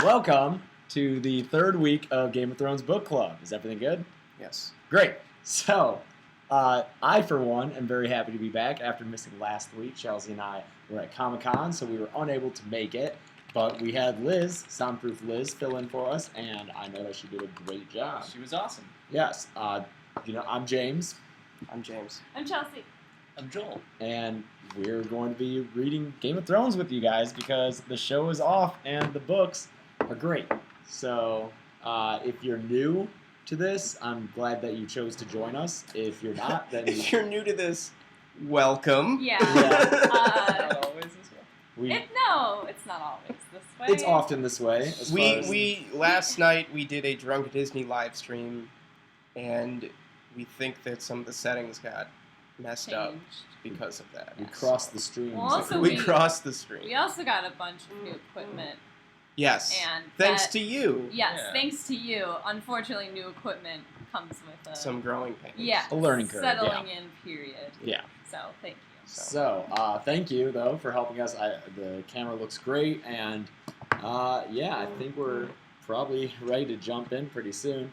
Welcome to the third week of Game of Thrones Book Club. Is everything good? Yes. Great. So, I, for one, am very happy to be back after missing last week. Chelsea and I were at Comic-Con, so we were unable to make it. But we had Liz, Soundproof Liz, fill in for us, and I know that she did a great job. She was awesome. Yes. I'm James. I'm James. I'm Chelsea. I'm Joel. And we're going to be reading Game of Thrones with you guys because the show is off and the books are great. So, if you're new to this, I'm glad that you chose to join us. If you're not, then If you're new to this, welcome. Yeah. Not always this way. No, it's not always this way. it's often this way. We last night we did a Drunk Disney live stream, and we think that some of the settings got messed up because of that. We crossed the streams. Well, also we crossed the stream. We also got a bunch of new equipment. Yes. And thanks to you. Yes, Yeah. thanks to you. Unfortunately, new equipment comes with Some growing pains. a learning curve. settling in period. Yeah. So thank you. So, thank you, though, for helping us. The camera looks great, and, I think we're probably ready to jump in pretty soon.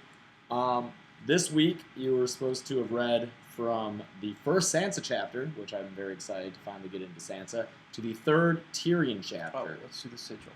This week, you were supposed to have read from the first Sansa chapter, which I'm very excited to finally get into Sansa, to the third Tyrion chapter. Oh, let's do the sigil.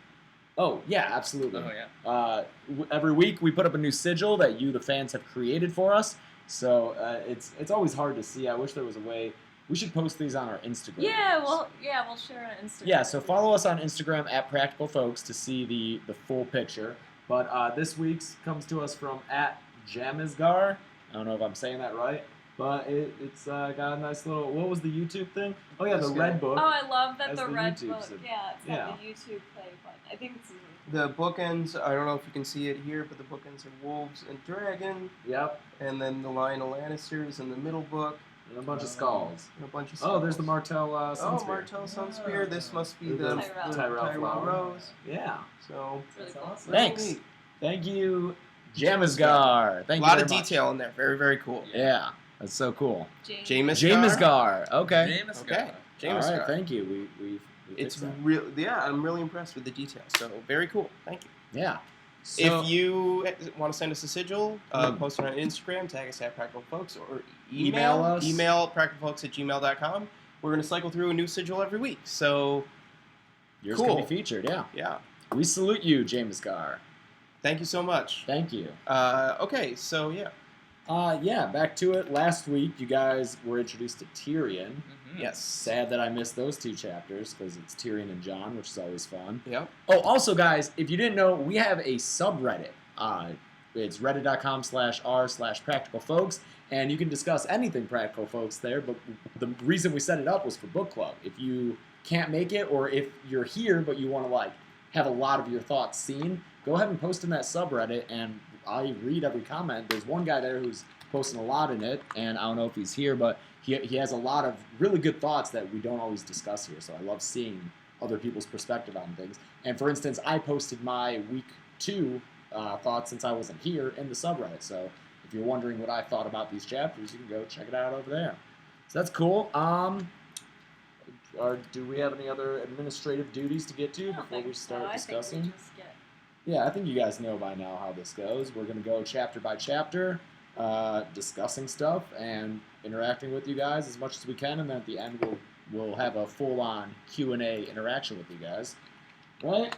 Oh, yeah, absolutely. Oh, yeah. Every week, we put up a new sigil that you, the fans, have created for us. So, it's always hard to see. I wish there was a way. We should post these on our Instagram. We'll share on Instagram. Yeah, so follow us on Instagram at Practical Folks to see the full picture. But this week's comes to us from at Jamizgar. I don't know if I'm saying that right, but it's got a nice little. What was the YouTube thing? Oh yeah, the red book. Oh, I love that As the the red YouTube book. said. Yeah, it's got Yeah. the YouTube play button. I think it's. The bookends, I don't know if you can see it here, but the bookends are wolves and dragon, Yep, and then the Lionel Lannisters in the middle book, and a bunch of skulls. and a bunch of Oh, there's the skulls. Martell Sunspear. Martell Sunspear. This must be the Tyrell. Flower. Rose. Yeah. So, It's really That's cool. awesome. Thanks. neat. Thank you, Jamizgar. Thank A you lot very of much. detail in there. Very, very cool. Yeah, that's so cool. James Jamizgar. Okay. James Okay. Scott. James All right. Scott. Thank you. We It's fixed that. real. Yeah, I'm really impressed with the details. So very cool. Thank you. Yeah. So, If you want to send us a sigil, post it on Instagram, tag us at Practical Folks, or Email us. Email practicalfolks@gmail.com. We're going to cycle through a new sigil every week. So, yours cool. can be featured. Yeah. yeah. We salute you, Jamizgar. Thank you so much. Thank you. Okay, so yeah. Back to it. Last week, you guys were introduced to Tyrion. Mhm. Yes. Sad that I missed those two chapters because it's Tyrion and Jon, which is always fun. Yep. Oh, also, guys, if you didn't know, we have a subreddit. It's reddit.com/r/practicalfolks, and you can discuss anything Practical Folks there, but the reason we set it up was for book club. If you can't make it, or if you're here but you want to, have a lot of your thoughts seen, go ahead and post in that subreddit, and I read every comment. There's one guy there who's posting a lot in it, and I don't know if he's here, but he has a lot of really good thoughts that we don't always discuss here, so I love seeing other people's perspective on things. And for instance, I posted my week 2 thoughts since I wasn't here in the subreddit, so if you're wondering what I thought about these chapters, you can go check it out over there. So that's cool. Do we have any other administrative duties to get to before we start discussing? Yeah, I think you guys know by now how this goes. We're going to go chapter by chapter, discussing stuff and interacting with you guys as much as we can, and then at the end we'll have a full-on Q&A interaction with you guys. Right?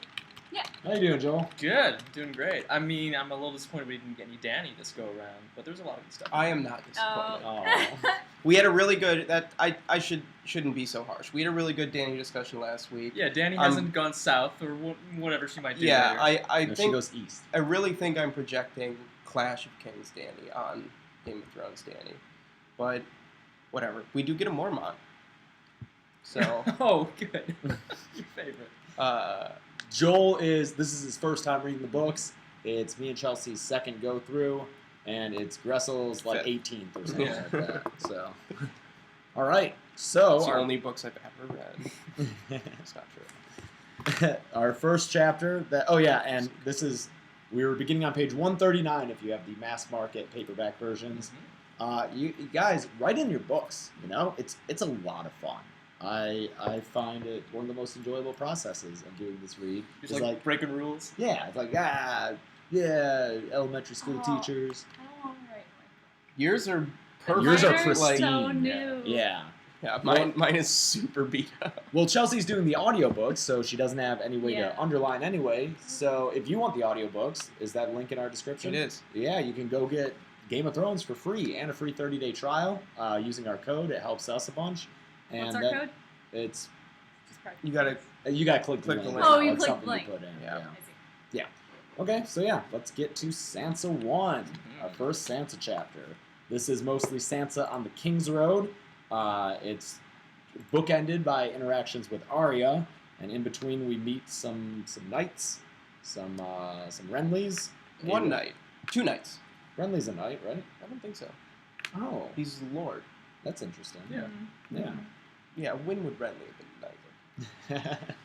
Yeah. How you doing, Joel? Good. Doing great. I mean, I'm a little disappointed we didn't get any Danny this go around, but there's a lot of good stuff. I am not disappointed. Oh. We had a really good. I shouldn't be so harsh. We had a really good Danny discussion last week. Yeah, Danny hasn't gone south or whatever she might do. Yeah, later. I No, she think goes east. I really think I'm projecting Clash of Kings Danny on Game of Thrones Danny, but whatever. We do get a Mormont, so Oh, good. Your favorite. Joel this is his first time reading the books. It's me and Chelsea's second go through, and it's Graessle's Fifth. 18th or something Yeah. like that. So, all right. So it's the only books I've ever read. It's not true. our first chapter. And we were beginning on page 139. If you have the mass market paperback versions, you guys write in your books. It's a lot of fun. I find it one of the most enjoyable processes of doing this read. Just It's like breaking rules. yeah, it's like elementary school teachers. I don't want to write Yours are my perfect. Yours are Mine pristine. so new. Yeah. Yeah, mine is super beat up. Well, Chelsea's doing the audiobooks, so she doesn't have any way Yeah. to underline anyway. So if you want the audiobooks, is that link in our description? It is. Yeah, you can go get Game of Thrones for free and a free 30-day trial using our code. It helps us a bunch. And What's our that- code? It's Just press. You gotta. click the link. Oh, you It's click something the link. You put in. Yeah. I see. Okay, so yeah, let's get to Sansa 1, Mhm. our first Sansa chapter. This is mostly Sansa on the Kingsroad. It's bookended by interactions with Arya, and in between we meet some knights, some Renleys. One night. 2 nights. Renly's a knight, right? I don't think so. Oh, He's Lord. that's interesting. Yeah. Yeah. Yeah, Winwood Renly have been knighted.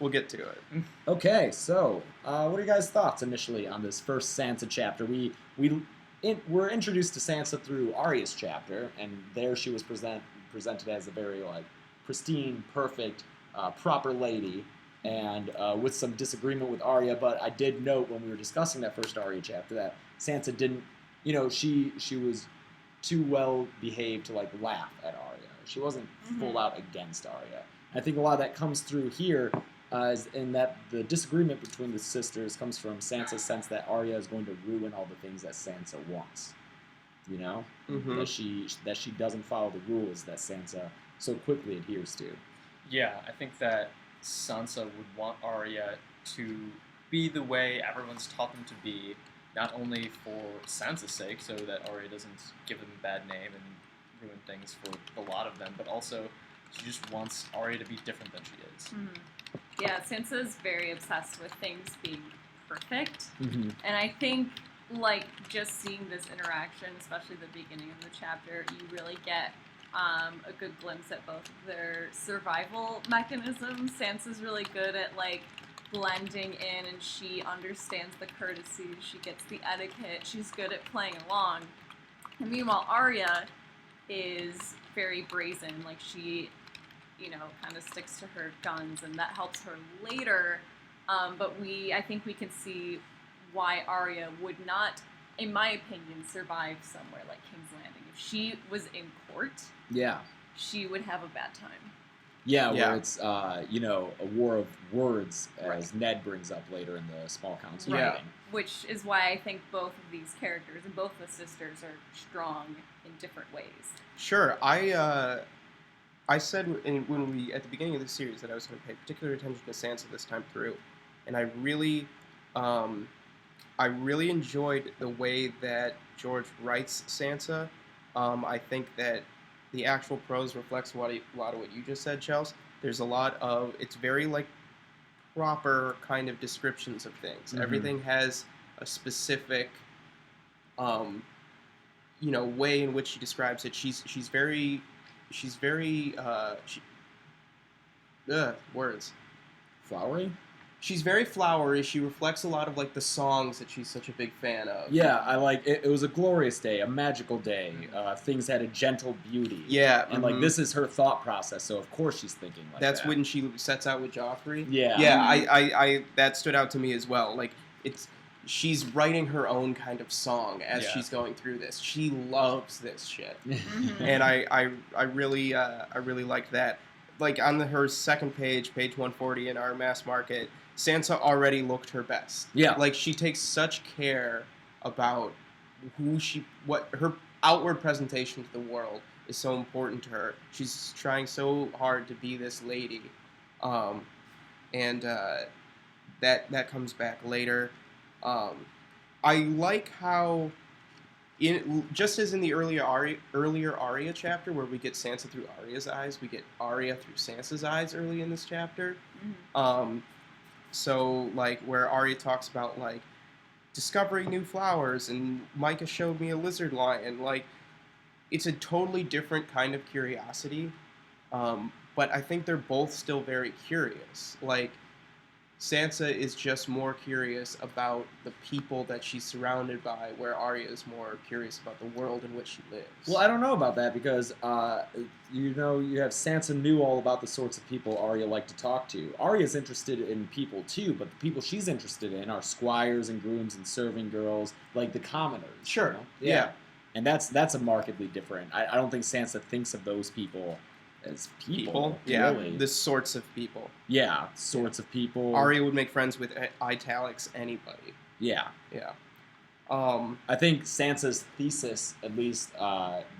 We'll get to it. Okay, so what are your guys' thoughts initially on this first Sansa chapter? We're introduced to Sansa through Arya's chapter, and there she was presented as a very pristine, perfect, proper lady, and with some disagreement with Arya. But I did note when we were discussing that first Arya chapter that Sansa didn't, she was too well behaved to laugh at Arya. She wasn't full out against Arya. I think a lot of that comes through here, is in that the disagreement between the sisters comes from Sansa's sense that Arya is going to ruin all the things that Sansa wants. Mm-hmm. That she doesn't follow the rules that Sansa so quickly adheres to. Yeah, I think that Sansa would want Arya to be the way everyone's taught them to be, not only for Sansa's sake, so that Arya doesn't give them a bad name and ruin things for the lot of them, but also she just wants Arya to be different than she is. Mhm. Yeah, Sansa's very obsessed with things being perfect. Mm-hmm. And I think, just seeing this interaction, especially the beginning of the chapter, you really get a good glimpse at both of their survival mechanisms. Sansa's really good at, blending in, and she understands the courtesies, she gets the etiquette, she's good at playing along. And meanwhile, Arya is very brazen, she kind of sticks to her guns, and that helps her later. But I think we can see why Arya would not, in my opinion, survive somewhere like King's Landing. If she was in court, Yeah. she would have a bad time. Yeah, Yeah. where it's, a war of words, as Right. Ned brings up later in the small council Yeah. meeting. Which is why I think both of these characters and both the sisters are strong in different ways. Sure. I said when we at the beginning of the series that I was going to pay particular attention to Sansa this time through, and I really enjoyed the way that George writes Sansa. I think that the actual prose reflects a lot of what you just said, Chels. There's a lot of it's very proper kind of descriptions of things. Mhm. Everything has a specific way in which she describes it. She's very words. Flowery? She's very flowery. She reflects a lot of the songs that she's such a big fan of. Yeah, I like it. It was a glorious day, a magical day. Things had a gentle beauty. Yeah, And mhm. this is her thought process, so of course she's thinking like That's that. when she sets out with Joffrey. Yeah. Yeah, I that stood out to me as well. She's writing her own kind of song as Yeah. she's going through this. She loves this shit. Mhm. And I really like that. On her second page 140 in our mass market, Sansa already looked her best. Yeah. She takes such care about what her outward presentation to the world is so important to her. She's trying so hard to be this lady, and that comes back later. I like how, just as in the earlier Arya chapter, where we get Sansa through Arya's eyes, we get Arya through Sansa's eyes early in this chapter. Mhm. So where Arya talks about discovering new flowers, and Micah showed me a lizard lion. It's a totally different kind of curiosity, but I think they're both still very curious. Sansa is just more curious about the people that she's surrounded by, where Arya is more curious about the world in which she lives. Well, I don't know about that because, you have Sansa knew all about the sorts of people Arya liked to talk to. Arya's interested in people too, but the people she's interested in are squires and grooms and serving girls, like the commoners. Sure. You know? Yeah. And that's a markedly different. I don't think Sansa thinks of those people as people. Yeah, Really. the sorts of people. Yeah, sorts of people. Arya would make friends with italics anybody. Yeah. Yeah. I think Sansa's thesis, at least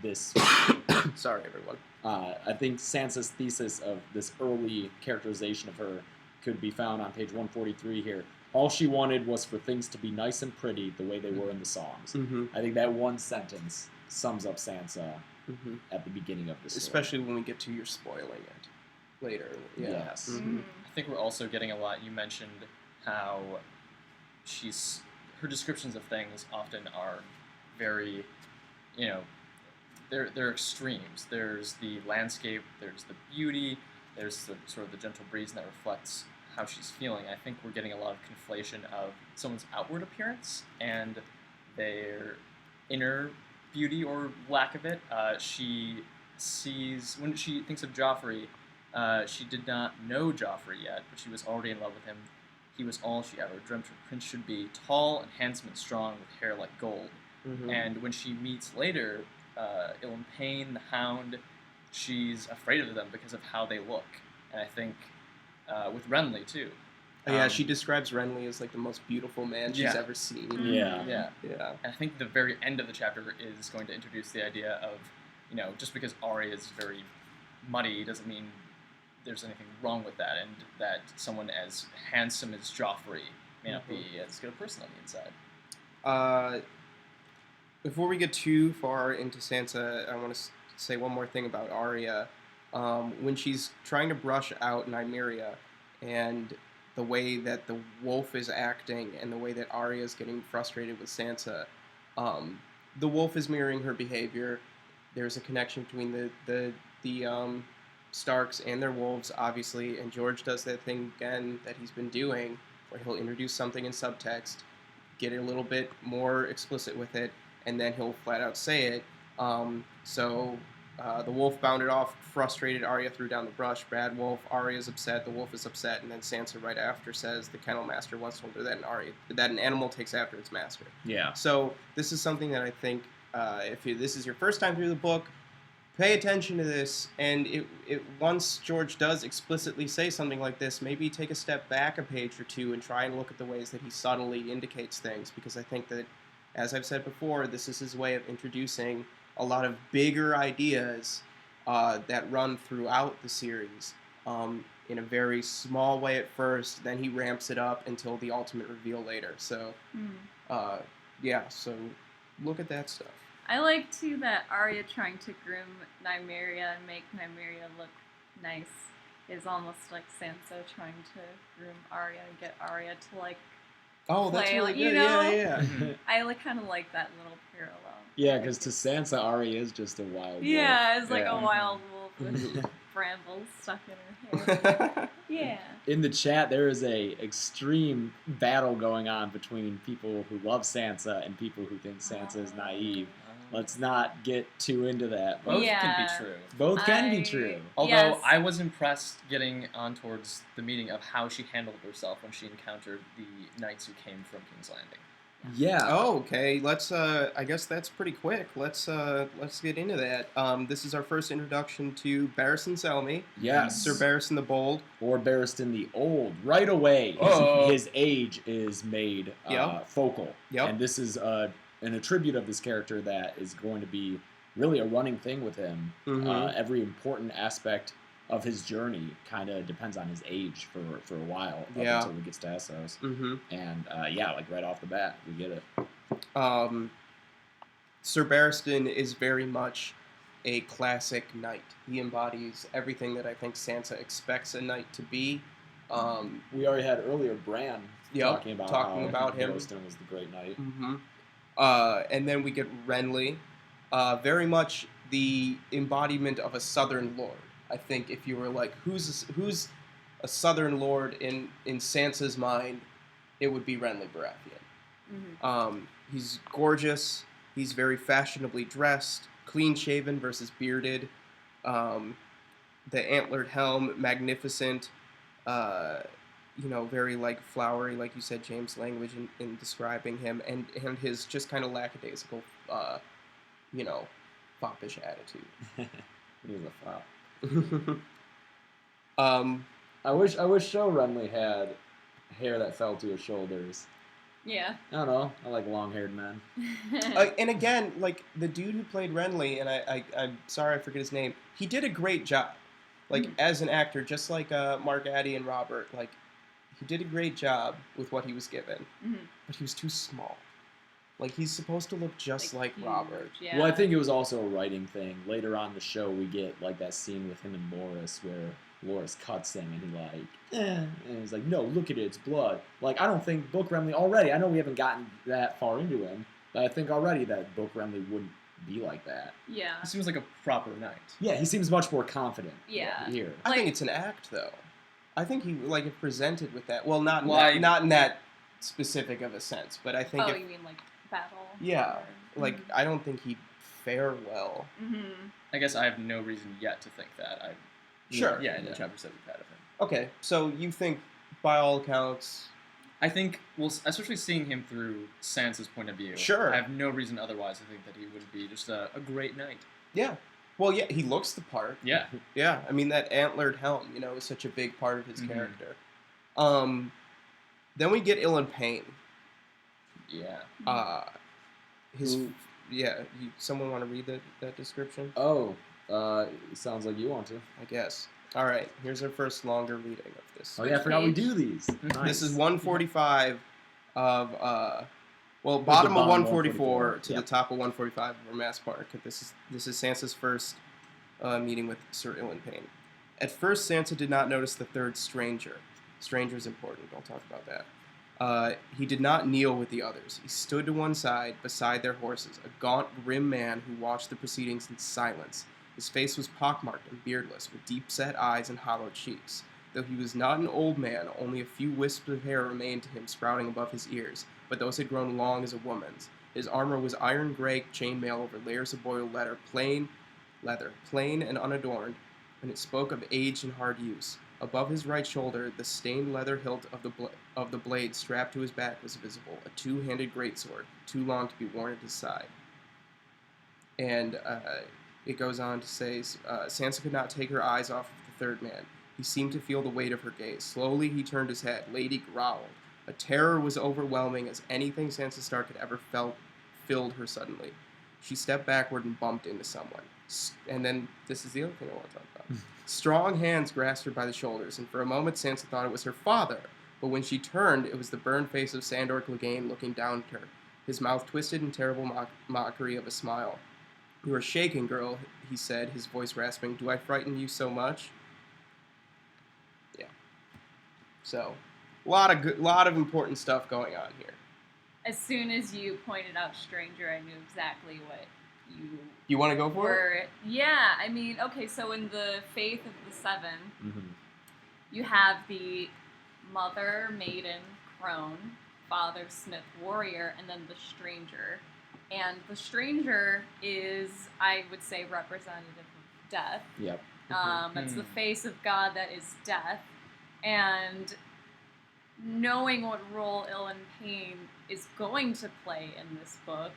this. Sorry, everyone. I think Sansa's thesis of this early characterization of her could be found on page 143 here. All she wanted was for things to be nice and pretty the way they were in the songs. Mm-hmm. I think that one sentence sums up Sansa at the beginning of the story. Especially when we get to you're spoiling it later. Yeah. Yes. Mm-hmm. I think we're also getting a lot. You mentioned how her descriptions of things often are very, they're extremes. There's the landscape, there's the beauty, there's the sort of the gentle breeze that reflects how she's feeling. I think we're getting a lot of conflation of someone's outward appearance and their inner beauty or lack of it. She sees, when she thinks of Joffrey, she did not know Joffrey yet, but she was already in love with him. He was all she ever dreamt her prince should be, tall and handsome and strong with hair like gold. Mm-hmm. And when she meets later Ilyn Payne, the Hound, she's afraid of them because of how they look. And I think with Renly too. Yeah, she describes Renly as like the most beautiful man she's ever seen. Yeah. And I think the very end of the chapter is going to introduce the idea of, just because Arya is very muddy doesn't mean there's anything wrong with that, and that someone as handsome as Joffrey may not be as good a person on the inside. Before we get too far into Sansa, I want to say one more thing about Arya. When she's trying to brush out Nymeria and the way that the wolf is acting and the way that Arya is getting frustrated with Sansa, the wolf is mirroring her behavior. There's a connection between the Starks and their wolves, obviously, and George does that thing again that he's been doing, where he'll introduce something in subtext, get a little bit more explicit with it, and then he'll flat out say it. The wolf bounded off, frustrated. Arya threw down the brush. Bad wolf. Arya's upset. The wolf is upset, and then Sansa right after says the kennel master once told her that an animal takes after its master. Yeah. So this is something that I think this is your first time through the book, pay attention to this, and once George does explicitly say something like this, maybe take a step back a page or two and try and look at the ways that he subtly indicates things, because I think that, as I've said before, this is his way of introducing a lot of bigger ideas that run throughout the series in a very small way at first, then he ramps it up until the ultimate reveal later. So, so look at that stuff. I like, too, that Arya trying to groom Nymeria and make Nymeria look nice is almost like Sansa trying to groom Arya and get Arya to, like, oh, that's play, really like, good. Yeah. I kind of like that little parallel. Yeah, because to Sansa, Arya is just a wild wolf. Yeah, it's like a wild wolf with brambles stuck in her hair. Yeah. In the chat, there is a extreme battle going on between people who love Sansa and people who think Sansa is naive. Let's not get too into that. Both can be true. Both can be true. Although I was impressed getting on towards the meeting of how she handled herself when she encountered the knights who came from King's Landing. Yeah. Oh, okay. Let's. I guess that's pretty quick. Let's get into that. This is our first introduction to Barristan Selmy. Yes. Sir Barristan the Bold. Or Barristan the Old. Right away, his age is made focal. Yep. And this is an attribute of this character that is going to be really a running thing with him. Mm-hmm. Every important aspect of his journey kind of depends on his age for a while up until he gets to Essos. Mm-hmm. And like right off the bat, we get it. Sir Barristan is very much a classic knight. He embodies everything that I think Sansa expects a knight to be. We already had earlier Bran talking about him. Barristan was the great knight. Mm-hmm. And then we get Renly, very much the embodiment of a southern lord. I think if you were like, who's a Southern lord in Sansa's mind, it would be Renly Baratheon. Mm-hmm. He's gorgeous. He's very fashionably dressed, clean-shaven versus bearded. The antlered helm, magnificent. Very like flowery, like you said, James, language in describing him, and his just kind of lackadaisical, foppish attitude. He's a fop. I wish Show Renly had hair that fell to his shoulders. Yeah. I don't know. I like long-haired men. And again, like the dude who played Renly, and I'm sorry I forget his name. He did a great job, like as an actor, just like Mark Addy and Robert. Like he did a great job with what he was given, but he was too small. Like he's supposed to look just like Robert. Yeah. Well, I think it was also a writing thing. Later on in the show, we get like that scene with him and Loras where Loras cuts him and he and he's like, no, look at it, it's blood. Like, I don't think Book Renly already, I know we haven't gotten that far into him, but I think already that Book Renly wouldn't be like that. Yeah. He seems like a proper knight. Yeah, he seems much more confident. Yeah. Here. I think it's an act, though. I think he like if presented with that. Well, not in that specific of a sense, but I think. Oh, you mean like battle? Yeah, like I don't think he'd fare well. I guess I have no reason yet to think that. Sure. Yeah, in the chapters that we've had of him. Okay, so you think, by all accounts, I think, well, especially seeing him through Sansa's point of view. Sure. I have no reason otherwise to think that he would be just a great knight. Yeah. Well, yeah, he looks the part. Yeah. Yeah, I mean, that antlered helm, is such a big part of his character. Then we get Ilan Payne. Yeah. Someone want to read that description? Oh, sounds like you want to. I guess. All right, here's our first longer reading of this. Oh yeah, I forgot we do these. Nice. This is 145 of, bottom of 144 to the top of 145 of our mass park. This is Sansa's first meeting with Sir Ilan Payne. At first, Sansa did not notice the third stranger. Stranger's important, I'll talk about that. He did not kneel with the others. He stood to one side, beside their horses, a gaunt, grim man who watched the proceedings in silence. His face was pockmarked and beardless, with deep-set eyes and hollow cheeks. Though he was not an old man, only a few wisps of hair remained to him sprouting above his ears, but those had grown long as a woman's. His armor was iron-gray chainmail over layers of boiled leather, plain and unadorned, and it spoke of age and hard use. Above his right shoulder, the stained leather hilt of the blade strapped to his back was visible, a two-handed greatsword, too long to be worn at his side. And it goes on to say, Sansa could not take her eyes off of the third man. He seemed to feel the weight of her gaze. Slowly he turned his head. Lady growled. A terror was overwhelming as anything Sansa Stark had ever felt filled her suddenly. She stepped backward and bumped into someone. And then, this is the other thing I want to talk about. Strong hands grasped her by the shoulders, and for a moment Sansa thought it was her father. But when she turned, it was the burned face of Sandor Clegane looking down at her, his mouth twisted in terrible mockery of a smile. "You are shaking, girl," he said, his voice rasping. "Do I frighten you so much?" Yeah. So, a lot of important stuff going on here. As soon as you pointed out stranger, I knew exactly what you want to go for it? Yeah, I mean, okay, so in the Faith of the Seven, you have the Mother, Maiden, Crone, Father, Smith, Warrior, and then the Stranger. And the Stranger is, I would say, representative of death. Yep. It's the face of God that is death. And knowing what role Ilan Payne is going to play in this book,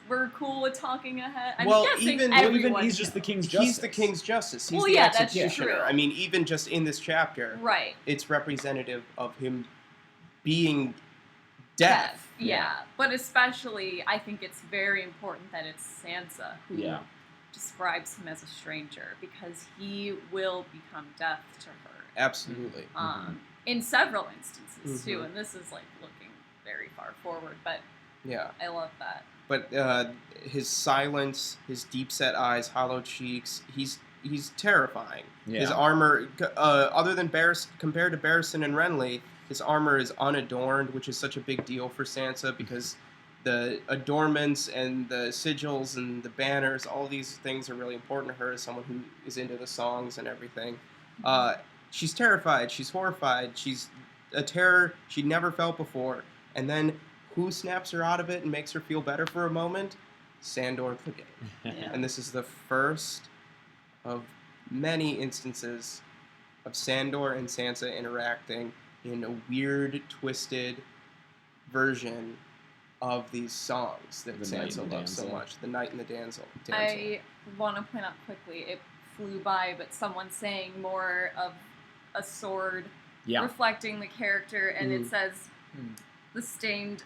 we're cool with talking ahead. I'm guessing everyone he's just the King's Justice. He's the King's Justice. He's the that's executioner. true. I mean, even just in this chapter, right? It's representative of him being death. Yeah, but especially, I think it's very important that it's Sansa who describes him as a stranger, because he will become death to her. Absolutely. In several instances, too, and this is, like, looking very far forward, but yeah, I love that. But his silence, his deep-set eyes, hollow cheeks, he's terrifying. Yeah. His armor, other than compared to Barristan and Renly, his armor is unadorned, which is such a big deal for Sansa, because the adornments and the sigils and the banners, all these things are really important to her as someone who is into the songs and everything. she's terrified, she's horrified, she's a terror she'd never felt before, and then who snaps her out of it and makes her feel better for a moment? Sandor Clegane. Yeah. And this is the first of many instances of Sandor and Sansa interacting in a weird, twisted version of these songs that The Knight Sansa and the loves so Damsel. much. The Knight and the Damsel. I want to point out quickly, it flew by, but someone saying more of a sword Yeah. reflecting the character, and it says Hmm. the stained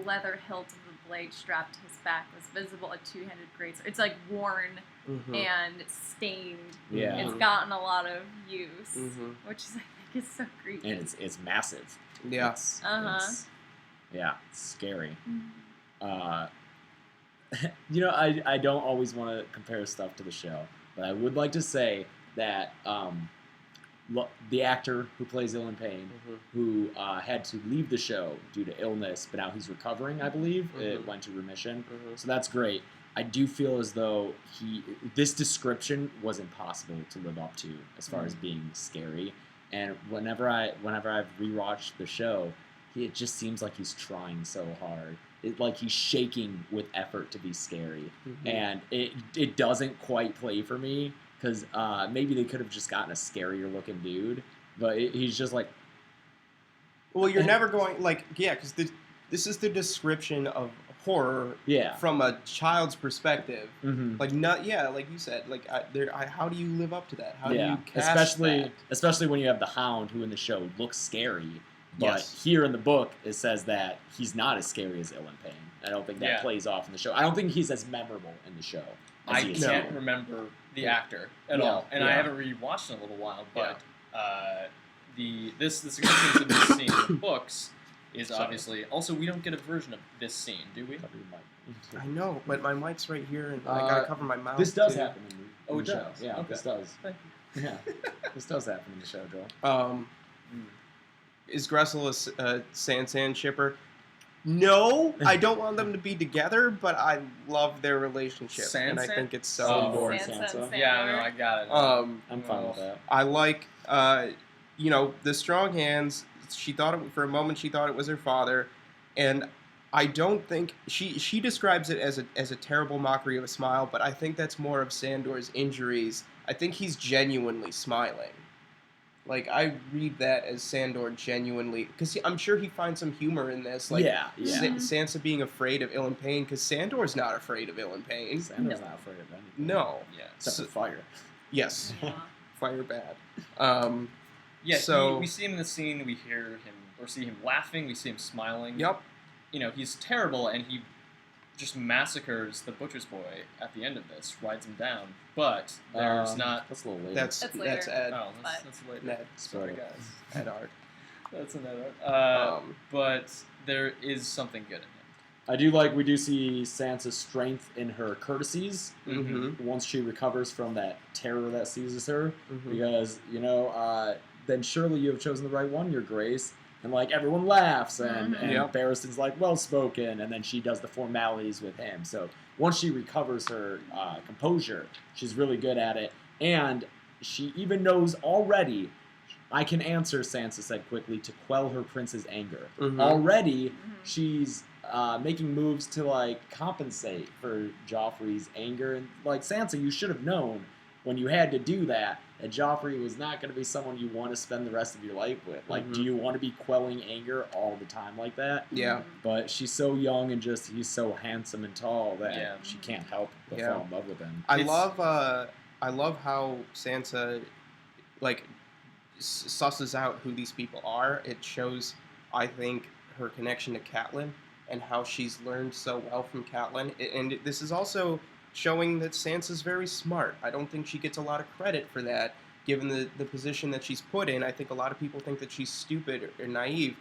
leather hilt of the blade strapped to his back was visible, a two-handed greatsword. It's like worn Mhm. and stained. Yeah. It's gotten a lot of use, Mhm. which is, I think, is so creepy. And it's massive. Yeah. Uh-huh. It's scary. Mhm. I don't always want to compare stuff to the show, but I would like to say that the actor who plays Ilan Payne, Mhm. who had to leave the show due to illness, but now he's recovering, I believe. It Mhm. went to remission. Mhm. So that's great. I do feel as though this description was impossible to live up to as far as being scary. And whenever I've rewatched the show, it just seems like he's trying so hard. Like he's shaking with effort to be scary, Mhm. and it doesn't quite play for me because maybe they could have just gotten a scarier looking dude, but he's just like, Well, you're never going because this is the description of horror yeah, from a child's perspective. mm-hmm. Like like you said, how do you live up to that? How do you cast that? especially when you have the Hound, who in the show looks scary, but Yes. here in the book it says that he's not as scary as Ilan Payne. I don't think that Yeah. plays off in the show. I don't think he's as memorable in the show. As I he is can't here. remember the Yeah. actor at Yeah, all, and I yeah. haven't rewatched in a little while. But the significance of this scene in the books is Sorry. obviously also we don't get a version of this scene, do we? Cover your mic. I know, but my mic's right here, and I gotta cover my mouth. This does too. happen in the, Oh, in the it show. does? Yeah, Okay. this does. Thank Yeah, this does happen in the show, Joel. Is Graessle a Sansan shipper? No, I don't want them to be together, but I love their relationship, and I Sansan? think it's so Sandor important. and Sansa and Sansa. Sandor. Yeah, no, I got it. I'm fine with that. I like, the strong hands. For a moment she thought it was her father, and I don't think she describes it as a terrible mockery of a smile, but I think that's more of Sandor's injuries. I think he's genuinely smiling. Like, I read that as Sandor genuinely, because I'm sure he finds some humor in this. Like, yeah. Sansa being afraid of Ilan Payne, because Sandor's not afraid of Ilan Payne. Sandor's not afraid of anything. No. yeah. Except for fire. Yes. Yeah. Fire bad. Yeah, So- we see him in the scene, we hear him, or see him laughing, we see him smiling. Yep. He's terrible, and he just massacres the butcher's boy at the end of this, rides him down. But there's not... That's a little later. That's That's later. Ed. Oh, But- that's later. Ned. Sorry, Spoiler. guys. Eddard. That's another. Um, But there is something good in him. I do see Sansa's strength in her courtesies Mm-hmm. once she recovers from that terror that seizes her. Mm-hmm. Because, then surely you have chosen the right one, Your Grace. And, everyone laughs, and, Mhm. and Yep. Barristan's well-spoken, and then she does the formalities with him. So once she recovers her composure, she's really good at it. And she even knows already, I can answer, Sansa said quickly, to quell her prince's anger. Mhm. Already, Mhm. she's making moves to, compensate for Joffrey's anger. And, Sansa, you should have known when you had to do that Joffrey was not going to be someone you want to spend the rest of your life with. Mhm. Do you want to be quelling anger all the time like that? Yeah. But she's so young and he's so handsome and tall that Yeah. she can't help but Yeah. fall in love with him. I It's- love how Sansa susses out who these people are. It shows, I think, her connection to Catelyn and how she's learned so well from Catelyn. And this is also showing that Sansa's very smart. I don't think she gets a lot of credit for that, given the position that she's put in. I think a lot of people think that she's stupid or naive.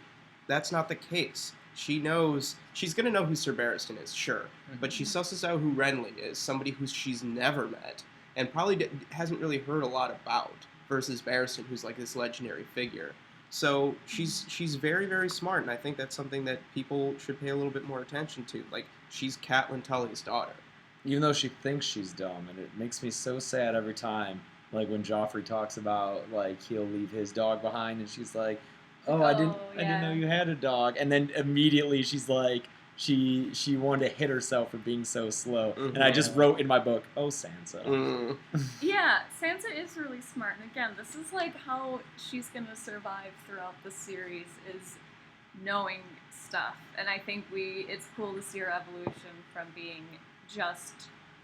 That's not the case. She's going to know who Sir Barristan is, sure, but she susses out who Renly is, somebody who she's never met and probably hasn't really heard a lot about, versus Barristan, who's this legendary figure. So she's very, very smart, and I think that's something that people should pay a little bit more attention to. She's Catelyn Tully's daughter. Even though she thinks she's dumb, and it makes me so sad every time Like when Joffrey talks about like he'll leave his dog behind, and she's like, "Oh, I didn't know you had a dog." And then immediately she's like, she wanted to hit herself for being so slow. And I just wrote in my book, "Oh, Sansa." Yeah, Sansa is really smart, and again, this is like how she's gonna survive throughout the series is knowing stuff. And I think it's cool to see her evolution from being just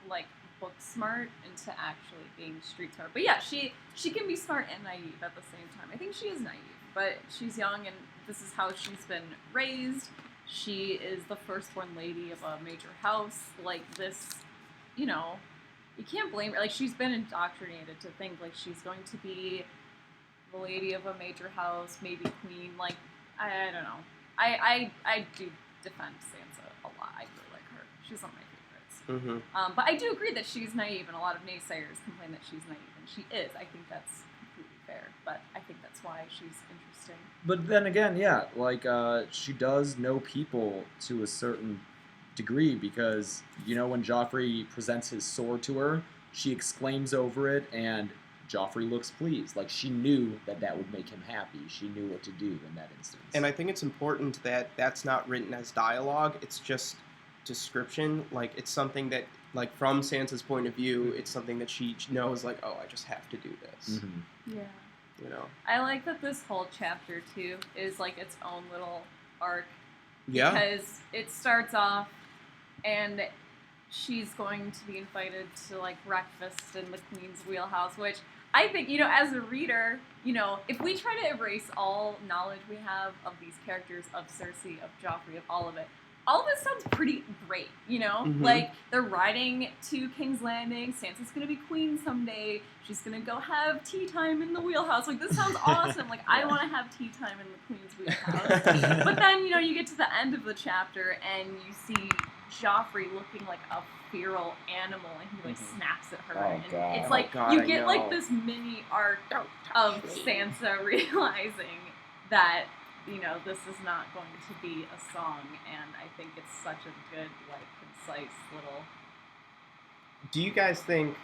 like book smart into actually being street smart. But yeah, she can be smart and naive at the same time. I think she is naive, but she's young, and this is how she's been raised. She is the firstborn lady of a major house. Like this, you know, you can't blame her. Like she's been indoctrinated to think like she's going to be the lady of a major house, maybe queen. Like I don't know. I do defend Sansa a lot. I really like her. She's one of my favorites. But I do agree that she's naive, and a lot of naysayers complain that she's naive, and she is. I think that's completely fair, but I think that's why she's interesting. But then again, yeah, like she does know people to a certain degree, because you know when Joffrey presents his sword to her, she exclaims over it, and Joffrey looks pleased. Like she knew that would make him happy. She knew what to do in that instance. And I think it's important that that's not written as dialogue. It's just description. Like it's something that, like from Sansa's point of view, it's something that she knows. Like, oh, I just have to do this. Yeah. You know. I like that this whole chapter too is like its own little arc. Yeah. Because it starts off, and she's going to be invited to like breakfast in the Queen's wheelhouse, which I think, you know, as a reader, you know, if we try to erase all knowledge we have of these characters, of Cersei, of Joffrey, of all of it, all this sounds pretty great, you know? Like, they're riding to King's Landing, Sansa's gonna be queen someday, she's gonna go have tea time in the wheelhouse. Like, this sounds awesome. Like, I want to have tea time in the Queen's wheelhouse. But then, you know, you get to the end of the chapter, and you see Joffrey looking like a feral animal, and he like snaps at her, and it's like you get like this mini arc of Sansa realizing that, you know, this is not going to be a song, and I think it's such a good, like, concise little. Do you guys think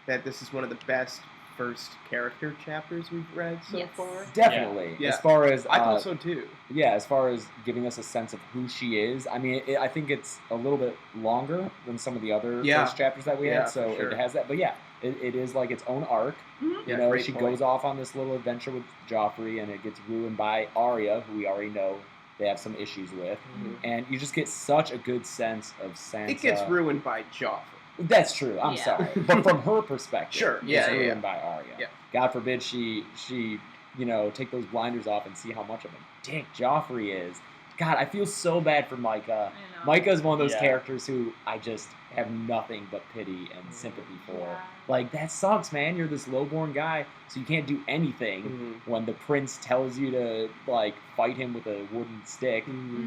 that this is one of the best first character chapters we've read so far? Definitely. Yeah. As far as I thought so too. Yeah, as far as giving us a sense of who she is, I mean, I think it's a little bit longer than some of the other first chapters that we had, so it has that. But yeah, it is like its own arc. You know, she goes off on this little adventure with Joffrey, and it gets ruined by Arya, who we already know they have some issues with. And you just get such a good sense of Sansa. It gets ruined by Joffrey. That's true. I'm sorry, but from her perspective, it's ruined by Arya. Yeah. God forbid she you know, take those blinders off and see how much of a dick Joffrey is. God, I feel so bad for Micah. Micah's one of those characters who I just have nothing but pity and sympathy for. Like, that sucks, man. You're this lowborn guy, so you can't do anything when the prince tells you to, like, fight him with a wooden stick,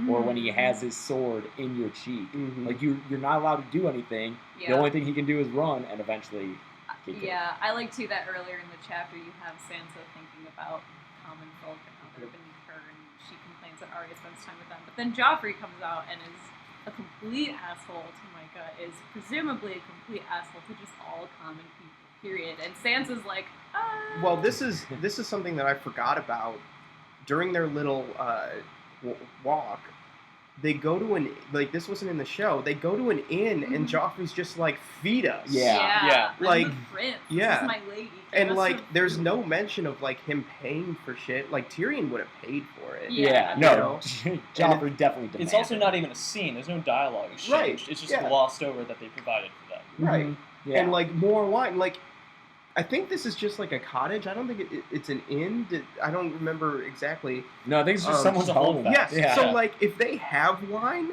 or when he has his sword in your cheek. Like, you're not allowed to do anything. The only thing he can do is run, and eventually get killed. Yeah, I like, too, that earlier in the chapter you have Sansa thinking about common folk and how they're beneath her, and she complains that Arya spends time with them. But then Joffrey comes out and is a complete asshole to Micah, is presumably a complete asshole to just all common people, period. And Sansa's like, Well, this is something that I forgot about. During their little walk, they go to an, like, this wasn't in the show, they go to an inn, and Joffrey's just like, feed us. like, Like, the prince, yeah. this is my lady. And, like, there's no mention of, like, him paying for shit. Like, Tyrion would have paid for it. No, Joffrey definitely demanded. It's also not even a scene. There's no dialogue exchanged. It's just glossed over that they provided for that. Right. And, like, more wine. Like, I think this is just, like, a cottage. I don't think it's an inn. I don't remember exactly. No, I think it's just someone's home. Yes. Yeah. So, like, if they have wine,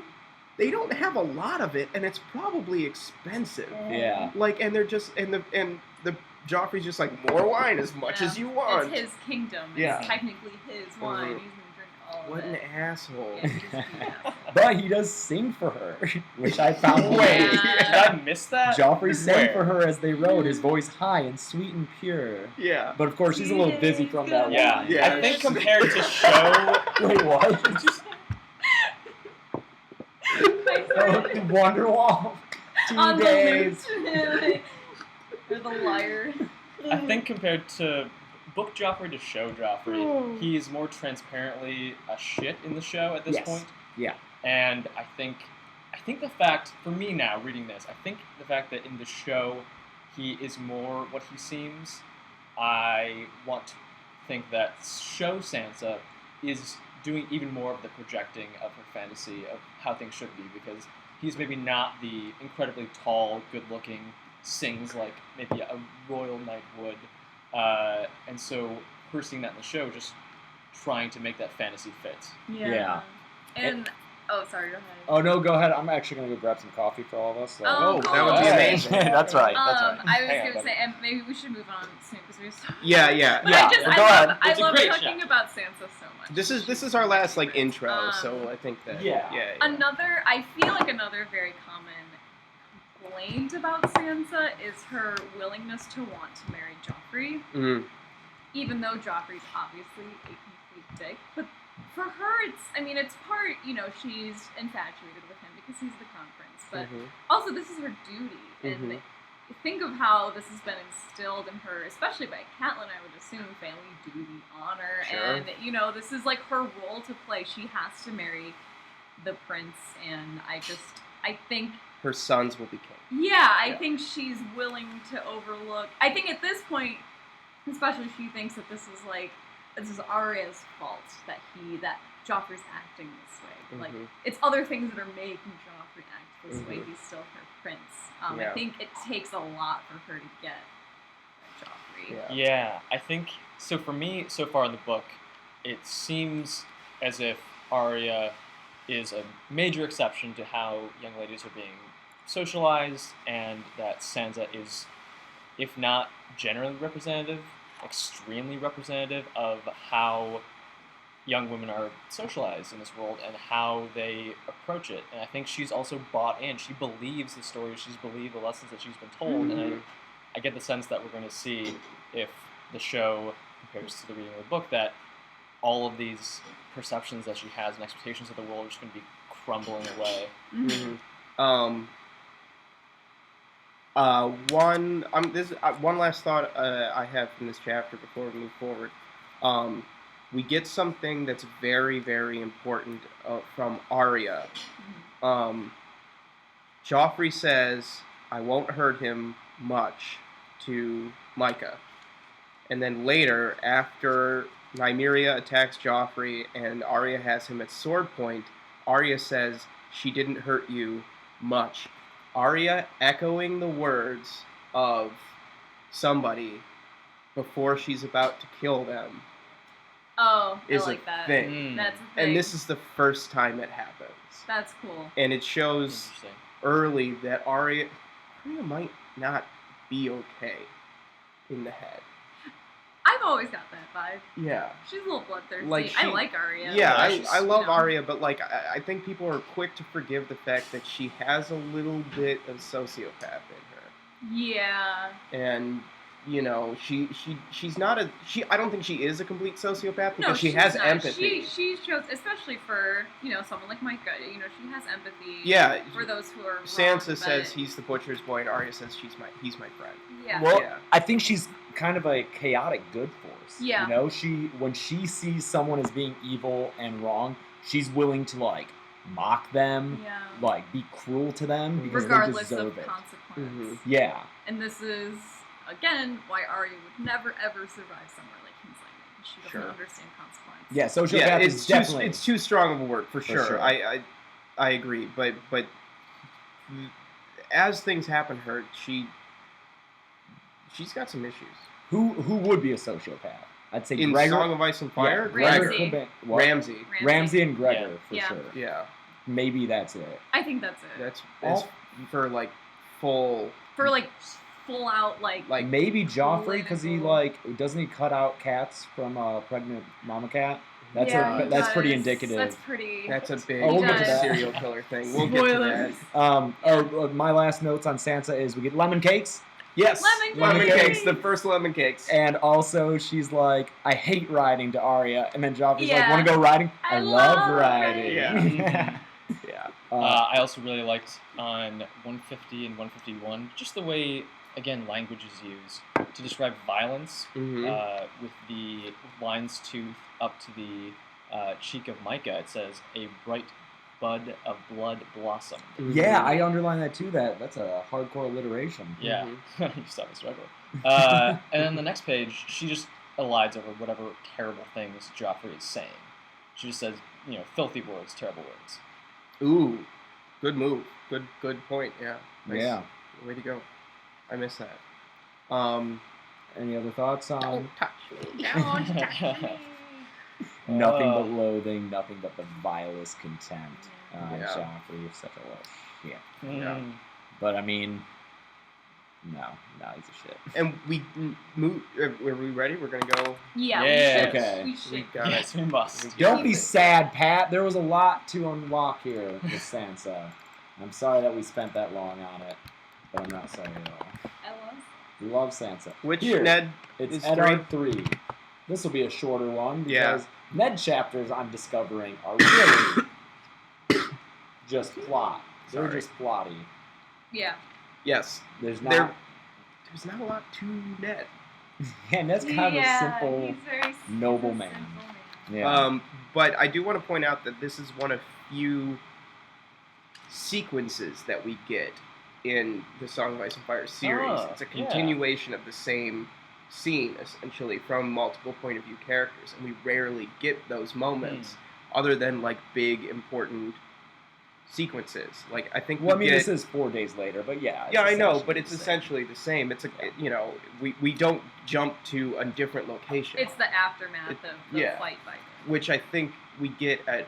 they don't have a lot of it, and it's probably expensive. Yeah. Like, and they're just, and the Joffrey's just like, more wine, as much as you want. It's his kingdom. It's technically his wine. He's going to drink all of it. What an asshole. Yeah, he's just an asshole. But he does sing for her, which I found Wait, did I miss that? Joffrey sang for her as they rode, his voice high and sweet and pure. Yeah. But of course, she's a little busy from that wine. Yeah. I think compared to show... Wait, what? Wonderwall. 2 On days. the loop. Or the liar. I think compared to book Joffrey to show Joffrey, he's more transparently a shit in the show at this point. Yeah. And I think the fact, for me now, reading this, I think the fact that in the show he is more what he seems, I want to think that show Sansa is doing even more of the projecting of her fantasy of how things should be, because he's maybe not the incredibly tall, good-looking, sings like maybe a royal knight would. And so her seeing that in the show, just trying to make that fantasy fit. Yeah. And oh, sorry, go ahead. Oh no, go ahead. I'm actually gonna go grab some coffee for all of us. So. Oh, that would be Hey. amazing. That's right. That's right. I was Hang on, gonna buddy. say, and maybe we should move on soon because we're so. Yeah. But Yeah, I go ahead. I It's a love great talking chapter. about Sansa so much. This is our last like intro, so I think that Yeah. I feel like another very common complaint about Sansa is her willingness to want to marry Joffrey, Mhm. even though Joffrey's obviously a complete dick. But for her, it's part, she's infatuated with him because he's the crown prince, but also this is her duty, and think of how this has been instilled in her, especially by Catelyn, I would assume, family duty, honor, Sure. and, this is like her role to play. She has to marry the prince, and I think Her sons will be king. I think she's willing to overlook. I think at this point, especially, she thinks that this is Arya's fault that Joffrey's acting this way. Like, it's other things that are making Joffrey act this way. He's still her prince. I think it takes a lot for her to get Joffrey. Yeah, I think so. For me, so far in the book, it seems as if Arya is a major exception to how young ladies are being socialized, and that Sansa is, if not generally representative, extremely representative of how young women are socialized in this world and how they approach it. And I think she's also bought in. She believes the stories. She's believed the lessons that she's been told. And I get the sense that we're going to see, if the show compares to the reading of the book, that all of these perceptions that she has and expectations of the world are just going to be crumbling away. One last thought I have from this chapter before we move forward. We get something that's very, very important from Arya. Joffrey says, "I won't hurt him much," to Micah. And then later, after Nymeria attacks Joffrey and Arya has him at sword point, Arya says, "She didn't hurt you much." Arya echoing the words of somebody before she's about to kill them. Oh, is I like a that. thing. That's a thing. And this is the first time it happens. That's cool. And it shows Interesting. early that Arya might not be okay in the head. I've always got that vibe. Yeah. She's a little bloodthirsty. Like I like Arya. Yeah, but I love you know. Arya, but like I think people are quick to forgive the fact that she has a little bit of sociopath in her. Yeah. And she's not I don't think she is a complete sociopath because No, she she's has not. empathy. She shows, especially for someone like Micah. She has empathy. Yeah. For those who are wrong, Sansa says but- he's the butcher's boy, and Arya says he's my friend. Yeah. Well, Yeah. I think she's kind of a chaotic good force. Yeah. When she sees someone as being evil and wrong, she's willing to mock them, Yeah. be cruel to them because Regardless they of deserve it. consequence. Yeah. And this is again why Arya would never ever survive somewhere like King's Landing. She doesn't Sure. understand consequence. Yeah, sociopath is definitely... it's too strong of a word for sure. sure. I agree, but as things happen to her, she's got some issues. Who would be a sociopath? I'd say In Gregor. Song of Ice and Fire, Yeah, Gregor Ramsay. could be- what? Ramsay. Ramsay and Gregor, for Yeah. sure. Yeah, Maybe that's it. I think that's it. that's All- for full For full out like Maybe Joffrey, because he political- doesn't he cut out cats from a pregnant mama cat? That's Yeah, he that's pretty does. indicative. That's pretty. that's a big Oh, we'll get to that. serial killer thing. We'll get to that. Spoilers. My last notes on Sansa is we get lemon cakes, Yes, Lemon cakes. The first lemon cakes. and also she's like, I hate riding to Arya, and then Joffrey's like, Yeah. want to go riding? I love love riding. Yeah. Yeah. I also really liked on 150 and 151 just the way again, language is used to describe violence with the lion's tooth up to the cheek of Micah. It says, a bright bud of blood blossomed. Yeah, I underlined that too. That's a hardcore alliteration. Yeah, you saw me struggle. And then the next page, she just elides over whatever terrible things Joffrey is saying. She just says, filthy words, terrible words. Ooh, good move. Good point. Yeah. Nice. Yeah. Way to go. I miss that. Any other thoughts on? Don't touch me. Don't touch me. Nothing but loathing, nothing but the vilest contempt. Yeah. Joffrey is such a little shit. Yeah. But I mean, no, he's a shit. And we move. Are we ready? We're gonna go. Yeah. Yes. Okay. We should. We got it. Yes, we must. Don't be sad, Pat. There was a lot to unlock here with Sansa. I'm sorry that we spent that long on it, but I'm not sorry at all. I was. We love Sansa. Which Here, Ned? It's is Eddard 3. This will be a shorter one Yeah. because Ned chapters I'm discovering are really just plot. They're Sorry. just plotty. Yeah. Yes. There's There's not. not a lot to Ned. Yeah, Ned's kind of a simple, He's very noble he's a man. simple man. Yeah. But I do want to point out that this is one of few sequences that we get in the Song of Ice and Fire series. Oh, It's a yeah. continuation of the same scene, essentially, from multiple point of view characters, and we rarely get those moments other than like big important sequences. Like I think Well, I we mean, get, this is 4 days later, but yeah. it's yeah, I know, essentially but it's the same. essentially the same. It's we don't jump to a different location. It's the aftermath of the yeah. fight by Which I think we get at,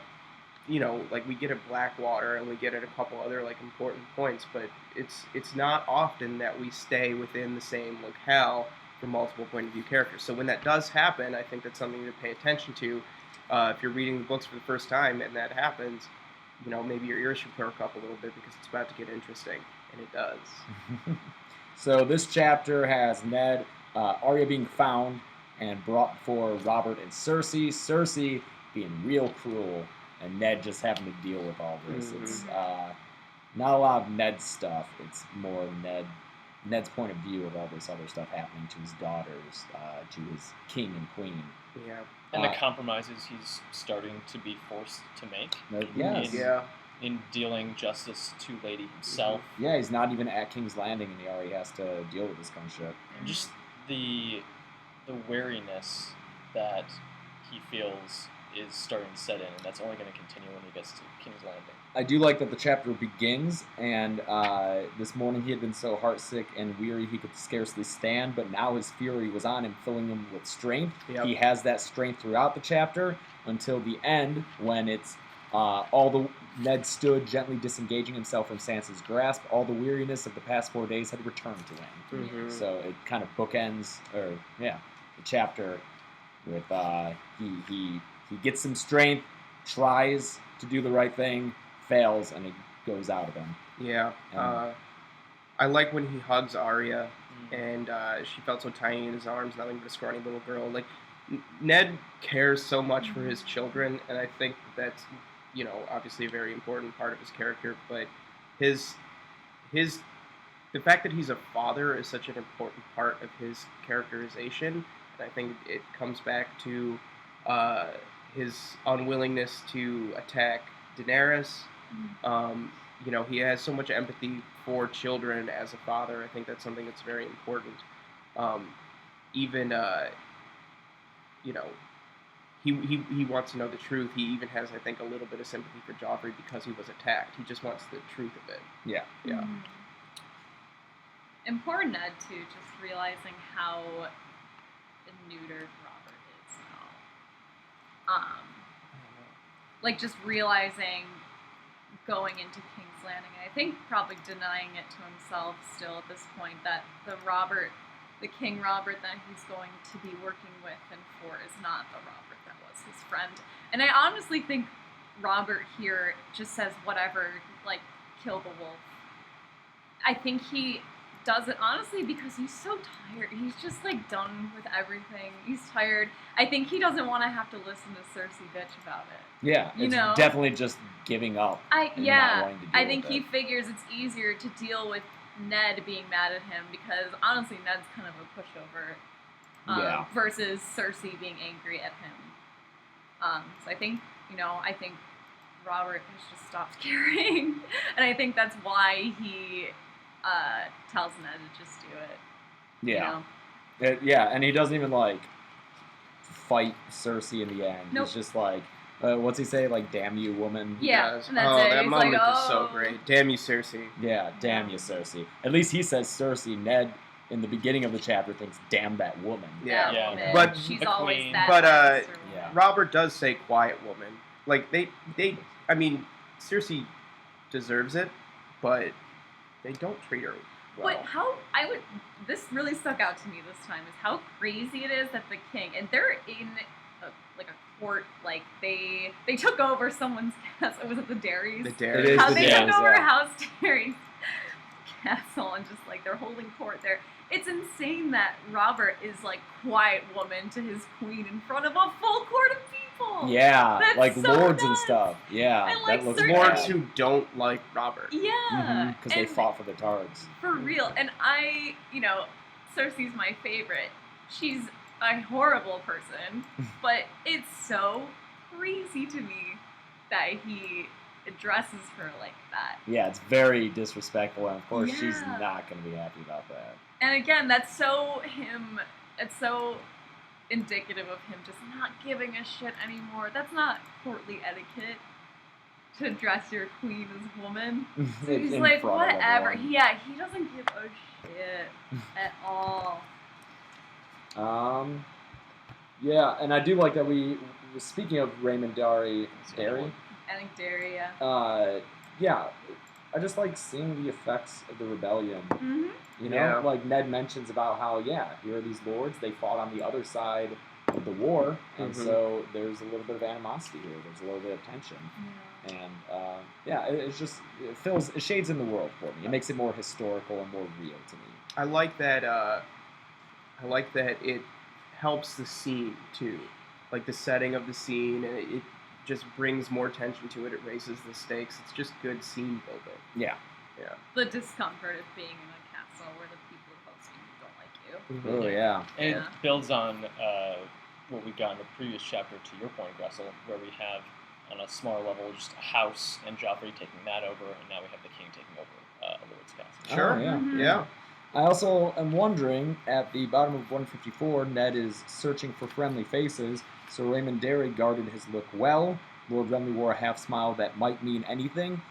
like we get at Blackwater and we get at a couple other like important points, but it's not often that we stay within the same locale for multiple point of view characters. So when that does happen, I think that's something to pay attention to. If you're reading the books for the first time and that happens, maybe your ears should perk up a little bit because it's about to get interesting, and it does. So this chapter has Ned, Arya being found and brought before Robert and Cersei. Cersei being real cruel, and Ned just having to deal with all this. Mhm. It's not a lot of Ned's stuff. It's more Ned's point of view of all this other stuff happening to his daughters, to his king and queen. Yeah. And the compromises he's starting to be forced to make Yes. Yeah. in dealing justice to Lady himself. Yeah, he's not even at King's Landing, and he already has to deal with this kind of shit. And just the wariness that he feels is starting to set in, and that's only going to continue when he gets to King's Landing. I do like that the chapter begins, and this morning he had been so heartsick and weary he could scarcely stand, but now his fury was on him, filling him with strength. Yep. He has that strength throughout the chapter until the end, when it's Ned stood gently disengaging himself from Sansa's grasp. All the weariness of the past 4 days had returned to him. Mhm. So it kind of bookends, the chapter with he gets some strength, tries to do the right thing, fails, and it goes out of him. Yeah. I like when he hugs Arya, and she felt so tiny in his arms, nothing but a scrawny little girl. Like Ned cares so much for his children, and I think that's obviously a very important part of his character. But the fact that he's a father is such an important part of his characterization, and I think it comes back to his unwillingness to attack Daenerys. He has so much empathy for children as a father. I think that's something that's very important. He wants to know the truth. He even has, I think, a little bit of sympathy for Joffrey because he was attacked. He just wants the truth of it. Yeah. Yeah. Mhm. And poor Ned, too, just realizing how neutered Robert is now. Like, just realizing going into King's Landing, and I think probably denying it to himself still at this point, that the King Robert that he's going to be working with and for is not the Robert that was his friend. And I honestly think Robert here just says whatever, like, kill the wolf. I think he does it honestly because he's so tired. He's just like done with everything. He's tired. I think he doesn't want to have to listen to Cersei bitch about it. Yeah, it's definitely just giving up. and not wanting to deal I think with he it. figures it's easier to deal with Ned being mad at him, because honestly Ned's kind of a pushover. Yeah. Versus Cersei being angry at him. So I think Robert has just stopped caring, and I think that's why he tells Ned to just do it. Yeah. You know? Yeah, and he doesn't even, like, fight Cersei in the end. Nope. He's just like, what's he say? Like, damn you, woman. Yeah, Yes. and that's it. That He's moment like, is so "Oh." great. Damn you, Cersei. Yeah, damn you, Cersei. At least he says Cersei. Ned, in the beginning of the chapter, thinks, damn that woman. Yeah. That Yeah. woman. But- she's the always queen. that. But, nice or yeah. whatever. Robert does say quiet woman. Like, I mean, Cersei deserves it, but they don't treat her well. But this really stuck out to me this time, is how crazy it is that the king, and they're in a court, like they took over someone's castle. Was it the Darrys? The It Darry. is How the they Darrys, took over yeah. House Darry's castle, and just like they're holding court there. It's insane that Robert is like quiet woman to his queen in front of a full court of people. Yeah, That's like so lords and nuts. stuff. Yeah, And, like, that looks certain- Lords bad. who don't like Robert. Yeah. Because they And fought for their targs. for real. And Cersei's my favorite. She's a horrible person, but it's so crazy to me that he addresses her like that. Yeah, it's very disrespectful, and of course she's Yeah. not going to be happy about that. And again, that's so him. It's so indicative of him just not giving a shit anymore. That's not courtly etiquette to address your queen as woman. So he's In like, front of whatever. everyone. He doesn't give a shit at all. Yeah, and I do like that speaking of Raymond Darry, I think Darry, yeah. yeah, I just like seeing the effects of the rebellion. Mm-hmm. You know, Yeah. like Ned mentions about how, here are these lords, they fought on the other side of the war, and Mhm. so there's a little bit of animosity here, there's a little bit of tension. And, it shades in the world for me. It makes it more historical and more real to me. I like that. I like that it helps the scene too, like the setting of the scene, and it just brings more tension to it. It raises the stakes. It's just good scene building. Yeah. The discomfort of being in a castle where the people hosting don't like you. Oh, yeah. And Yeah. it builds on what we got in the previous chapter, to your point, Graessle, where we have, on a smaller level, just a house and Joffrey taking that over, and now we have the king taking over a lord's castle. Sure. Oh, yeah. Mhm. Yeah. I also am wondering, at the bottom of 154, Ned is searching for friendly faces, so Raymond Darry guarded his look well. Lord Renly wore a half-smile that might mean anything.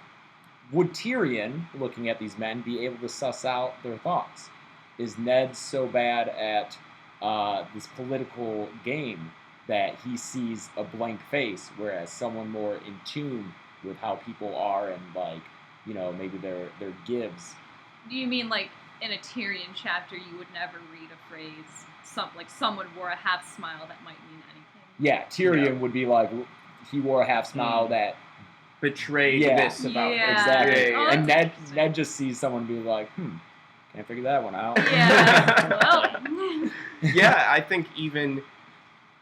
Would Tyrion, looking at these men, be able to suss out their thoughts? Is Ned so bad at this political game that he sees a blank face, whereas someone more in tune with how people are and, like, maybe their gives? Do you mean like in a Tyrion chapter you would never read a phrase, someone wore a half smile that might mean anything? Yeah, Tyrion Yeah. would be like, he wore a half smile that Betrayed Yeah. this about him. Yeah. exactly, Yeah, Oh, and that's Ned interesting. just sees someone be like, can't figure that one out. Yeah. Well. Yeah, I think even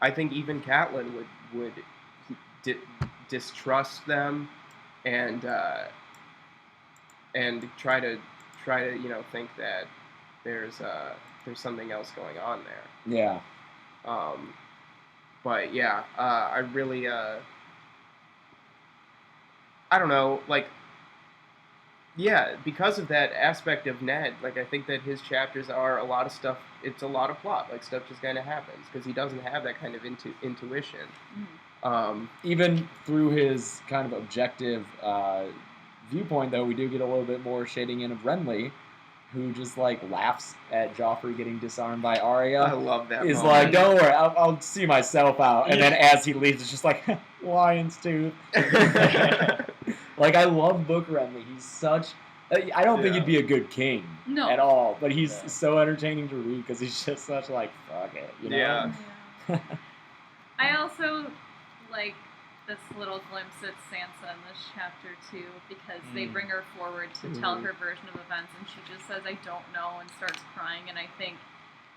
Catelyn would distrust them, and try to think that there's something else going on there. Yeah, But yeah, I really I don't know, like, yeah, because of that aspect of Ned, like, I think that his chapters are a lot of stuff. It's a lot of plot, like stuff just kind of happens because he doesn't have that kind of intuition. even through his kind of objective viewpoint, though, we do get a little bit more shading in of Renly, who just like laughs at Joffrey getting disarmed by Arya. I love that. He's moment. like, don't worry, I'll see myself out. And then as he leaves, it's just like, lion's tooth. Like, I love Book Renly. He's such... I don't think Yeah. he'd be a good king No. at all, but he's Yeah. so entertaining to read because he's just such, like, fuck it, you know? Yeah. I also like this little glimpse at Sansa in this chapter too, because they bring her forward to tell her version of events, and she just says, "I don't know," and starts crying. And I think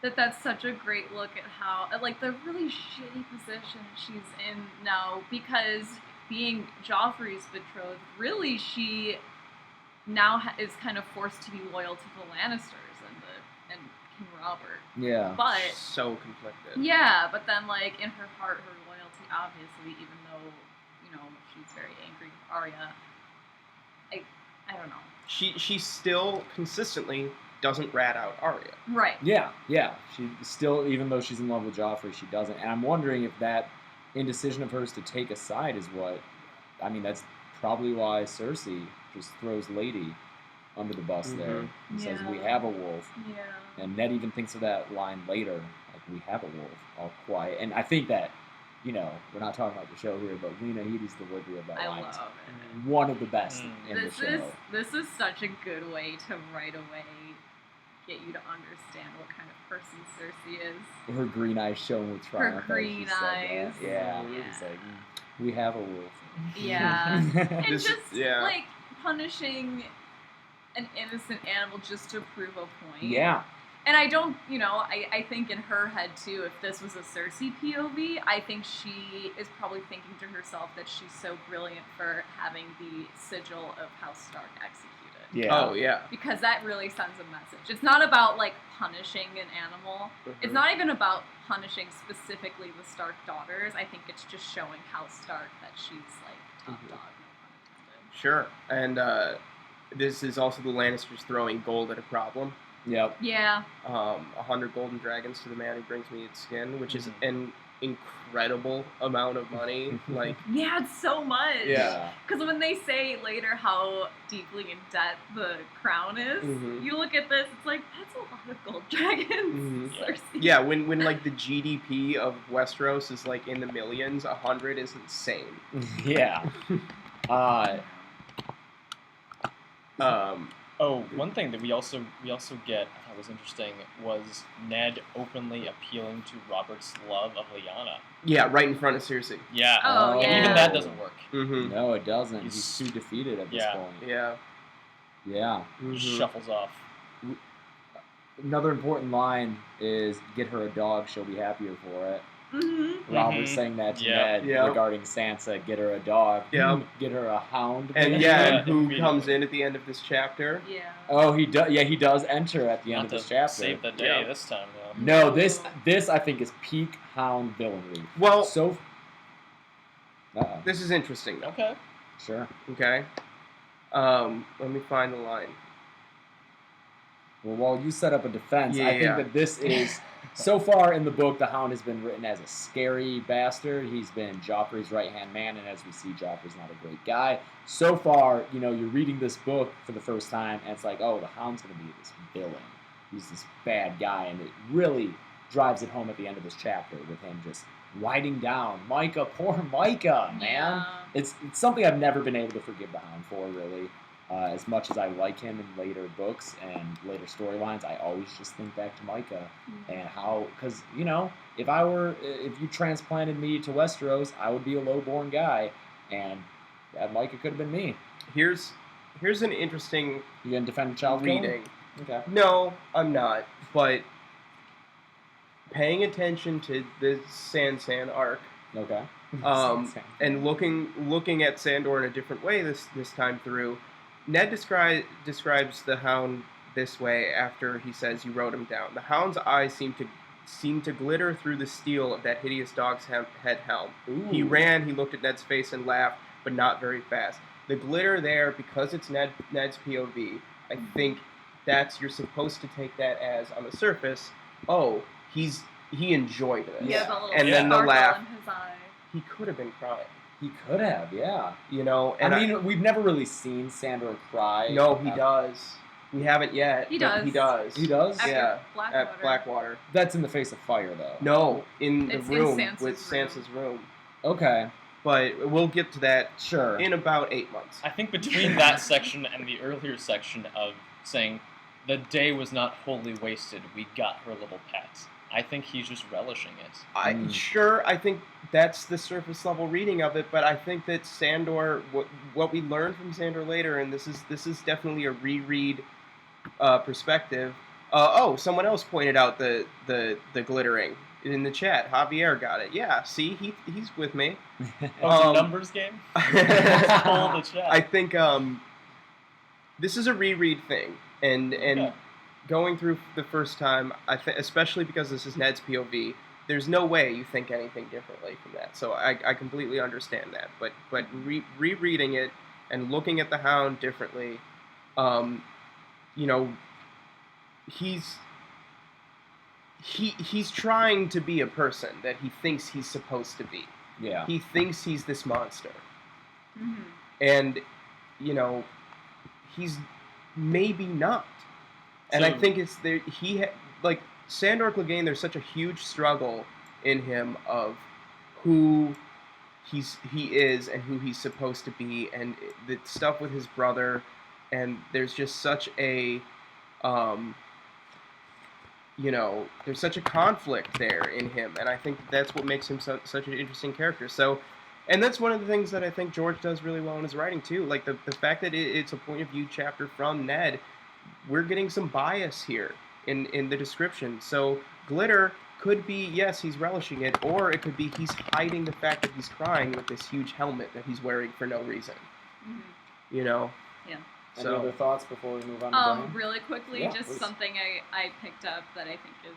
that that's such a great look at how, at, like, the really shitty position she's in now, because being Joffrey's betrothed, really she now is kind of forced to be loyal to the Lannisters and King Robert. Yeah. But So conflicted. yeah, but then like in her heart, her loyalty, obviously, even though she's very angry with Arya. I don't know. She still consistently doesn't rat out Arya. Right. Yeah. She still, even though she's in love with Joffrey, she doesn't. And I'm wondering if that indecision of hers to take a side is what. I mean, that's probably why Cersei just throws Lady under the bus there and says, "We have a wolf." Yeah. And Ned even thinks of that line later, like, "We have a wolf, all quiet." And I think that, we're not talking about the show here, but Lena Headey's delivery of that I line love is it. one of the best in the show. This is such a good way to right away get you to understand what kind of person Cersei is. Her green eyes shone with triumph. Her green eyes. Yeah. Yeah. It's like, we have a wolf. Yeah. And This- just yeah. like punishing an innocent animal just to prove a point. Yeah. And I don't, I think in her head too, if this was a Cersei POV, I think she is probably thinking to herself that she's so brilliant for having the sigil of House Stark executed. Yeah. Oh yeah. Because that really sends a message. It's not about like punishing an animal. It's not even about punishing specifically the Stark daughters. I think it's just showing House Stark that she's like top dog, no pun intended. Sure. And this is also the Lannisters throwing gold at a problem. Yep. Yeah. 100 golden dragons to the man who brings me its skin, which is an incredible amount of money. Like, Yeah, it's so much. Yeah. Because when they say later how deeply in debt the crown is, you look at this, it's like, that's a lot of gold dragons. Cersei. yeah, when like the GDP of Westeros is like in the millions, 100 is insane. Yeah. One thing that we also get I thought was interesting was Ned openly appealing to Robert's love of Lyanna. Yeah, right in front of Cersei. Yeah. Oh, yeah. Even that doesn't work. No, it doesn't. He's- He's too defeated at this Yeah. point. Yeah. Yeah. Just shuffles off. Another important line is, "Get her a dog, she'll be happier for it." Robert's saying that to Ned regarding Sansa. Get her a dog. Yeah. Get her a hound. And Yeah, who immediately. comes in at the end of this chapter? Yeah. Oh, he does. Yeah, he does enter at the end Not of this to chapter. save the day this time, though. No, this I think is peak hound villainy. Well, So. this is interesting though. Okay. Sure. Okay. Let me find the line. Well, while you set up a defense, I think Yeah. that this is, so far in the book, the Hound has been written as a scary bastard. He's been Joffrey's right-hand man, and as we see, Joffrey's not a great guy. So far, you're reading this book for the first time, and it's like, oh, the Hound's going to be this villain. He's this bad guy, and it really drives it home at the end of this chapter with him just writing down Micah, poor Micah, man. Yeah. It's something I've never been able to forgive the Hound for, really. As much as I like him in later books and later storylines, I always just think back to Micah and how, because, if you transplanted me to Westeros, I would be a low-born guy, and that Micah could have been me. Here's an interesting You gonna defend child killing? reading. Okay. No, I'm not. But paying attention to the Sansa arc, Okay. and looking at Sandor in a different way this time through, Ned describes the Hound this way after he says you wrote him down. The Hound's eyes seem to glitter through the steel of that hideous dog's head helm. Ooh. He ran, he looked at Ned's face and laughed, but not very fast. The glitter there, because it's Ned's POV, I think you're supposed to take that as, on the surface, oh, he enjoyed this. He has a little And then the sparkle laugh. in his eye. He could have been crying. He could have, yeah. And I mean, we've never really seen Sandor cry. no, he does. We haven't yet. He but does. He does. He does? After Yeah, Blackwater. at Blackwater. That's in the face of fire, though. No, in the It's in room Sansa's with room. Sansa's room. Okay. But we'll get to that Sure. in about 8 months. I think between that section and the earlier section of saying the day was not wholly wasted, we got her little pet, I think he's just relishing it. I think that's the surface level reading of it, but I think that Sandor, what we learned from Sandor later, and this is definitely a reread perspective. Someone else pointed out the glittering in the chat. Javier got it. Yeah, see, he's with me. Oh, it's a numbers game? Let's pull the chat. I think this is a reread thing, and Yeah. going through the first time, especially because this is Ned's POV, there's no way you think anything differently from that. So I completely understand that. But rereading it and looking at the Hound differently, you know, he's trying to be a person that he thinks he's supposed to be. Yeah. He thinks he's this monster. Mm-hmm. And, you know, he's maybe not. And I So- think it's there. Like Sandor Clegane, there's such a huge struggle in him of who he is and who he's supposed to be, and the stuff with his brother, and there's just such a, you know, there's such a conflict there in him, and I think that's what makes him such an interesting character. So, and that's one of the things that I think George does really well in his writing too. Like the fact that it's a point of view chapter from Ned, we're getting some bias here in the description. So Glitter could be, yes, he's relishing it, or it could be he's hiding the fact that he's crying with this huge helmet that he's wearing for no reason. Mm-hmm. You know? Yeah. Any other thoughts before we move on to Brian? Really quickly, Yeah, just please. something I picked up that I think is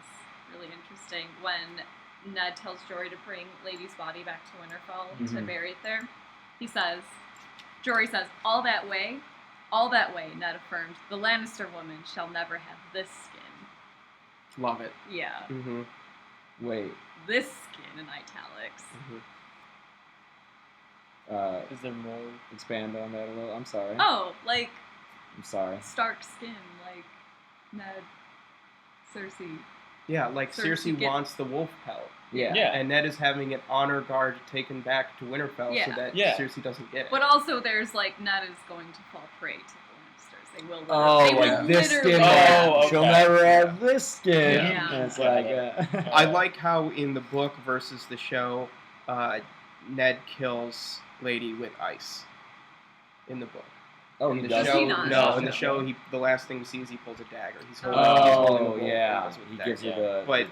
really interesting. When Ned tells Jory to bring Lady's body back to Winterfell to Mhm. bury it there, Jory says, all that way, Ned affirmed, the Lannister woman shall never have this skin. Love it. Yeah, Mm-hmm. Wait. this skin in italics. Is there more? Expand on that a little. I'm sorry. Oh, like I'm sorry. stark skin, like Ned, Cersei. Yeah, like Cersei Cersei get- wants the wolf pelt. Yeah. Yeah. And Ned is having an honor guard taken back to Winterfell Yeah. so that Yeah. Cersei doesn't get it. But also, there's like Ned is going to fall prey to the Lannisters. They will. Oh, they will like this literally- skin. Oh, okay. She'll never have this skin. Yeah. And it's Yeah. like, I like how in the book versus the show, Ned kills Lady with ice. In the book. oh, in he the does. Does show, he not? no. In Yeah. the show, the last thing we see is he pulls a dagger. He's Oh. holding a Oh, bowl yeah. and does it with He a gives you dagger. the. But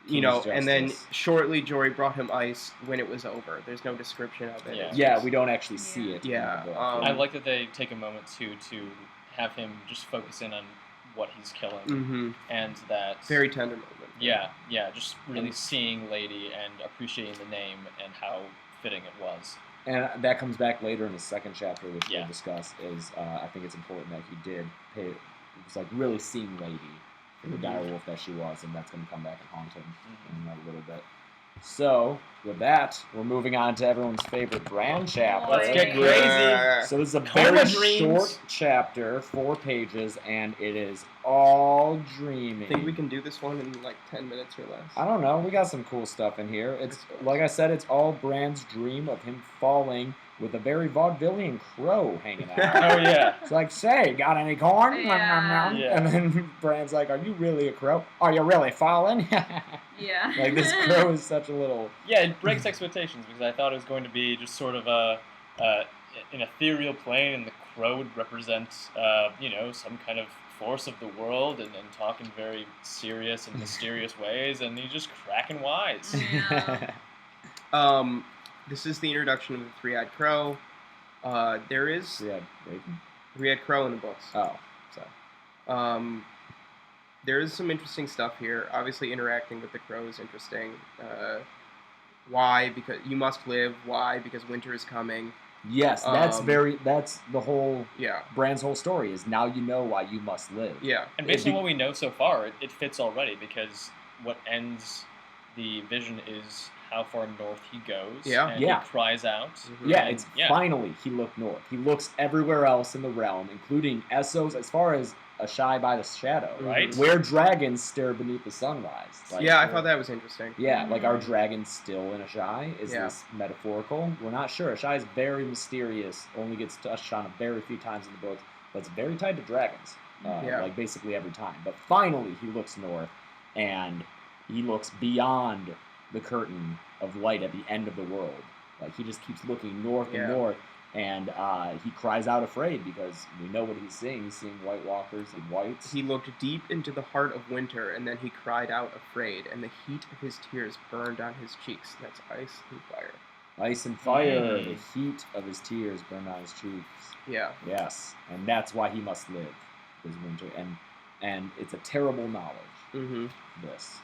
you know, King's and then justice. shortly Jory brought him ice when it was over. There's no description of it. Yeah. It's Yeah, just- we don't actually see it. in Yeah, the book. I like that they take a moment to have him just focus in on what he's killing, Mhm. and that Very tender moment. yeah, just really seeing Lady and appreciating the name and how fitting it was. And that comes back later in the second chapter, which Yeah. we'll discuss. Is I think it's important that he did pay. It was like really seeing Lady for the Mhm. direwolf that she was, and that's going to come back and haunt him Mm-hmm. in a little bit. So with that, we're moving on to everyone's favorite Bran chapter. Let's get Boy. crazy. So this is a Karma very dreams. short chapter, 4 pages, and it is all dreaming. I think we can do this one in like 10 minutes or less. I don't know. We got some cool stuff in here. It's like I said, it's all Bran's dream of him falling with a very vaudevillian crow hanging out. Oh yeah. It's like, say, got any corn? Yeah. Yeah. And then Bran's like, are you really a crow? Are you really falling? Yeah. Like this crow is such a little. Yeah, it breaks expectations because I thought it was going to be just sort of an ethereal plane, and the crow would represent, some kind of force of the world, and talk in very serious and mysterious ways, and he's just cracking wise. Yeah. This is the introduction of the three-eyed crow. There is Yeah, Raven? three-eyed crow in the books. Oh, sorry. There is some interesting stuff here. Obviously, interacting with the crow is interesting. Why? Because you must live. Why? Because winter is coming. Yes, that's Um, that's the whole, Yeah. Bran's whole story is now you know why you must live. Yeah. And based on what we know so far, it fits already, because what ends the vision is how far north he goes. Yeah. And Yeah. he cries out. Mhm. Yeah, And- it's finally he looked north. He looks everywhere else in the realm, including Essos, as far as Ashai by the Shadow, Right. where dragons stare beneath the sunrise. Like, Yeah, I thought that was interesting. Yeah, like are dragons still in Ashai? Is Yeah. this metaphorical? We're not sure. Ashai is very mysterious, only gets touched on a very few times in the books, but it's very tied to dragons. Yeah. Like basically every time. But finally he looks north, and he looks beyond the curtain of light at the end of the world. Like he just keeps looking north Yeah. and north, and he cries out afraid because we know what he's seeing. He's seeing White Walkers and whites. He looked deep into the heart of winter, and then he cried out afraid, and the heat of his tears burned on his cheeks. That's ice and fire. Ice and fire, Mm. the heat of his tears burned on his cheeks. Yeah. Yes, and that's why he must live this winter. And it's a terrible knowledge. Mm-hmm. This.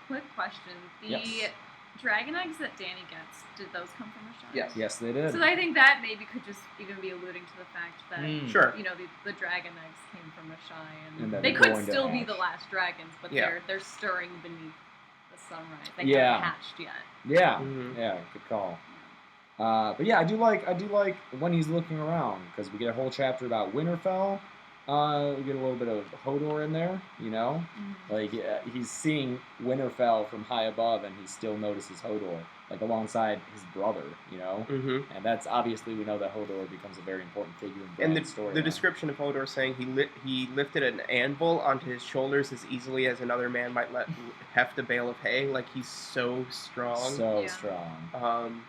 Quick question. The Yes. dragon eggs that Dany gets, did those come from the Shire? Yes. Yes, they did. So I think that maybe could just even be alluding to the fact that Mm. Sure. you know the dragon eggs came from the Shire, And and that they they're could going to still be hatch. the last dragons, but Yeah. they're stirring beneath the sunrise. They Yeah. haven't hatched yet. Yeah, Mhm. yeah, good call. But yeah, I do like when he's looking around because we get a whole chapter about Winterfell. We get a little bit of Hodor in there, you know, like he's seeing Winterfell from high above, and he still notices Hodor, like alongside his brother, you know, Mm-hmm. and that's obviously we know that Hodor becomes a very important figure in And Bran's story. the description of Hodor saying he lifted an anvil onto his shoulders as easily as another man might heft a bale of hay. Like he's so strong. so Yeah. strong.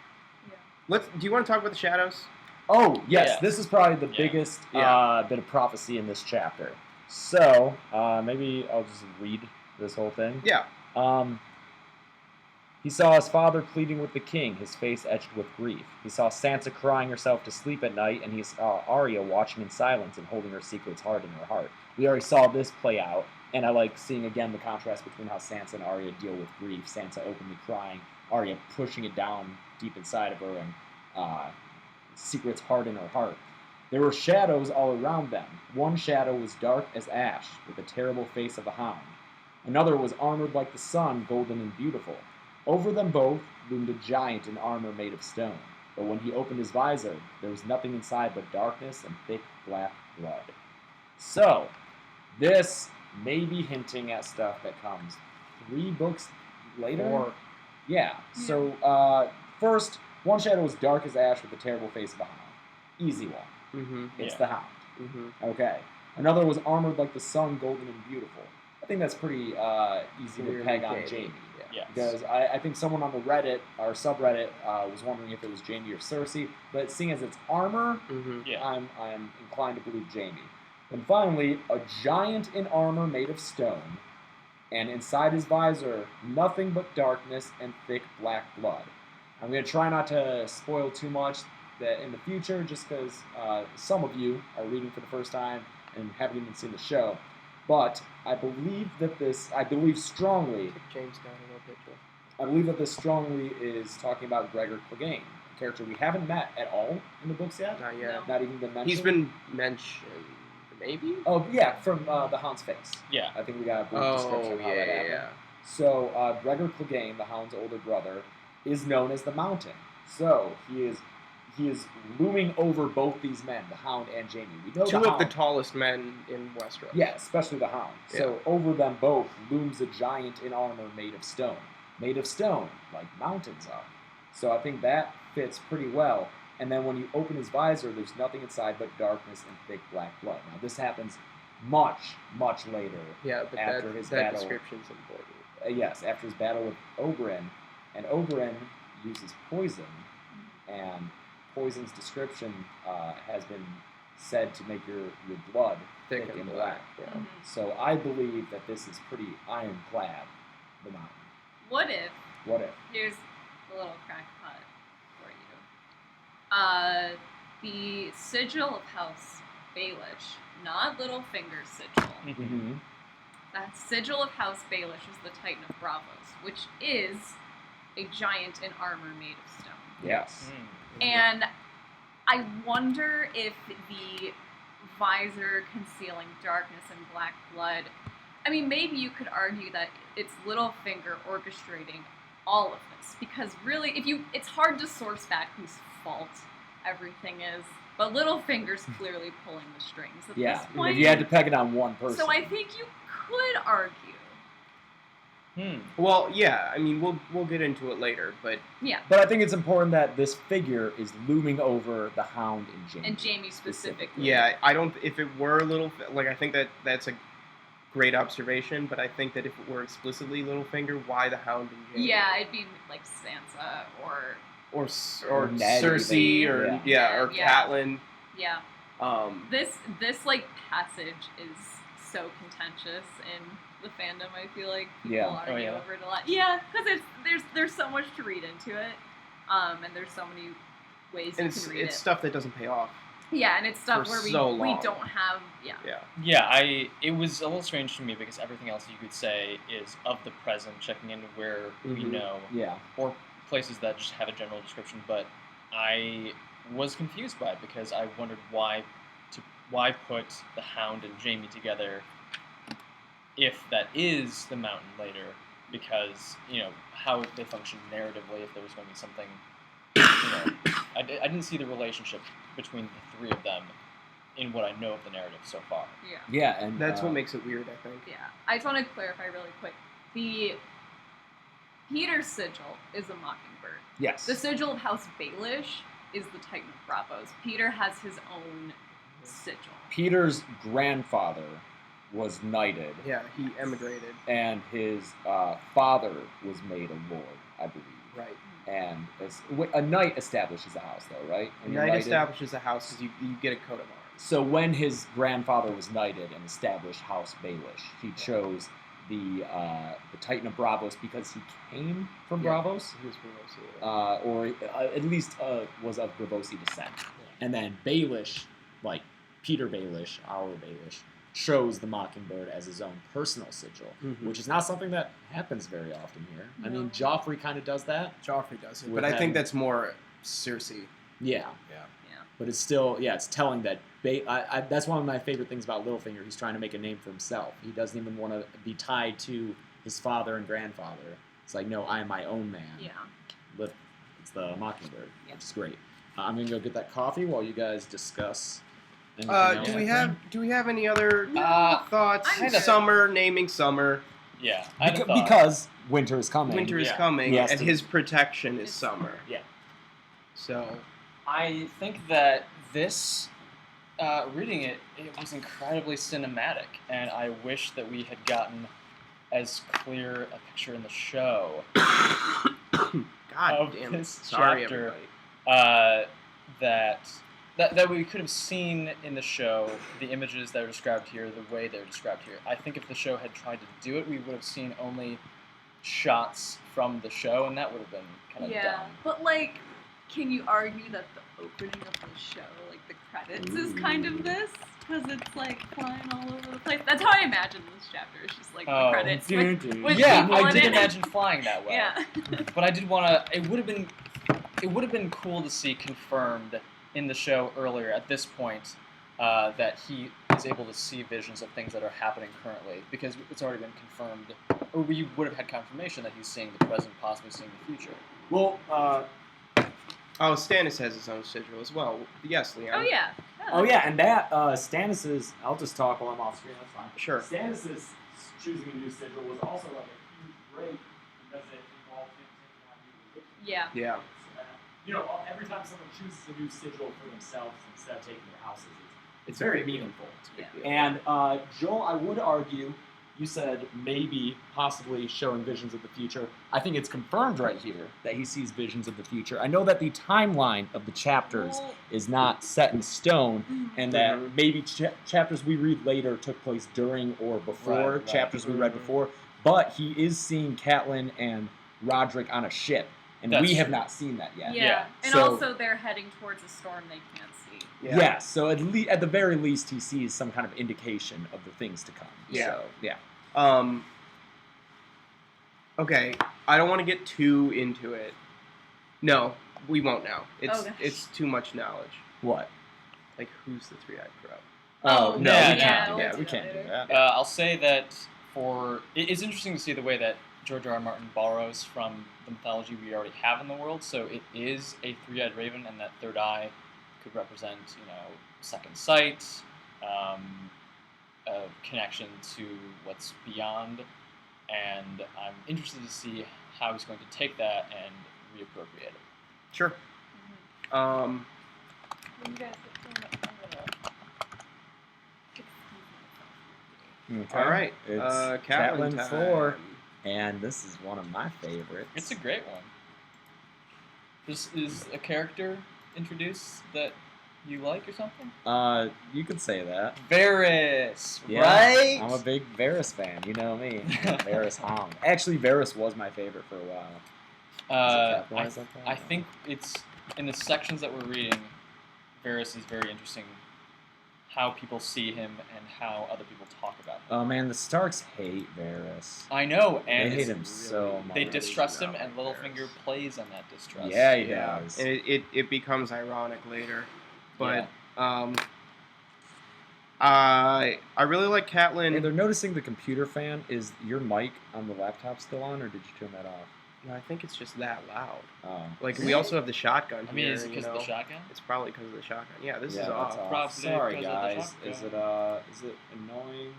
Yeah. Do you want to talk about the shadows? Oh, yes, Yeah. this is probably the Yeah. biggest Yeah. bit of prophecy in this chapter. So, maybe I'll just read this whole thing. Yeah. He saw his father pleading with the king, his face etched with grief. He saw Sansa crying herself to sleep at night, and he saw Arya watching in silence and holding her secrets hard in her heart. We already saw this play out, and I like seeing again the contrast between how Sansa and Arya deal with grief. Sansa openly crying, Arya pushing it down deep inside of her, and secrets hard in her heart. There were shadows all around them. One shadow was dark as ash, with the terrible face of a hound. Another was armored like the sun, golden and beautiful. Over them both loomed a giant in armor made of stone. But when he opened his visor, there was nothing inside but darkness and thick black blood. So, this may be hinting at stuff that comes 3 books later. Or Yeah. So, first, one shadow was dark as ash with the terrible face of a hound. Easy one. Mm-hmm. It's Yeah. the hound. Mm-hmm. Okay. Another was armored like the sun, golden and beautiful. I think that's pretty easy to Clearly peg on Jaime. Jaime. yes. Because I think someone on the Reddit, or subreddit, was wondering if it was Jaime or Cersei. But seeing as it's armor, Mm-hmm. Yeah. I'm inclined to believe Jaime. And finally, a giant in armor made of stone, and inside his visor, nothing but darkness and thick black blood. I'm going to try not to spoil too much that in the future, just because some of you are reading for the first time and haven't even seen the show. But I believe strongly James down a little bit, Joe. I believe that this strongly is talking about Gregor Clegane, a character we haven't met at all in the books yet. Not yet. Not even been mentioned. He's been mentioned, maybe? Oh, yeah, from the Hound's face. Yeah. I think we got a brief description Oh, of how that happened. yeah. So, Gregor Clegane, the Hound's older brother, is known as the Mountain. So, he is looming over both these men, the Hound and Jaime. We know Two the of the Hound. tallest men in Westeros. Yeah, especially the Hound. So over them both looms a giant in armor made of stone. Made of stone, like mountains are. So I think that fits pretty well. And then when you open his visor, there's nothing inside but darkness and thick black blood. Now this happens much, much later. Yeah, but After that his that battle. description's important. Yes, after his battle with Oberyn. And Oberyn uses poison. And poison's description has been said to make your blood Thick and black. Yeah. Mhm. So I believe that this is pretty ironclad, the mountain. What if What if? here's a little crackpot for you? The sigil of House Baelish, not Littlefinger's sigil. Mm-hmm. The sigil of House Baelish is the Titan of Bravos, which is a giant in armor made of stone. Yes. And I wonder if the visor concealing darkness and black blood. I mean, maybe you could argue that it's Littlefinger orchestrating all of this, because really, it's hard to source back whose fault everything is. But Littlefinger's clearly pulling the strings at Yeah. this point. If you had to peg it on one person. So I think you could argue. Well, yeah. I mean, we'll get into it later, but Yeah. But I think it's important that this figure is looming over the Hound and Jaime. And Jaime specifically. yeah, I don't. If it were I think that's a great observation. But I think that if it were explicitly Littlefinger, why the Hound and Jaime? Yeah, it'd be like Sansa or or Ned Cersei even. or or Yeah. Catelyn. yeah. This like passage is so contentious in the fandom. I feel like people Yeah. argue Oh, yeah. over it a lot. Yeah, because there's so much to read into it. and there's so many ways And you can read it's it. stuff that doesn't pay off. Yeah, and it's stuff for where so we long. don't have. Yeah. Yeah. It was a little strange to me because everything else you could say is of the present, checking into where we Mhm. know, Yeah. or places that just have a general description. But I was confused by it because I wondered why put the Hound and Jaime together if that is the Mountain later, because how they function narratively. If there was going to be something, I didn't see the relationship between the three of them in what I know of the narrative so far. Yeah. Yeah, and That's what makes it weird, I think. Yeah. I just want to clarify really quick. The Peter's sigil is a mockingbird. yes. The sigil of House Baelish is the Titan of Bravos. Peter has his own sigil. Peter's grandfather was knighted, Yeah, he emigrated. and his father was made a lord, I believe. Right. And a knight establishes a house, though, right? A When you're knight knighted. establishes a house because you get a coat of arms. So when his grandfather was knighted and established House Baelish, he chose the Titan of Bravos because he came from Bravos, He was from or at least was of Gravosi descent. And then Baelish, like Peter Baelish, our Baelish, chose the Mockingbird as his own personal sigil, Mhm. which is not something that happens very often here. I mean, No. Joffrey kind of does that. Joffrey does it, With but I him. think that's more Cersei. Yeah. Yeah. But it's still, it's telling that that's one of my favorite things about Littlefinger. He's trying to make a name for himself. He doesn't even want to be tied to his father and grandfather. It's like, no, I am my own man. Yeah. It's the Mockingbird, Yeah. which is great. I'm gonna go get that coffee while you guys discuss. anything else. Do we have any other thoughts? I'm good. Summer, naming summer. Yeah, I had a thought. Because winter is coming. Winter is Yeah. coming, Yes, and to- his protection is It's summer. Yeah. So I think that this, reading it was incredibly cinematic, and I wish that we had gotten as clear a picture in the show God of damn it. this Sorry, chapter everybody. that we could have seen in the show, the images that are described here, the way they're described here. I think if the show had tried to do it, we would have seen only shots from the show, and that would have been kind of Yeah. dumb. But like, can you argue that the opening of the show, like the credits, is kind of this? Because it's like flying all over the place. That's how I imagine this chapter. It's just like the Oh. credits with Yeah, people I in did it. imagine flying that way. Yeah. But I did want to. It would have been cool to see confirmed in the show earlier at this point that he is able to see visions of things that are happening currently, because it's already been confirmed, or we would have had confirmation that he's seeing the present, possibly seeing the future. Well, Oh, Stannis has his own sigil as well. Yes, Leon. Oh yeah. and that Stannis's. I'll just talk while I'm off screen. That's fine. Sure. Stannis's choosing a new sigil was also like a huge break because it involved him taking on new religion. Yeah. Yeah. Every time someone chooses a new sigil for themselves instead of taking their houses, it's very meaningful. Yeah. And Joel, I would argue, you said maybe, possibly showing visions of the future. I think it's confirmed right here that he sees visions of the future. I know that the timeline of the chapters Well, is not set in stone, and that Mhm. maybe chapters we read later took place during or before Right. chapters we read Mhm. before. But he is seeing Catelyn and Roderick on a ship, and That's we have true. not seen that yet. yeah. And So- also they're heading towards a storm they can't see. Yeah. Yeah, so at the very least, he sees some kind of indication of the things to come. Yeah. So, yeah. Okay, I don't want to get too into it. No, we won't now. gosh. It's too much knowledge. What? Like, who's the three-eyed crow? Oh, no, yeah, we can't do we'll that. do We that can't do later. that. I'll say that it's interesting to see the way that George R. R. Martin borrows from the mythology we already have in the world. So it is a three-eyed raven, and that third eye could represent, second sight, a connection to what's beyond. And I'm interested to see how he's going to take that and reappropriate it. Sure. When you guys get to Okay. All right. It's Catelyn Catelyn time. 4, and this is one of my favorites. It's a great one. Is a character introduced that you like or something? You could say that. Varys, Yeah, right? I'm a big Varys fan. You know me. I'm a Varys hound. Actually, Varys was my favorite for a while. capitalized like that? I think it's in the sections that we're reading. Varys is very interesting. How people see him and how other people talk about him. Oh man, the Starks hate Varys. I know, and They hate it's him so much. they distrust him, not and like Littlefinger Varys. plays on that distrust. Yeah, he Yeah, does. and it becomes ironic later, but I really like Catelyn. Hey, they're noticing the computer fan. Is your mic on the laptop still on, or did you turn that off? No, I think it's just that loud. Oh. Like we also have the shotgun. I mean, here, is it because of the shotgun? It's probably because of the shotgun. Yeah, this Yeah, is that's off. off. Probably Sorry, because of the guys. shotgun. Is it annoying?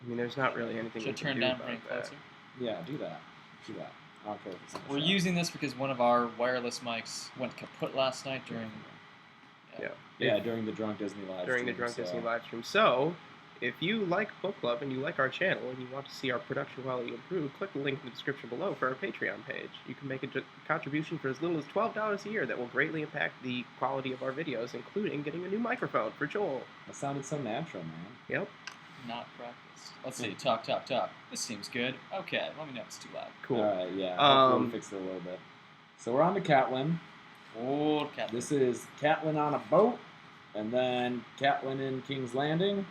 I mean, there's not really anything we Should can turn do down about bring that. closer. Yeah, do that. Do that. I don't care if it's on the We're shot. using this because one of our wireless mics went kaput last night during. Yeah, during the Drunk Disney live During the stream, Drunk so- Disney live stream. So, if you like book club and you like our channel and you want to see our production quality improve, click the link in the description below for our Patreon page. You can make a contribution for as little as $12 a year that will greatly impact the quality of our videos, including getting a new microphone for Joel. That sounded so natural, man. Yep. Not practiced. Let's see. Talk. This seems good. Okay, let me know if it's too loud. Cool. All right, yeah. Hopefully Um, we'll fix it a little bit. So we're on to Catelyn. Oh, Captain. This is Catelyn on a boat, and then Catelyn in King's Landing.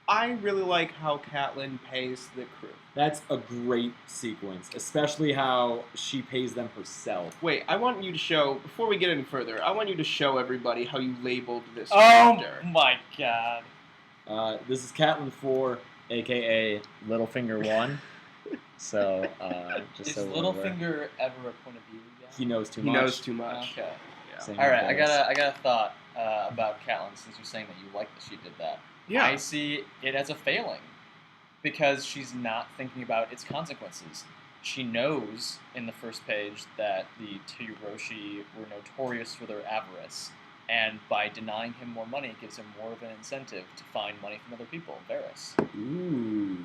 I really like how Catelyn pays the crew. That's a great sequence, especially how she pays them herself. Wait, I want you to show, before we get any further, I want you to show everybody how you labeled this Oh chapter. my god. This is Catelyn 4, a.k.a. Littlefinger 1. So, just Is so we're aware. Littlefinger ever a point of view guy? He knows too He much. knows too much. Okay. Yeah. Same All right, with I Varys. got a thought about Catelyn since you're saying that you like that she did that. Yeah. I see it as a failing because she's not thinking about its consequences. She knows in the first page that the Tyroshi were notorious for their avarice, and by denying him more money, it gives him more of an incentive to find money from other people. Varys. Ooh.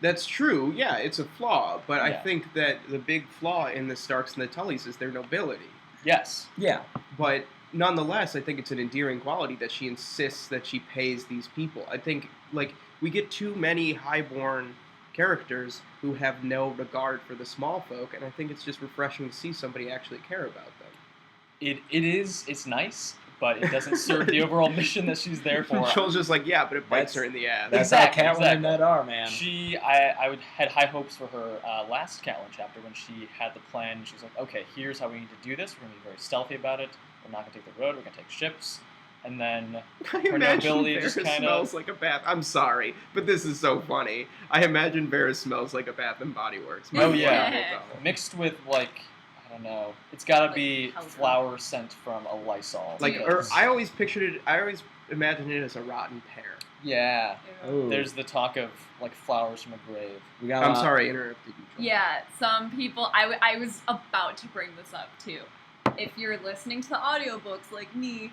That's true. Yeah, it's a flaw, but I Yeah. think that the big flaw in the Starks and the Tullys is their nobility. Yes. Yeah. But nonetheless, I think it's an endearing quality that she insists that she pays these people. I think, like, we get too many highborn characters who have no regard for the small folk, and I think it's just refreshing to see somebody actually care about them. It's nice, but it doesn't serve the overall mission that she's there for. Joel's just like, yeah, but it bites That's- her in the ass. That's Exactly, how Catelyn and exactly. Ned are, man. I had high hopes for her last Catelyn chapter when she had the plan. She was like, okay, here's how we need to do this. We're going to be very stealthy about it. We're not going to take the road. We're going to take ships. And then I her imagine nobility Varys just kinda- smells like a bath. I'm sorry, but this is so funny. I imagine Varys smells like a Bath and Body Works. Oh, yeah. Yeah. mixed with, like, I don't know. It's got to Like be powder. flower scent from a Lysol. Like, or because- I always pictured it. I always imagined it as a rotten pear. yeah. Ooh. There's the talk of, like, flowers from a grave. We got, I'm sorry, I interrupted you. Joel. Yeah, some people. I was about to bring this up too. If you're listening to the audiobooks like me,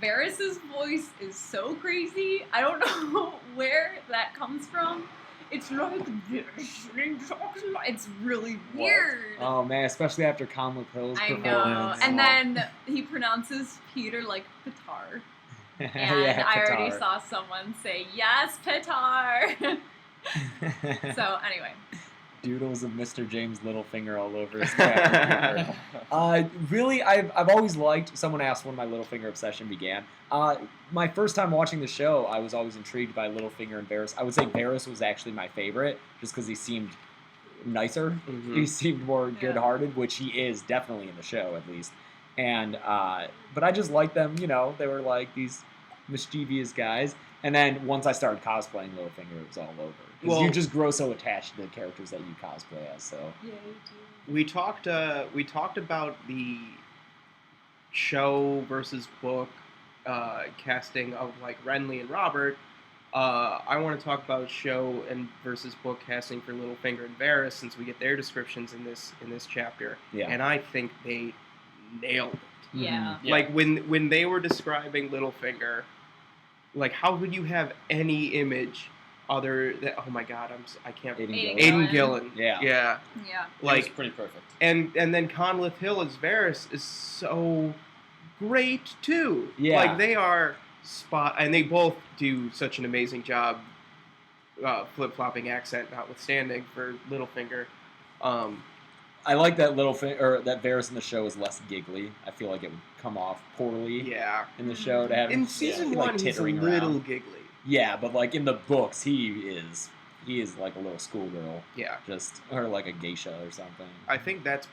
Varys' voice is so crazy. I don't know where that comes from. It's like it's really weird. Oh man, especially after Conleth Hill's I performance. know. And then he pronounces Peter like Petar. And Yeah, I already Qatar. saw someone say, yes, Petar. So, anyway. Doodles of Mr. James Littlefinger all over his crap computer. Really, I've always liked. Someone asked when my Littlefinger obsession began. My first time watching the show, I was always intrigued by Littlefinger and Varys. I would say Varys was actually my favorite, just because he seemed nicer. Mhm. He seemed more Yeah. good-hearted, which he is definitely in the show, at least. And but I just liked them. You know, they were like these mischievous guys. And then once I started cosplaying Littlefinger, it was all over. Because Well- you just grow so attached to the characters that you cosplay as. So Yeah, you do. We talked about the show versus book casting of like Renly and Robert. I want to talk about show and versus book casting for Littlefinger and Varys since we get their descriptions in this chapter. yeah. And I think they nailed it. Yeah. Yeah. Like when they were describing Littlefinger, like how could you have any image other than oh my god I can't Aiden Aiden Gillen. Aiden Gillen. Yeah. Yeah. Yeah. It was Like pretty perfect. and then Conleth Hill as Varys is so great too. Yeah. Like they are spot and they both do such an amazing job flip-flopping accent notwithstanding for Littlefinger. I like that that Varys in the show is less giggly. I feel like it would come off poorly Yeah. in the show to have In him, season like, one, he's a tittering little around. giggly. Yeah, but like in the books, he is like a little schoolgirl, Yeah. or like a geisha or something. I think that's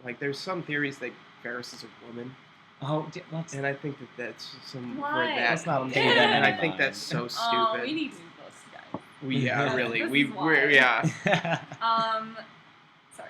like there's some theories that Varys is a woman, Oh, and I think that's some Why? where that Let's not comes pay from, them and I any think mind. that's so stupid. Oh, we need to do this, guys. Yeah, really. This We're is why. yeah. Sorry,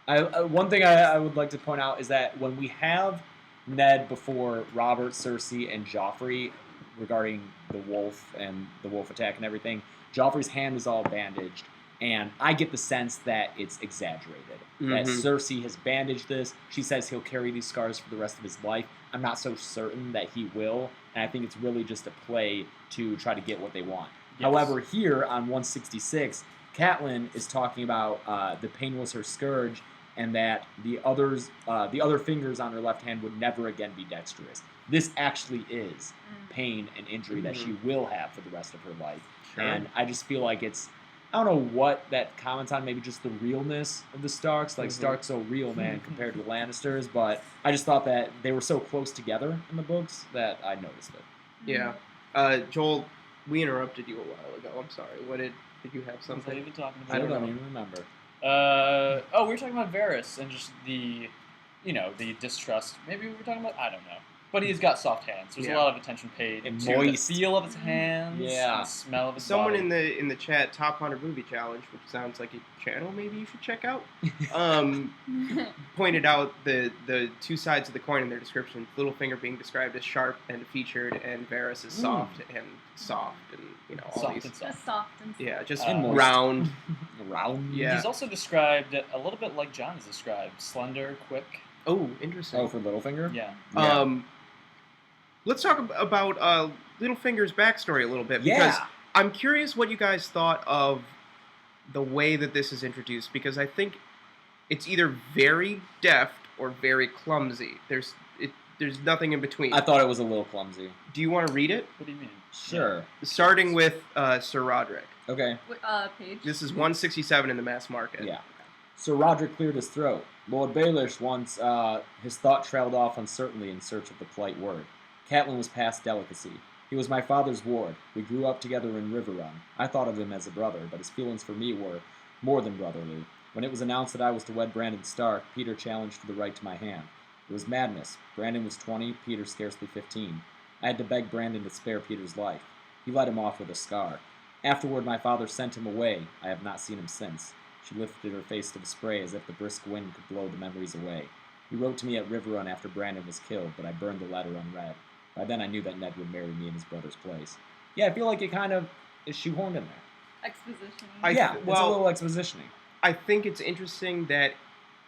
Carl. One thing I would like to point out is that when we have Ned before Robert, Cersei, and Joffrey regarding the wolf and the wolf attack and everything, Joffrey's hand is all bandaged, and I get the sense that it's exaggerated. That Mhm. Cersei has bandaged this. She says he'll carry these scars for the rest of his life. I'm not so certain that he will, and I think it's really just a play to try to get what they want. Yes. However, here on 166, Catelyn is talking about the pain was her scourge, and that the other fingers on her left hand would never again be dexterous. This actually is pain and injury that she will have for the rest of her life. Sure. And I just feel like I don't know what that comments on, maybe just the realness of the Starks. Like, Stark's so real, man, compared to the Lannisters. But I just thought that they were so close together in the books that I noticed it. Yeah. Joel, we interrupted you a while ago. I'm sorry. Did you have What was I something? even talking I about? don't even remember. Oh, we were talking about Varys and just the distrust. Maybe we were talking about, I don't know. But he's got soft hands. There's Yeah. a lot of attention paid And to the moist. feel of his hands, Yeah. and the smell of his Someone body. in the chat, Top 100 Movie Challenge, which sounds like a channel maybe you should check out, pointed out the two sides of the coin in their description. Littlefinger being described as sharp and featured, and Varys as soft and all Soft these. and soft. Just soft and Yeah, just And moist. round. Round. Yeah. He's also described a little bit like John is described. Slender, quick. Oh, interesting. Oh, for Littlefinger? Yeah. Let's talk about Littlefinger's backstory a little bit, because Yeah. I'm curious what you guys thought of the way that this is introduced, because I think it's either very deft or very clumsy. There's nothing in between. I thought it was a little clumsy. Do you want to read it? What do you mean? Sure. Starting with Sir Roderick. Okay. Page. This is 167 in the mass market. Yeah. Sir Roderick cleared his throat. Lord Baelish once, his thought trailed off uncertainly in search of the polite word. Catelyn was past delicacy. He was my father's ward. We grew up together in River Run. I thought of him as a brother, but his feelings for me were more than brotherly. When it was announced that I was to wed Brandon Stark, Peter challenged for the right to my hand. It was madness. Brandon was 20, Peter scarcely 15. I had to beg Brandon to spare Peter's life. He let him off with a scar. Afterward, my father sent him away. I have not seen him since. She lifted her face to the spray as if the brisk wind could blow the memories away. He wrote to me at River Run after Brandon was killed, but I burned the letter unread. By then I knew that Ned would marry me in his brother's place. Yeah, I feel like it kind of is shoehorned in there. Exposition. It's a well- little expositioning. I think it's interesting that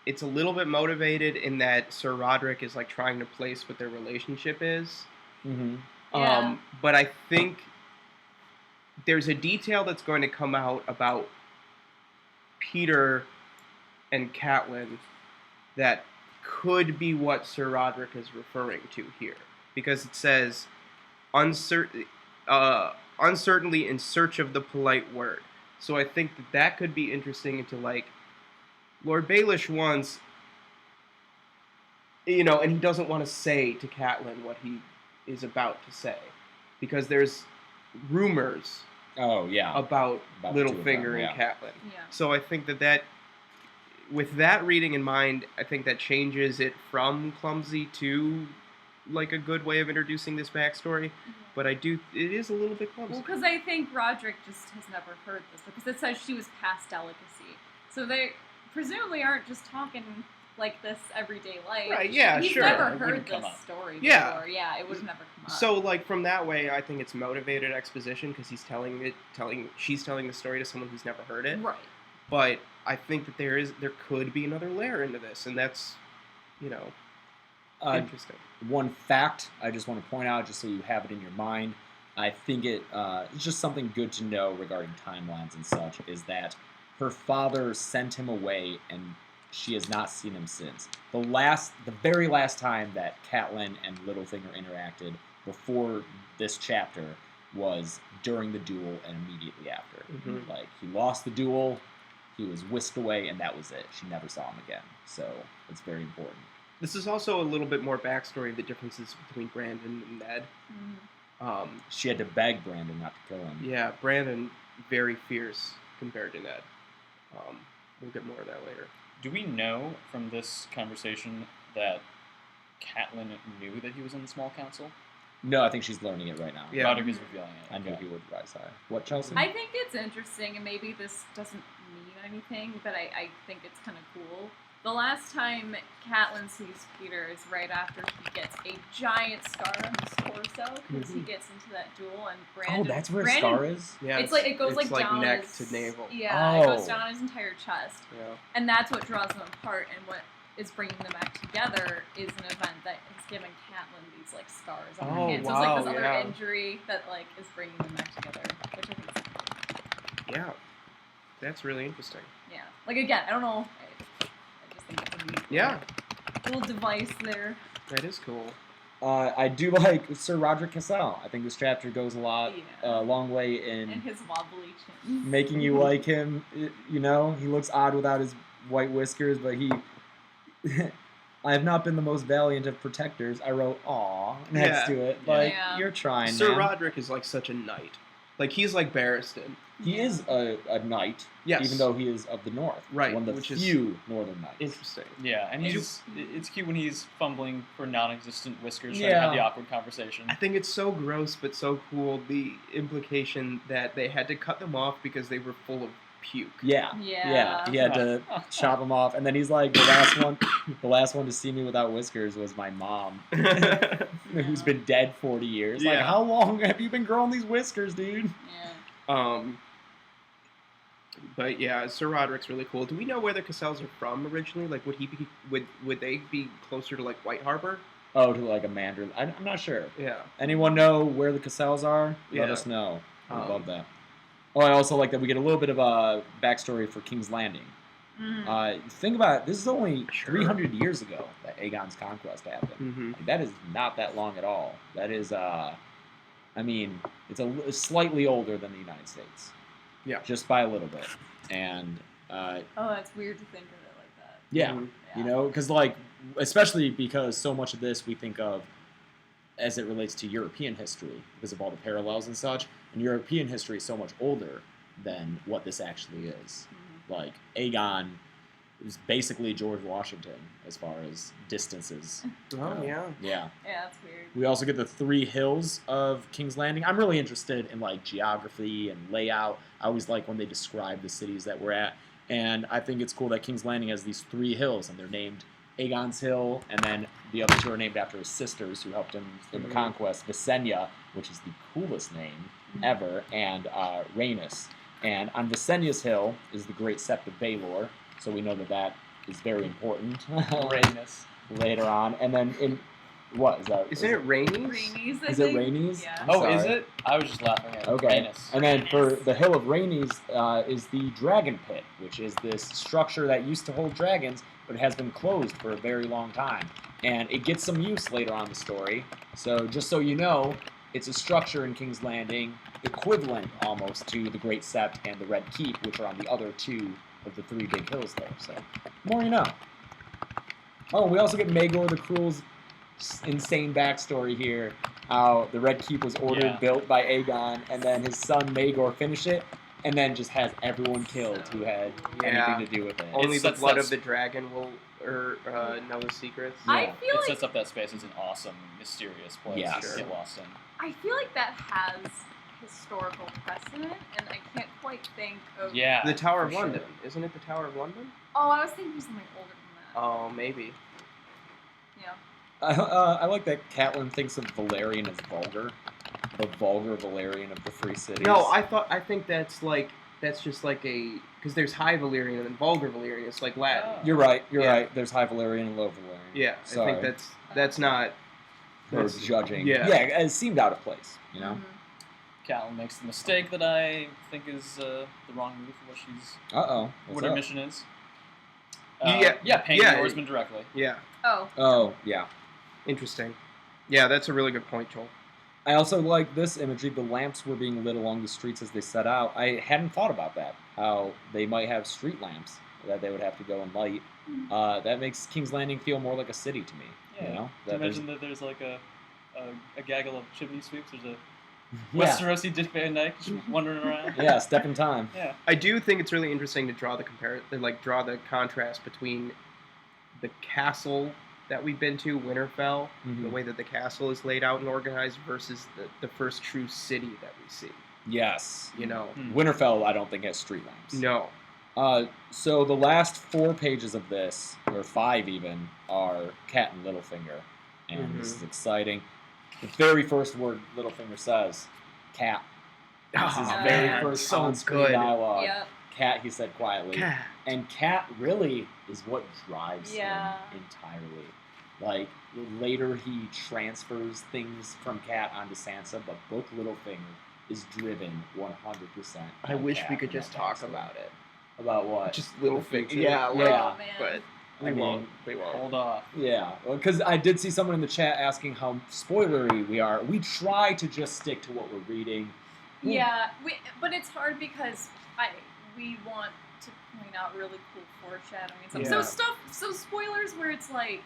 it's a little bit motivated in that Sir Roderick is like trying to place what their relationship is. Mm-hmm. Yeah. But I think there's a detail that's going to come out about Peter and Catelyn that could be what Sir Roderick is referring to here. Because it says, uncertainly in search of the polite word. So I think that could be interesting into, like, Lord Baelish wants, and he doesn't want to say to Catelyn what he is about to say. Because there's rumors Oh, yeah. about About the two of Littlefinger them, and yeah. Catelyn. Yeah. So I think that with that reading in mind, I think that changes it from clumsy to like a good way of introducing this backstory. But it is a little bit clumsy. Well, because I think Roderick just has never heard this, because it says she was past delicacy. So they presumably aren't just talking like this everyday life. Right, yeah, He's sure. never It heard wouldn't this come up. story Yeah. before. Yeah, it would have never come up. So, like, from that way, I think it's motivated exposition because she's telling the story to someone who's never heard it. Right. But I think that there could be another layer into this, and that's, interesting. One fact I just want to point out, just so you have it in your mind, I think it's just something good to know regarding timelines and such, is that her father sent him away and she has not seen him since. The very last time that Catelyn and Littlefinger interacted before this chapter was during the duel and immediately after. Mhm. Like, he lost the duel, He was whisked away, and that was it. She never saw him again. So it's very important. This is also a little bit more backstory of the differences between Brandon and Ned. She had to beg Brandon not to kill him. Yeah, Brandon, very fierce compared to Ned. We'll get more of that later. Do we know from this conversation that Catelyn knew that he was in the small council? No, I think she's learning it right now. Yeah. Roderick is revealing it. I knew he would rise high. What, Chelsea? I think it's interesting, and maybe this doesn't mean anything, but I think it's kind of cool. The last time Catelyn sees Peter is right after he gets a giant scar on his torso because he gets into that duel, and Brandon. Oh, that's where Brandon, scar is? Yeah, It's like it goes it's like down neck his, to navel. Yeah, it goes Oh. down his entire chest, Yeah. and that's what draws them apart. And what is bringing them back together is an event that has given Catelyn these like scars on her Oh, hands. So it's like this wow, other yeah. injury that like is bringing them back together, which I think is cool. Yeah. That's really interesting. Yeah. Like again, I don't know. I just think it's a neat Yeah, little device there. that is cool. I do like Sir Roderick Cassell. I think this chapter goes a long way in And his wobbly chin. making you like him. You know, he looks odd without his white whiskers, but he... I have not been the most valiant of protectors. I wrote "aw" next to it. Like, Yeah. you're trying, Sir man. Roderick is like such a knight. Like, he's like Barristan. He is a knight, Yes. even though he is of the north. Right, One of the which is few northern knights. Interesting. Yeah, and Did it's cute when he's fumbling for non-existent whiskers trying to Yeah. have the awkward conversation. I think it's so gross but so cool, the implication that they had to cut them off because they were full of puke. Yeah. Yeah. He had to chop him off, and then he's like, the last one to see me without whiskers was my mom, who's been dead 40 years. Like, Yeah. how long have you been growing these whiskers, dude? Yeah. But yeah, Sir Roderick's really cool. Do we know where the Cassells are from originally? Like, would they be closer to like White Harbor? Oh, to like a mandarin. I'm not sure. Yeah. Anyone know where the Cassells are? Let Yeah. us know. I love Um, that. Oh, I also like that we get a little bit of a backstory for King's Landing. Think about it. This is only Sure. 300 years ago that Aegon's conquest happened. Mm-hmm. Like, that is not that long at all. That is, I mean, it's slightly older than the United States. Yeah. Just by a little bit. And, Oh, that's weird to think of it like that. yeah, Mhm. you know, because, like, especially because so much of this we think of as it relates to European history because of all the parallels and such. And European history is so much older than what this actually is. Like, Aegon is basically George Washington as far as distances. Oh yeah. Yeah. Yeah, that's weird. We also get the 3 hills of King's Landing. I'm really interested in, like, geography and layout. I always like when they describe the cities that we're at. And I think it's cool that King's Landing has these 3 hills, and they're named Aegon's Hill, and then the other 2 are named after his sisters who helped him in the conquest, Visenya, which is the coolest name ever, and Rhaenys. And on Visenya's Hill is the Great Sept of Baelor, so we know that that is very important Rhaenys. later on. And then in... What is that? Isn't it Rainey's? Rainey's, I Is it think. Rhaenys? Yeah. I'm Oh, is sorry. it? I was just laughing at Okay. Rhaenys. And then for the Hill of Rhaenys is the Dragon Pit, which is this structure that used to hold dragons, but has been closed for a very long time. And it gets some use later on in the story. So just so you know, it's a structure in King's Landing equivalent almost to the Great Sept and the Red Keep, which are on the other 2 of the 3 big hills there. So more you know. Oh, we also get Maegor the Cruel's insane backstory here. How the Red Keep was ordered, built by Aegon, and then his son Maegor finished it, and then just has everyone killed who had Yeah. anything to do with it. Only It the sets blood that of the dragon will know the secrets. I Yeah. feel It like sets up that space as an awesome, mysterious place Yeah, to sure. get lost in. I feel like that has historical precedent, and I can't quite think of. Yeah. The Tower of for sure. London. Isn't it the Tower of London? Oh, I was thinking of something older than that. Oh, maybe. Yeah. I like that Catelyn thinks of Valerian as vulgar. The vulgar Valerian of the Free Cities. No, I think that's just like a, because there's High Valyrian and then Vulgar Valyrian. It's like Latin. Oh. You're right. You're Yeah. right. There's High Valerian and Low Valerian. Yeah, Sorry. I think that's not. For That's- judging. yeah. Yeah, it seemed out of place, you know? Catelyn makes the mistake that I think is the wrong move for what she's Uh-oh. what What's her up? mission is. Paying yeah. the oarsman directly. Yeah, Oh. Oh, yeah. interesting. Yeah, that's a really good point, Joel. I also like this imagery. The lamps were being lit along the streets as they set out. I hadn't thought about that. how they might have street lamps that they would have to go and light. That makes King's Landing feel more like a city to me. Yeah. You know, Imagine that there's like a gaggle of chimney sweeps. There's a yeah, Westerosi Dick Van Dyke just wandering around. yeah, step in time. Yeah. I do think it's really interesting to draw the contrast between the castle that we've been to, Winterfell, the way that the castle is laid out and organized, versus the first true city that we see. Yes. You know, Winterfell, I don't think has street lamps. no. So the last 4 pages of this, or 5 even, are Cat and Littlefinger, and this is exciting. The very first word Littlefinger says, "Cat." This is his very man, first so on-screen good. dialogue. Yep. Cat, he said quietly. Cat. And Cat really is what drives Yeah. him entirely. Like, later he transfers things from Cat onto Sansa, but Book Littlefinger is driven 100%. I on wish Cat we could in just that talk backstory. about it. About what? Just Littlefinger. future? Yeah, Yeah. Oh, man. but I we mean, won't. We won't. Hold off. Yeah, because I did see someone in the chat asking how spoilery we are. We try to just stick to what we're reading. Yeah, but it's hard because we want to point out really cool foreshadowing and stuff. Yeah. So spoilers where it's like,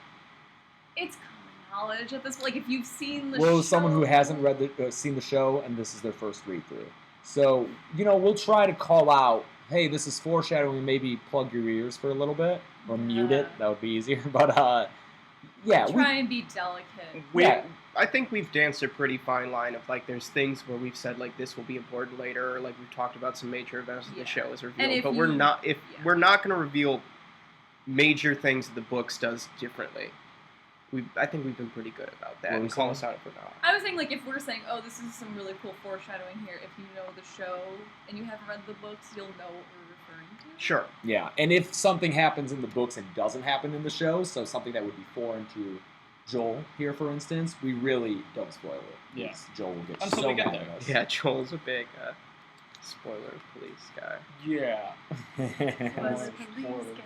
it's common knowledge at this. Like if you've seen the Well, show, someone who hasn't seen the show and this is their first read through. So, we'll try to call out, hey, this is foreshadowing, maybe plug your ears for a little bit, or mute it, that would be easier. But, yeah. try and be delicate. I think we've danced a pretty fine line of, like, there's things where we've said, like, this will be important later, or, like, we've talked about some major events that the show is revealed, but we're not going to reveal major things that the books does differently. I think we've been pretty good about that, and call us out if we're not. I was saying, like, if we're saying, oh, this is some really cool foreshadowing here, if you know the show and you haven't read the books, you'll know what we're referring to. Sure. Yeah, and if something happens in the books and doesn't happen in the show, so something that would be foreign to Joel here, for instance, we really don't spoil it. Yeah. Joel will get Until so we get mad there. at us. Yeah, Joel's a big spoiler police guy. Yeah. Was Spoilers.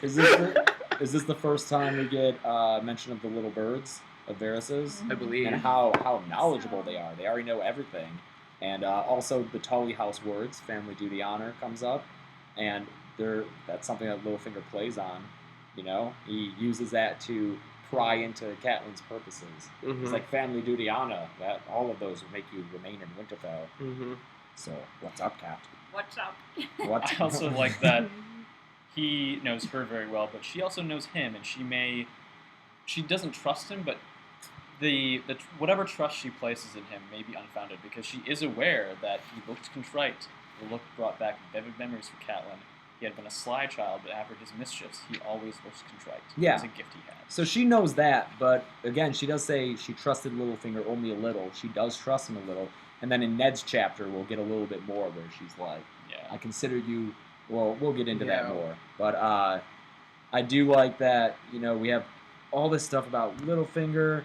Is this the first time we get mention of the little birds of Varys's? I believe. And how knowledgeable they are. They already know everything. And also the Tully House words, family, duty, honor, comes up. And that's something that Littlefinger plays on. He uses that to pry into Catelyn's purposes. Mm-hmm. It's like family, duty, honor. That all of those will make you remain in Winterfell. Mm-hmm. So what's up, Cat? What's up? What? I also like that he knows her very well, but she also knows him, and she doesn't trust him, but the whatever trust she places in him may be unfounded, because she is aware that he looked contrite. The look brought back vivid memories for Catelyn. He had been a sly child, but after his mischiefs, he always looks contrite. Yeah. It was a gift he had. So she knows that, but again, she does say she trusted Littlefinger only a little. She does trust him a little. And then in Ned's chapter, we'll get a little bit more where she's like, Yeah. I consider you... Well, we'll get into that more. But I do like that, we have all this stuff about Littlefinger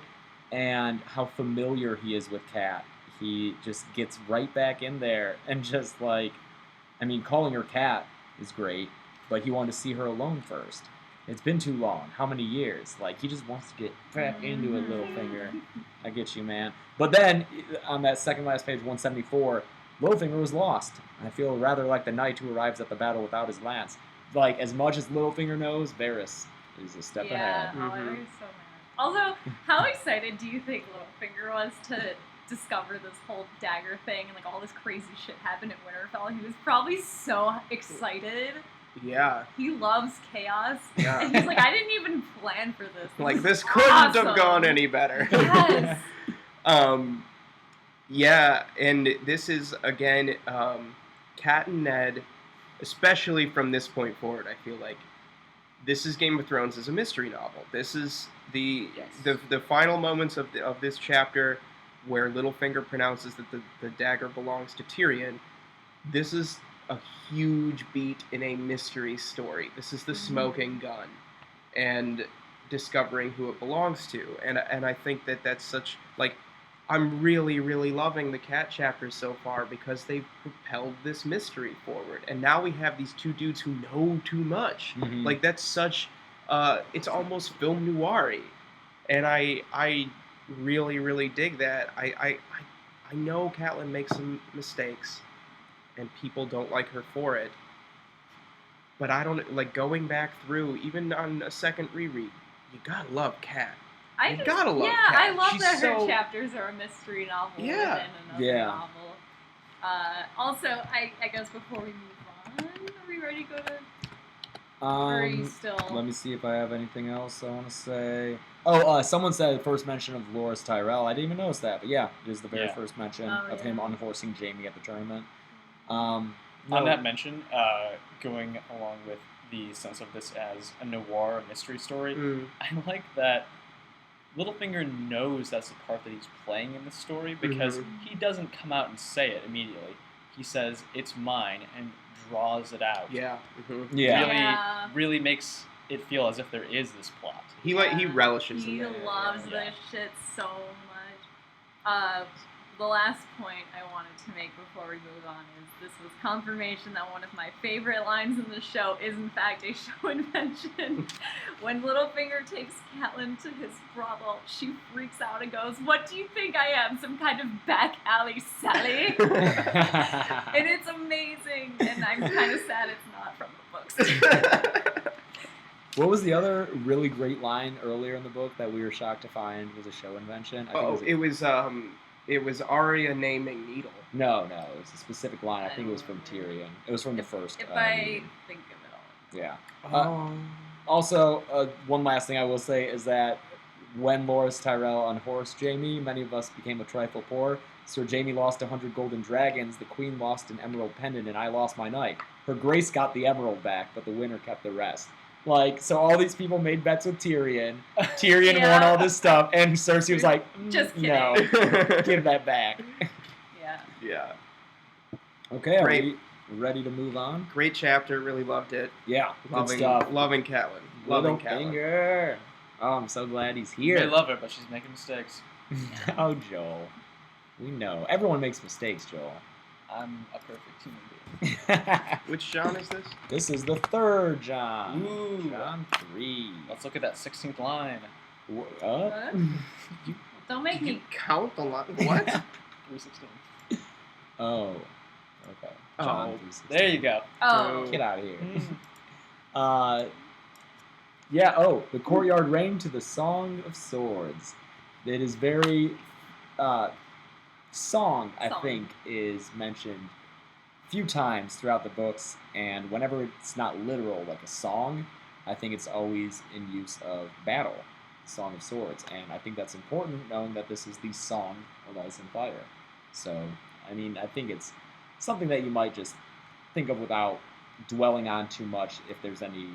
and how familiar he is with Cat. He just gets right back in there and just calling her Cat is great, but he wanted to see her alone first. It's been too long. How many years? He just wants to get back into it, Littlefinger. I get you, man. But then, on that second last page, 174, Littlefinger was lost. I feel rather like the knight who arrives at the battle without his lance. As much as Littlefinger knows, Varys is a step ahead. Yeah, Larry's so mad. Also, how excited do you think Littlefinger was to discover this whole dagger thing and all this crazy shit happened at Winterfell? He was probably so excited. Yeah. He loves chaos. Yeah. And he's like, I didn't even plan for this. This couldn't have gone any better. Yes. Yeah, and this is, again, Cat and Ned, especially from this point forward, I feel like this is Game of Thrones as a mystery novel. This is the final moments of this chapter where Littlefinger pronounces that the dagger belongs to Tyrion. This is a huge beat in a mystery story. This is the smoking gun and discovering who it belongs to. And I think that's such, I'm really, really loving the Cat chapters so far because they've propelled this mystery forward. And now we have these two dudes who know too much. Mm-hmm. That's such, it's almost film noir-y. And I really, really dig that. I I know Catelyn makes some mistakes, and people don't like her for it. But I don't like going back through, even on a second reread. You gotta love Cat. You gotta love Yeah, Cat. I love She's that her so... chapters are a mystery novel Yeah. within another Yeah. novel. Also, I guess before we move on, are we ready to go to? Or are you still? Let me see if I have anything else I want to say. Oh, someone said first mention of Loras Tyrell. I didn't even notice that, but yeah, it is the very Yeah. first mention Oh, of yeah. him unhorsing Jamie at the tournament. On No, that mention, going along with the sense of this as a noir, a mystery story, I like that Littlefinger knows that's the part that he's playing in the story because he doesn't come out and say it immediately. He says, "It's mine," and draws it out. Yeah. yeah. Really makes it feel as if there is this plot. He relishes in He that. loves yeah. this shit so much. The last point I wanted to make before we move on is this was confirmation that one of my favorite lines in the show is in fact a show invention. When Littlefinger takes Catelyn to his brothel, she freaks out and goes, "What do you think I am, some kind of back alley Sally?" And it's amazing, and I'm kind of sad it's not from the books. What was the other really great line earlier in the book that we were shocked to find was a show invention? I think It was Arya naming Needle. No, it was a specific line. I think it was from Tyrion. It was from the first. If I meeting. think of it all. Yeah. Also, one last thing I will say is that when Loras Tyrell unhorsed Jamie, many of us became a trifle poor. Sir Jamie lost 100 golden dragons, the queen lost an emerald pendant, and I lost my knight. Her grace got the emerald back, but the winner kept the rest. Like, so all these people made bets with Tyrion. Tyrion Yeah. won all this stuff, and Cersei was like, Just kidding. no, give that back. Yeah. Yeah. Okay, are Great. we ready to move on? Great chapter. Really loved it. Yeah, good stuff. Loving Catelyn. Loving Catelyn. Littlefinger. Oh, I'm so glad he's You may here. love her, but she's making mistakes. Oh, Joel. We know. Everyone makes mistakes, Joel. I'm a perfect human being. Which John is this? This is the third John. Ooh. John 3. Let's look at that 16th line. What? What? Don't make You me. count the line. What? 316. Oh. Okay. John Oh, 3:16. There you go. Oh. Get out of here. Mm. Yeah, the courtyard rang to the Song of Swords. It is very, song, I Song. think, is mentioned a few times throughout the books, and whenever it's not literal, like a song, I think it's always in use of battle, Song of Swords, and I think that's important, knowing that this is the Song of Ice and Fire. So, I mean, I think it's something that you might just think of without dwelling on too much if there's any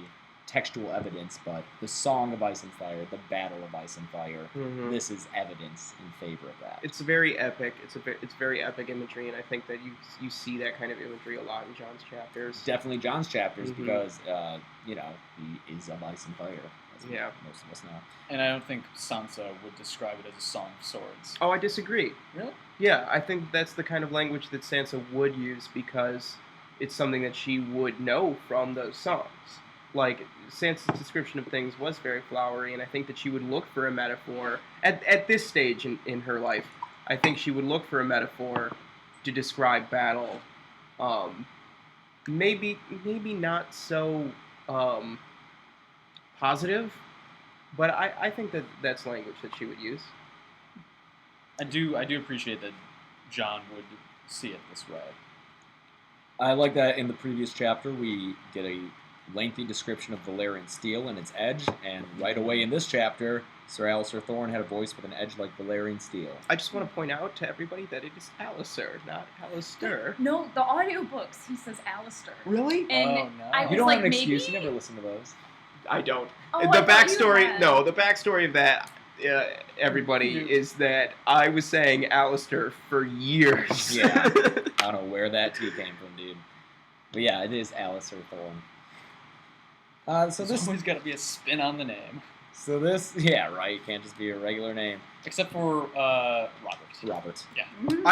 textual evidence, but the Song of Ice and Fire, the Battle of Ice and Fire, this is evidence in favor of that. It's very epic. It's very epic imagery, and I think that you see that kind of imagery a lot in John's chapters. Definitely John's chapters, Mhm. because, he is of Ice and Fire, as Yeah. most of us know. And I don't think Sansa would describe it as a song of swords. Oh, I disagree. Really? Yeah, I think that's the kind of language that Sansa would use because it's something that she would know from those songs. Like, Sansa's description of things was very flowery, and I think that she would look for a metaphor at this stage in her life. I think she would look for a metaphor to describe battle. Maybe not so positive, but I think that that's language that she would use. I do appreciate that John would see it this way. I like that in the previous chapter we get a lengthy description of Valyrian steel and its edge, and right away in this chapter, Sir Alistair Thorne had a voice with an edge like Valyrian steel. I just want to point out to everybody that it is Alistair, not Alistair. No, the audiobooks, he says Alistair. Really? And Oh, no. I You was don't like, have an excuse, you maybe- never listen to those. I don't. Oh, the I thought you backstory, had. no, the backstory of that, everybody, You- is that I was saying Alistair for years. Yeah. I don't know where that tea came from, dude. But yeah, it is Alistair Thorne. So There's this, always got to be a spin on the name. yeah, right. Can't just be a regular name. Except for Robert. Robert. Yeah. Mhm.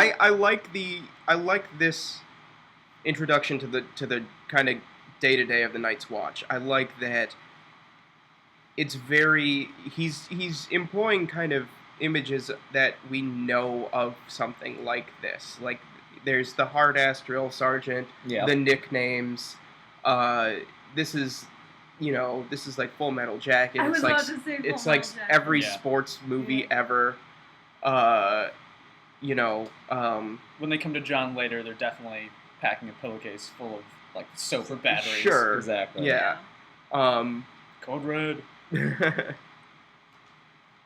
I like this introduction to the kind of day-to-day of the Night's Watch. I like that it's very he's employing kind of images that we know of something like this. Like, there's the hard-ass drill sergeant, Yeah. the nicknames. This is, this is like Full Metal Jacket. I was It's like about to say it's Full like Metal Jacket. every Yeah. sports movie Yeah. ever. When they come to John later, they're definitely packing a pillowcase full of like soap or batteries. Sure. Exactly. Yeah. Code Red.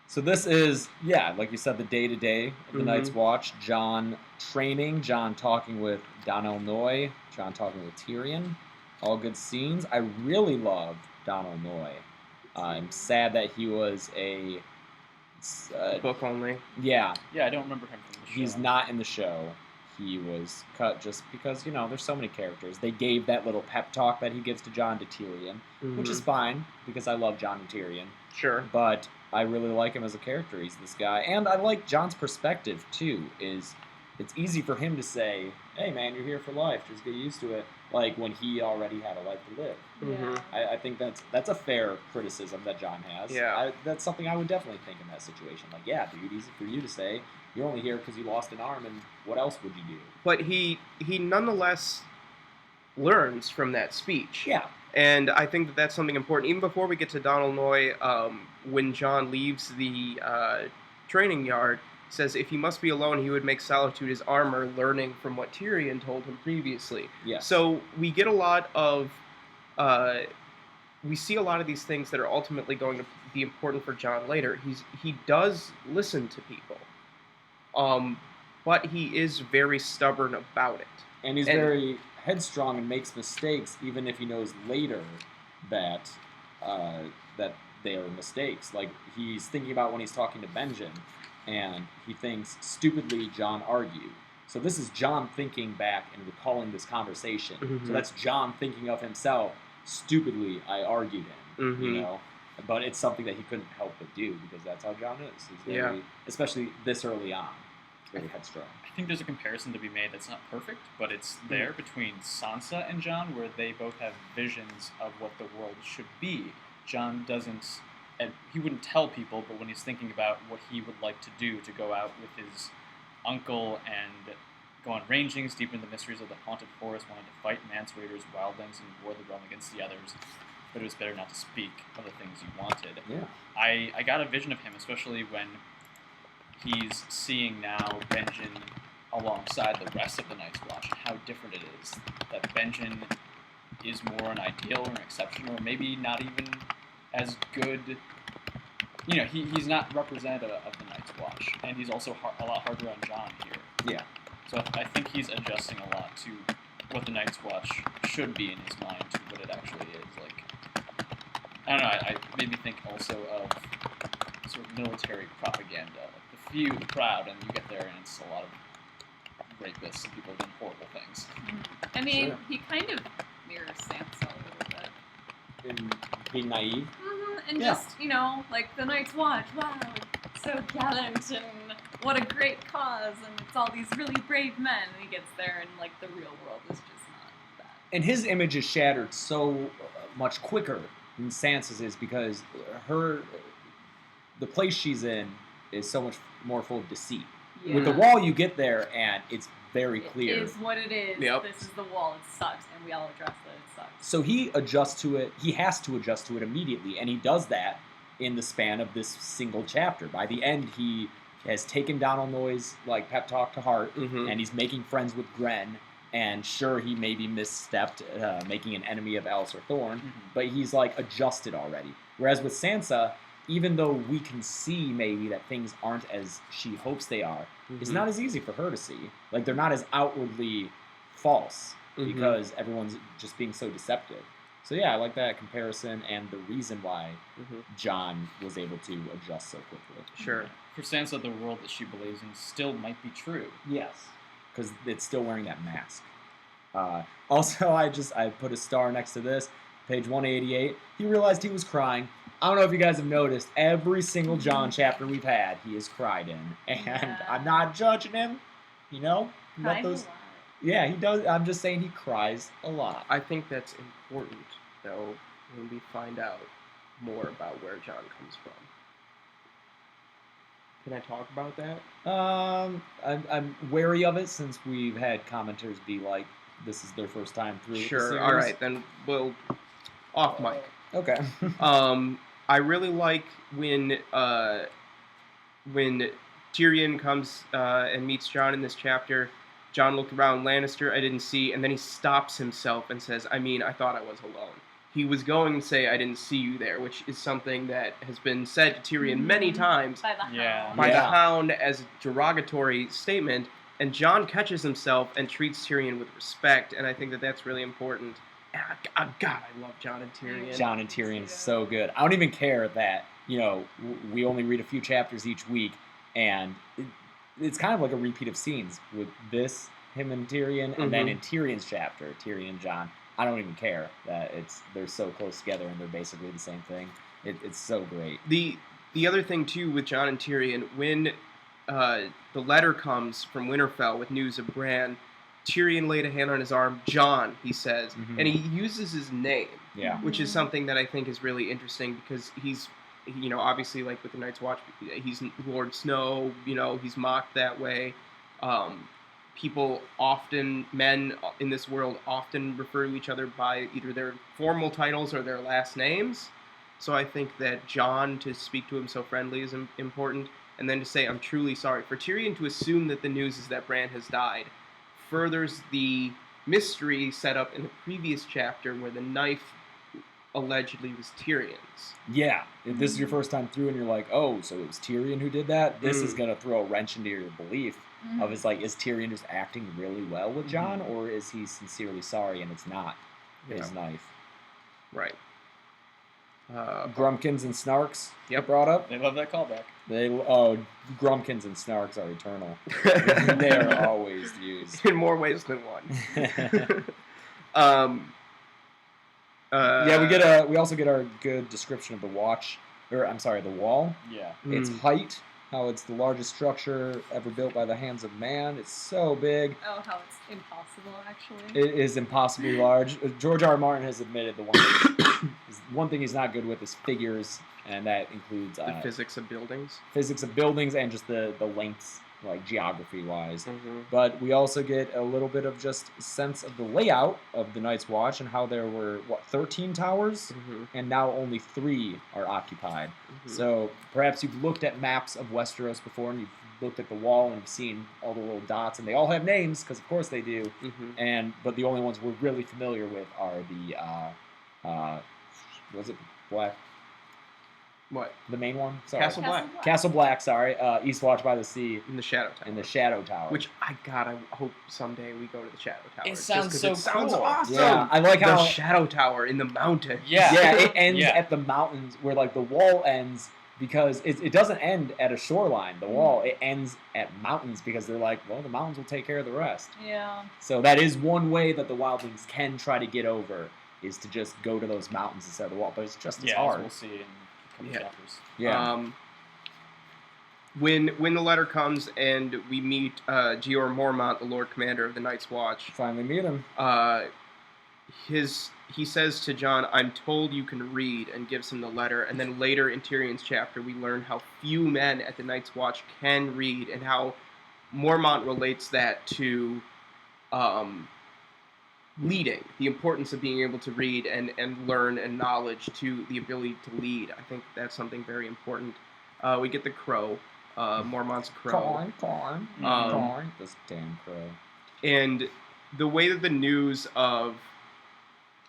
So this is, like you said, the day-to-day of the Mhm. Night's Watch. John training, John talking with Donal Noy, John talking with Tyrion. All good scenes. I really loved Donal Noy. I'm sad that he was a... Book only. Yeah, Yeah, I don't remember him from the show. he's not in the show. He was cut just because, there's so many characters. They gave that little pep talk that he gives to Jon to Tyrion, which is fine, because I love Jon and Tyrion. Sure. But I really like him as a character. He's this guy. And I like Jon's perspective, too, it's easy for him to say, hey, man, you're here for life. Just get used to it. Like, when he already had a life to live. Mhm. I think that's a fair criticism that Jon has. Yeah. That's something I would definitely think in that situation. Like, yeah, dude, easy for you to say. You're only here because you lost an arm, and what else would you do? But he nonetheless learns from that speech. Yeah. And I think that that's something important. Even before we get to Donal Noy, when Jon leaves the training yard, says if he must be alone, he would make solitude his armor, learning from what Tyrion told him previously. Yes. So we get a lot of... we see a lot of these things that are ultimately going to be important for Jon later. He does listen to people. But he is very stubborn about it. And he's very headstrong and makes mistakes, even if he knows later that that they are mistakes. Like, he's thinking about when he's talking to Benjen, and he thinks, stupidly, Jon argued. So this is Jon thinking back and recalling this conversation. Mhm. So that's Jon thinking of himself, stupidly, I argued him, Mhm. But it's something that he couldn't help but do, because that's how Jon is. He's very, especially this early on, very headstrong. I think there's a comparison to be made that's not perfect, but it's there between Sansa and Jon, where they both have visions of what the world should be. Jon doesn't, and he wouldn't tell people, but when he's thinking about what he would like to do, to go out with his uncle and go on rangings deep into the mysteries of the haunted forest, wanting to fight mance raiders, wildlings, and war the realm against the others, but it was better not to speak of the things he wanted. Yeah. I got a vision of him, especially when he's seeing now Benjen alongside the rest of the Night's Watch, and how different it is. That Benjen is more an ideal or an exception, or maybe not even as good. He's not representative of the Night's Watch, and he's also a lot harder on Jon here. Yeah. So I think he's adjusting a lot to what the Night's Watch should be in his mind to what it actually is. Like, I don't know, I made me think also of sort of military propaganda. Like, the few, the proud, and you get there and it's a lot of rapists and people doing horrible things. I mean, Sure. he kind of mirrors Sansa a little bit. And being naive. And Yeah. just, like the Night's Watch, wow, so gallant and what a great cause, and it's all these really brave men. And he gets there and, like, the real world is just not that. And his image is shattered so much quicker than Sansa's is, because the place she's in is so much more full of deceit. Yeah. With the wall, you get there, and it's very clear. It is what it is. Yep. This is the wall. It sucks, and we all address that it sucks. So he adjusts to it. He has to adjust to it immediately, and he does that in the span of this single chapter. By the end, he has taken Donal Noy's pep talk to heart, Mhm. and he's making friends with Gren. And sure, he maybe misstepped, making an enemy of Alistair Thorne, but he's adjusted already. Whereas with Sansa, even though we can see maybe that things aren't as she hopes they are, it's not as easy for her to see. Like, they're not as outwardly false because everyone's just being so deceptive. So yeah, I like that comparison and the reason why Jon was able to adjust so quickly. Sure. For Sansa, the world that she believes in still might be true. Yes. Because it's still wearing that mask. Also, I put a star next to this. Page 188. He realized he was crying. I don't know if you guys have noticed, every single Jon chapter we've had, he has cried in. And Yeah. I'm not judging him, Let Cries those... a lot. Yeah, he does. I'm just saying he cries a lot. I think that's important, though, when we find out more about where Jon comes from. Can I talk about that? I'm wary of it since we've had commenters be like, this is their first time through. Sure. The series. All right, then we'll off mic. Okay. I really like when Tyrion comes and meets Jon in this chapter. Jon looked around, Lannister, I didn't see, and then he stops himself and says, I mean, I thought I was alone. He was going to say, I didn't see you there, which is something that has been said to Tyrion many times By the Hound. Yeah. by the Hound as a derogatory statement, and Jon catches himself and treats Tyrion with respect, and I think that that's really important. And God, I love Jon and Tyrion. Jon and Tyrion is so good. I don't even care that, we only read a few chapters each week, and it's kind of like a repeat of scenes with this, him and Tyrion, and then in Tyrion's chapter, Tyrion and Jon. I don't even care that they're so close together and they're basically the same thing. It's so great. The other thing, too, with Jon and Tyrion, when the letter comes from Winterfell with news of Bran, Tyrion laid a hand on his arm. Jon, he says, and he uses his name, which is something that I think is really interesting because he's, obviously, like with the Night's Watch, he's Lord Snow, he's mocked that way. Men in this world often refer to each other by either their formal titles or their last names. So I think that Jon, to speak to him so friendly, is important. And then to say, I'm truly sorry. For Tyrion to assume that the news is that Bran has died furthers the mystery set up in the previous chapter where the knife allegedly was Tyrion's. Yeah, if this is your first time through and you're like, oh, so it was Tyrion who did that, this is going to throw a wrench into your belief of is Tyrion just acting really well with Jon, or is he sincerely sorry and it's not his knife? Right. Grumpkins and Snarks brought up. They love that callback. Grumpkins and Snarks are eternal. They are always used. In more ways than one. We also get our good description of the the wall. Yeah. Its height, how it's the largest structure ever built by the hands of man. It's so big. Oh, how it's impossible, actually. It is impossibly large. George R. R. Martin has admitted the one thing he's not good with is figures, and that includes the physics of buildings. Physics of buildings and just the lengths, like geography-wise. But we also get a little bit of just sense of the layout of the Night's Watch and how there were, 13 towers? And now only 3 are occupied. So perhaps you've looked at maps of Westeros before and you've looked at the wall and you've seen all the little dots, and they all have names, because of course they do. But the only ones we're really familiar with are the, was it Black? What? The main one? Sorry. Castle Black. Castle Black, sorry. Eastwatch by the Sea. In the Shadow Tower. In the Shadow Tower. Which, I hope someday we go to the Shadow Tower. It sounds so sounds cool. awesome. Yeah, I like how... The Shadow Tower in the mountain. Yeah. Yeah, it ends at the mountains where, the wall ends, because it doesn't end at a shoreline, the wall. It ends at mountains because they're like, well, the mountains will take care of the rest. Yeah. So that is one way that the wildlings can try to get over, is to just go to those mountains instead of the wall. But it's just as hard. As we'll see in a couple chapters. Yeah. When the letter comes and we meet Jeor Mormont, the Lord Commander of the Night's Watch. Finally meet him. He says to Jon, I'm told you can read, and gives him the letter. And then later in Tyrion's chapter, we learn how few men at the Night's Watch can read, and how Mormont relates that to leading, the importance of being able to read and learn, and knowledge to the ability to lead. I think that's something very important. We get the crow, Mormont's crow. Corn. This damn crow. And the way that the news of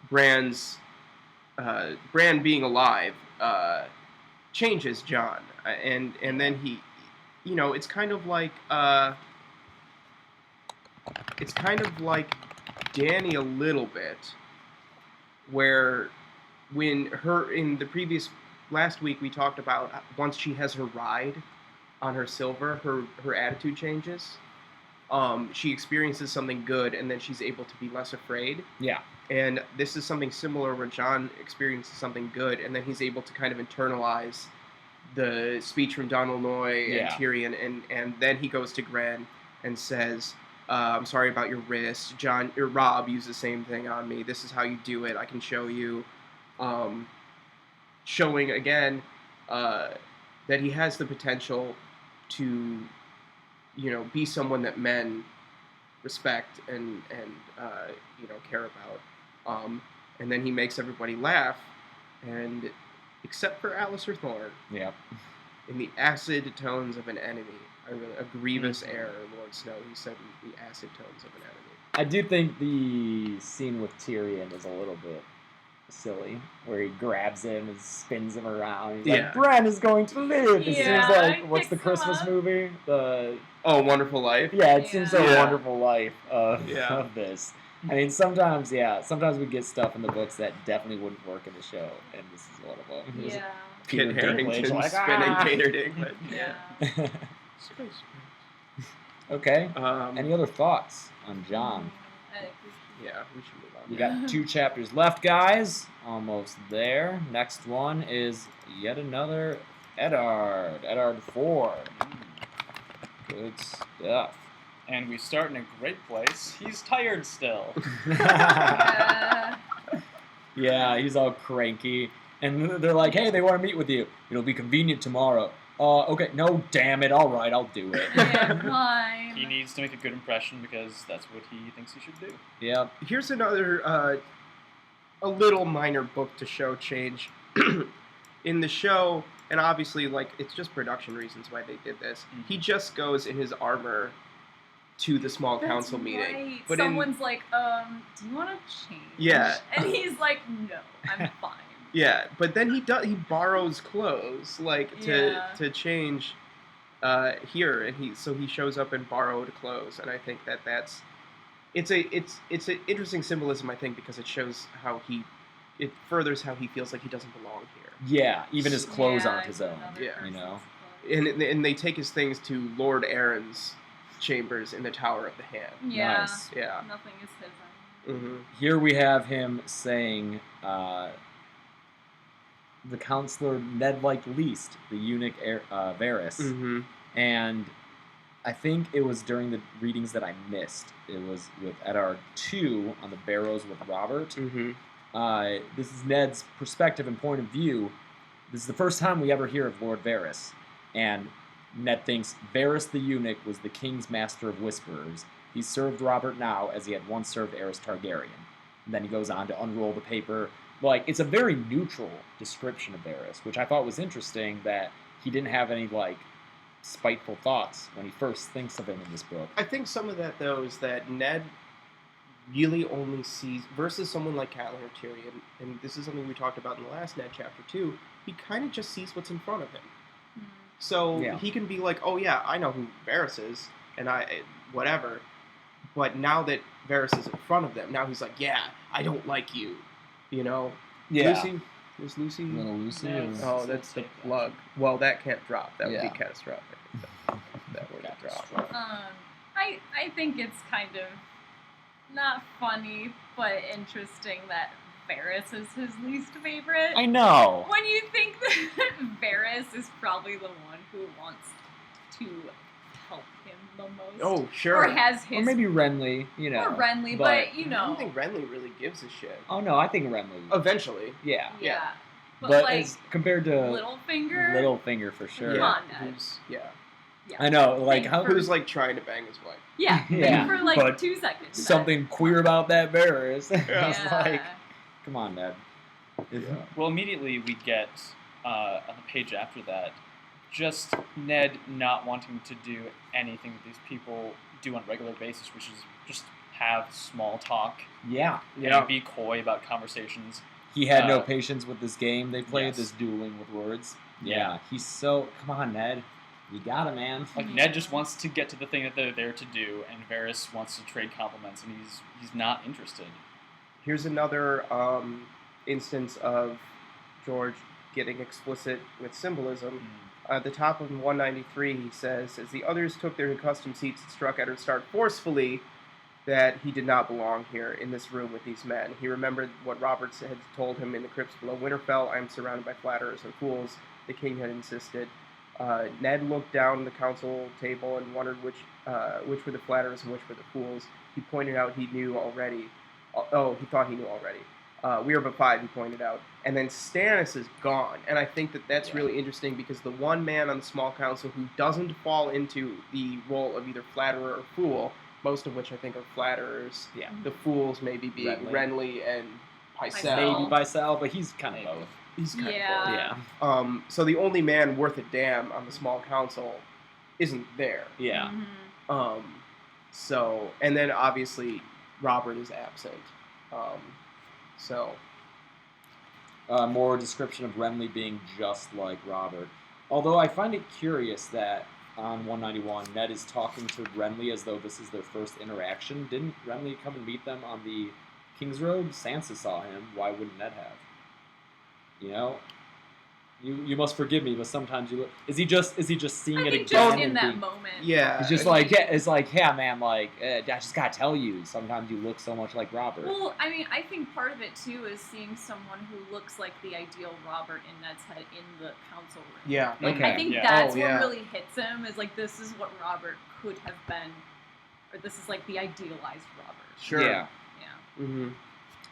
Bran being alive changes Jon, and then he, it's kind of like Dany a little bit, where in the previous last week we talked about once she has her ride on her silver, her attitude changes. She experiences something good, and then she's able to be less afraid. Yeah. And this is something similar where Jon experiences something good, and then he's able to kind of internalize the speech from Donal Noy and Tyrion, and then he goes to Gren and says, I'm sorry about your wrist. Rob used the same thing on me. This is how you do it. I can show you. Showing, again, that he has the potential to, be someone that men respect and care about. And then he makes everybody laugh, and except for Alistair Thorne, Yep. in the acid tones of an enemy, a grievous error, Lord Snow. He said the acid tones of an enemy. I do think the scene with Tyrion is a little bit silly, where he grabs him and spins him around. He's Yeah. like, Bran is going to live. It Yeah, seems like, what's the picks him Christmas up. movie? Wonderful Life. Yeah, it seems so Yeah. Wonderful Life of this. I mean, sometimes we get stuff in the books that definitely wouldn't work in the show, and this is one of them. Yeah. Peter Kit Harington Dinklage, like, spinning "Ah!" Gator Dinklet. Yeah. Okay. Um, Any other thoughts on John? Yeah, we should move on. We got 2 chapters left, guys. Almost there. Next one is yet another Eddard. Eddard 4. Good stuff. And we start in a great place. He's tired still. Yeah, he's all cranky. And they're like, hey, they want to meet with you. It'll be convenient tomorrow. Okay, no, damn it. All right, I'll do it. Yeah, fine. He needs to make a good impression because that's what he thinks he should do. Yeah. Here's another, a little minor book to show change. In the show, and obviously, it's just production reasons why they did this, Mm-hmm. he just goes in his armor to the small council That's meeting. right. But Someone's like, do you want to change? Yeah. And he's like, no, I'm fine. Yeah, but then he borrows clothes Yeah. to change here, and he shows up in borrowed clothes, and I think that's it's an interesting symbolism, I think, because it shows it furthers how he feels like he doesn't belong here. Yeah, even his clothes Yeah, aren't his own. another Yeah. person's You know? clothes. And they take his things to Lord Aaron's chambers in the Tower of the Hand. Yeah. Nice. Yeah. Nothing is his Mm-hmm. Here we have him saying, the counselor Ned liked least, the eunuch Varys. Mm-hmm. And I think it was during the readings that I missed. It was with Eddard 2 on the Barrows with Robert. Mm-hmm. This is Ned's perspective and point of view. This is the first time we ever hear of Lord Varys. And Ned thinks Varys the eunuch was the king's master of whisperers. He served Robert now as he had once served Aerys Targaryen. And then he goes on to unroll the paper. It's a very neutral description of Varys, which I thought was interesting that he didn't have any, spiteful thoughts when he first thinks of him in this book. I think some of that, though, is that Ned really only sees, versus someone like Catelyn or Tyrion, and this is something we talked about in the last Ned chapter 2, he kind of just sees what's in front of him. Mm. So Yeah. he can be like, oh yeah, I know who Varys is, and whatever. But now that Varys is in front of them, now he's like, yeah, I don't like you. Lucy? Is Lucy? Little Lucy? No. or- Oh, that's the plug. Well, that can't drop. That would Yeah. be catastrophic. That were to drop. I think it's kind of not funny, but interesting that Varys is his least favorite. I know. When you think that Varys is probably the one who wants to help him the most. Oh, sure. Or has his... Or maybe Renly, Or Renly, but- but, I don't think Renly really gives a shit. Oh, no, I think Renly. Eventually. Yeah. Yeah. But as compared to Littlefinger... Littlefinger, for sure. Come on, Ned. Yeah. I know, Think how... for- Who's trying to bang his wife. Yeah, Yeah, for but 2 seconds. something queer about that Varys. Yeah. It's come on, Ned. Well, immediately we get, on the page after that, just Ned not wanting to do anything that these people do on a regular basis, which is just have small talk Yeah. and be coy about conversations. He had no patience with this game. They played Yes. this dueling with words. Yeah. He's so... Come on, Ned. You got it, man. Ned just wants to get to the thing that they're there to do, and Varys wants to trade compliments, and he's not interested. Here's another instance of George getting explicit with symbolism. At the top of 193, he says, as the others took their accustomed seats, it struck Eddard Stark forcefully that he did not belong here in this room with these men. He remembered what Roberts had told him in the crypts below Winterfell, I am surrounded by flatterers and fools, the king had insisted. Ned looked down the council table and wondered which were the flatterers and which were the fools. He pointed out he knew already. He thought he knew already. We Are But Five, you pointed out. And then Stannis is gone. And I think that that's really interesting because the one man on the small council who doesn't fall into the role of either flatterer or fool, most of which I think are flatterers. Yeah. The fools maybe being Renly and Pycelle. Maybe Pycelle, but he's kind of both. He's kind of Yeah. both. Yeah. So the only man worth a damn on the small council isn't there. Yeah. Mhm. So, and then obviously Robert is absent. More description of Renly being just like Robert. Although I find it curious that on 191, Ned is talking to Renly as though this is their first interaction. Didn't Renly come and meet them on the Kingsroad? Sansa saw him. Why wouldn't Ned have? You know? You must forgive me, but sometimes you look. Is he just seeing I it think again? just in and that being- moment. Yeah. It's just like, yeah, it's like, yeah, man, like, I just gotta tell you, sometimes you look so much like Robert. Well, I mean, I think part of it too is seeing someone who looks like the ideal Robert in Ned's head in the council room. Yeah. Like, Okay. I think Yeah. that's Oh, yeah. what really hits him is like this is what Robert could have been, or this is like the idealized Robert. Sure. Yeah. Yeah. Mm-hmm.